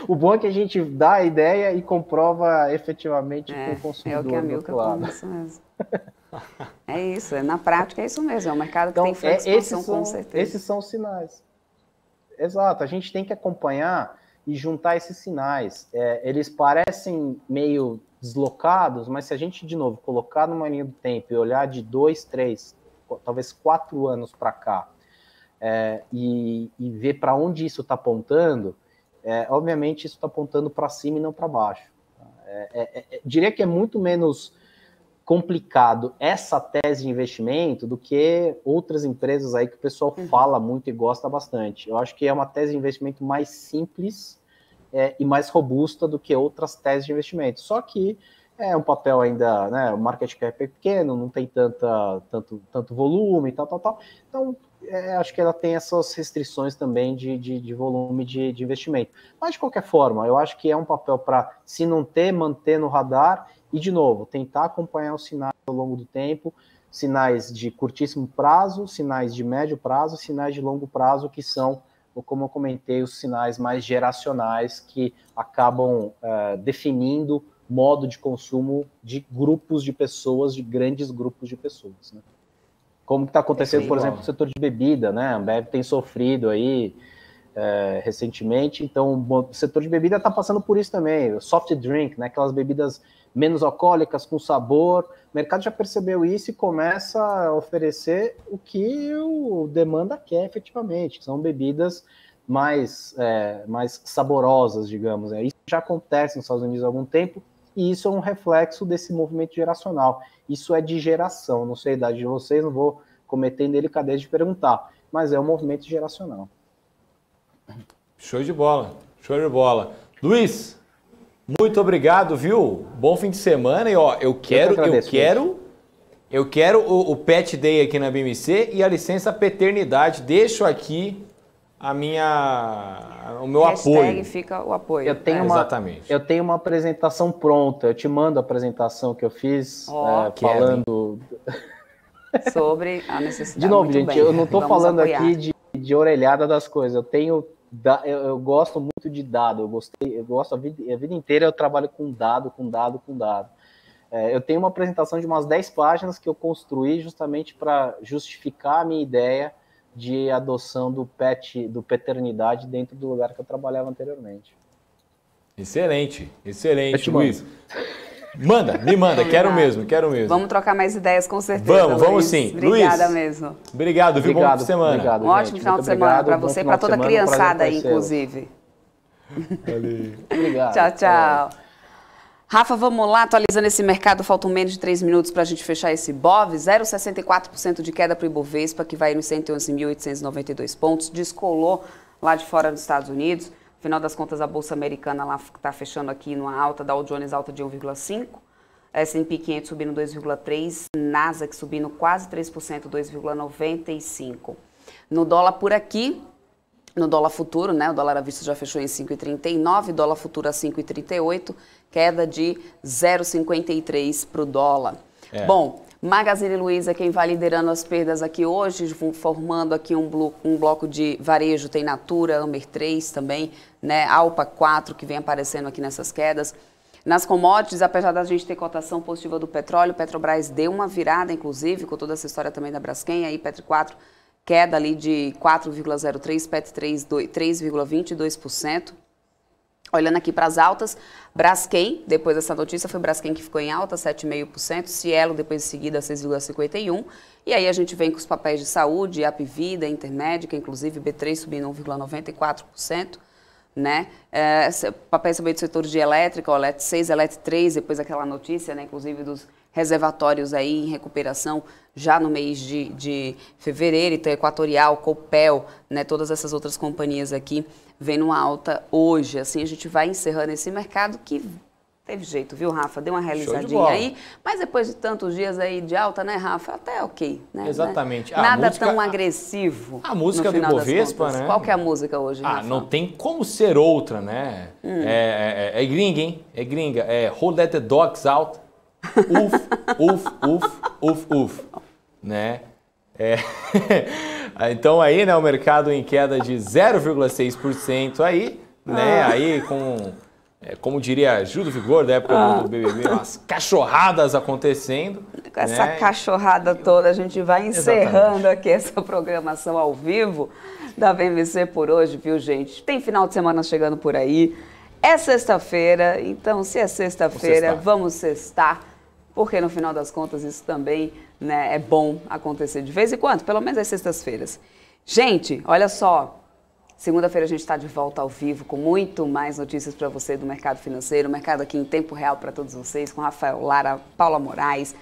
O bom é que a gente dá a ideia e comprova efetivamente com o consumidor. É o que a Milka come, isso mesmo. É isso, na prática é isso mesmo. É um mercado que tem franca expansão, com certeza. Esses são os sinais. Exato, a gente tem que acompanhar e juntar esses sinais. Eles parecem meio deslocados, mas se a gente, de novo, colocar numa linha do tempo e olhar de 2, 3, talvez 4 anos para cá, e ver para onde isso está apontando, obviamente isso está apontando para cima e não para baixo. Diria que é muito menos complicado essa tese de investimento do que outras empresas aí que o pessoal fala muito e gosta bastante. Eu acho que é uma tese de investimento mais simples e mais robusta do que outras teses de investimento. Só que é um papel ainda, né, o market cap é pequeno, não tem tanto volume e tal. Então, acho que ela tem essas restrições também de volume de investimento. Mas, de qualquer forma, eu acho que é um papel para, se não ter, manter no radar e, de novo, tentar acompanhar os sinais ao longo do tempo, sinais de curtíssimo prazo, sinais de médio prazo, sinais de longo prazo, que são, como eu comentei, os sinais mais geracionais que acabam definindo modo de consumo de grupos de pessoas, de grandes grupos de pessoas, né? Como que está acontecendo, por exemplo, no setor de bebida, né? A Ambev tem sofrido aí recentemente, então o setor de bebida está passando por isso também, o soft drink, né? Aquelas bebidas menos alcoólicas, com sabor. O mercado já percebeu isso e começa a oferecer o que o demanda quer efetivamente, que são bebidas mais saborosas, digamos. Isso já acontece nos Estados Unidos há algum tempo, e isso é um reflexo desse movimento geracional. Isso é de geração, não sei a idade de vocês, não vou cometer indelicadeza de perguntar, mas é um movimento geracional. Show de bola, show de bola. Luiz, muito obrigado, viu? Bom fim de semana e ó, eu quero o Pet Day aqui na BMC e a licença paternidade. Deixo aqui o meu apoio. Fica o apoio. Exatamente. Eu tenho uma apresentação pronta. Eu te mando a apresentação que eu fiz falando sobre a necessidade. De novo, gente, eu não estou falando aqui de orelhada das coisas. Eu gosto muito de dado. Eu gosto a vida inteira eu trabalho com dado. Eu tenho uma apresentação de umas 10 páginas que eu construí justamente para justificar a minha ideia de adoção do paternidade dentro do lugar que eu trabalhava anteriormente. Excelente, Luiz. Me manda, quero mesmo. Vamos trocar mais ideias com certeza. Vamos sim. Obrigada Luiz, mesmo. Obrigado, viu? Bom fim de semana. Obrigado, um ótimo final de semana para você e para toda a criançada aí, inclusive. Obrigado. Tchau. Rafa, vamos lá, atualizando esse mercado, faltam menos de 3 minutos para a gente fechar esse BOV, 0,64% de queda para o Ibovespa, que vai nos 111.892 pontos, descolou lá de fora dos Estados Unidos, no final das contas a Bolsa Americana lá está fechando aqui numa alta, Dow Jones alta de 1,5%, S&P 500 subindo 2,3%, Nasdaq subindo quase 3%, 2,95%. No dólar por aqui, no dólar futuro, né, o dólar à vista já fechou em 5,39, dólar futuro a 5,38, queda de 0,53 para o dólar. Bom, Magazine Luiza, quem vai liderando as perdas aqui hoje, formando aqui um bloco de varejo, tem Natura, Amer 3 também, né, Alpa 4, que vem aparecendo aqui nessas quedas. Nas commodities, apesar da gente ter cotação positiva do petróleo, Petrobras deu uma virada, inclusive, com toda essa história também da Braskem, aí Petro 4, queda ali de 4,03%, PET 3, 3,22%. Olhando aqui para as altas, Braskem, depois dessa notícia, foi Braskem que ficou em alta, 7,5%, Cielo, depois de seguida, 6,51%. E aí a gente vem com os papéis de saúde, Apvida, Intermédica, inclusive B3 subindo 1,94%. Né? Papéis também do setor de elétrica, o Elet 6, Elet 3, depois aquela notícia, né, inclusive dos reservatórios aí em recuperação já no mês de fevereiro, então Equatorial, Copel, né, todas essas outras companhias aqui vem numa alta hoje. Assim a gente vai encerrando esse mercado que teve jeito, viu, Rafa? Deu uma realizadinha aí, mas depois de tantos dias aí de alta, né, Rafa? Até ok, né? Exatamente. Nada tão agressivo. A música do Ibovespa, né? Qual que é a música hoje, Rafa? Não tem como ser outra, né? É gringa, hein? É gringa. É Who Let the Dogs Out. Uf. Né? Então aí, né, o mercado em queda de 0,6% aí, né? Aí com... como diria Gil do Vigor, da época do BBB, umas cachorradas acontecendo. Com essa cachorrada toda, a gente vai encerrando aqui essa programação ao vivo da BMC por hoje, viu, gente? Tem final de semana chegando por aí. É sexta-feira, então se é sexta-feira, vamos sextar, porque no final das contas isso também, né, é bom acontecer de vez em quando, pelo menos às sextas-feiras. Gente, olha só, segunda-feira a gente está de volta ao vivo com muito mais notícias para você do mercado financeiro, o mercado aqui em tempo real para todos vocês, com Rafael Lara, Paula Moraes,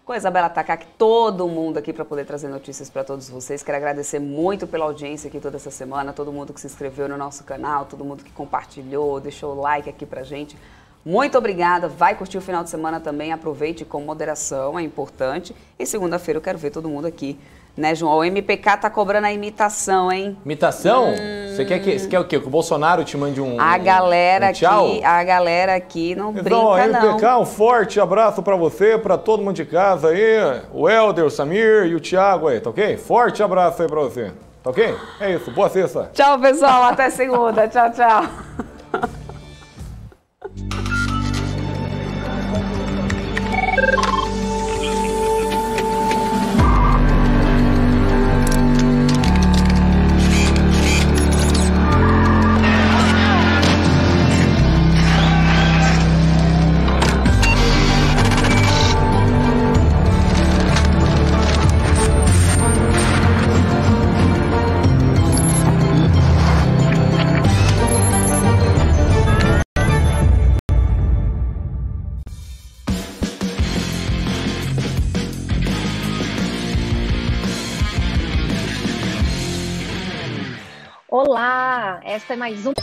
com a Isabela Takaki, todo mundo aqui para poder trazer notícias para todos vocês. Quero agradecer muito pela audiência aqui toda essa semana, todo mundo que se inscreveu no nosso canal, todo mundo que compartilhou, deixou o like aqui pra gente. Muito obrigada, vai curtir o final de semana também, aproveite com moderação, é importante. E segunda-feira eu quero ver todo mundo aqui, né, João? O MPK tá cobrando a imitação, hein? Imitação? Você quer o quê? Que o Bolsonaro te mande um tchau? A galera aqui não brinca, não. MPK, um forte abraço pra você, pra todo mundo de casa aí, o Helder, o Samir e o Thiago aí, tá ok? Forte abraço aí pra você, tá ok? É isso, boa sexta. Tchau, pessoal, até segunda. Tchau, tchau. Olá, esta é mais um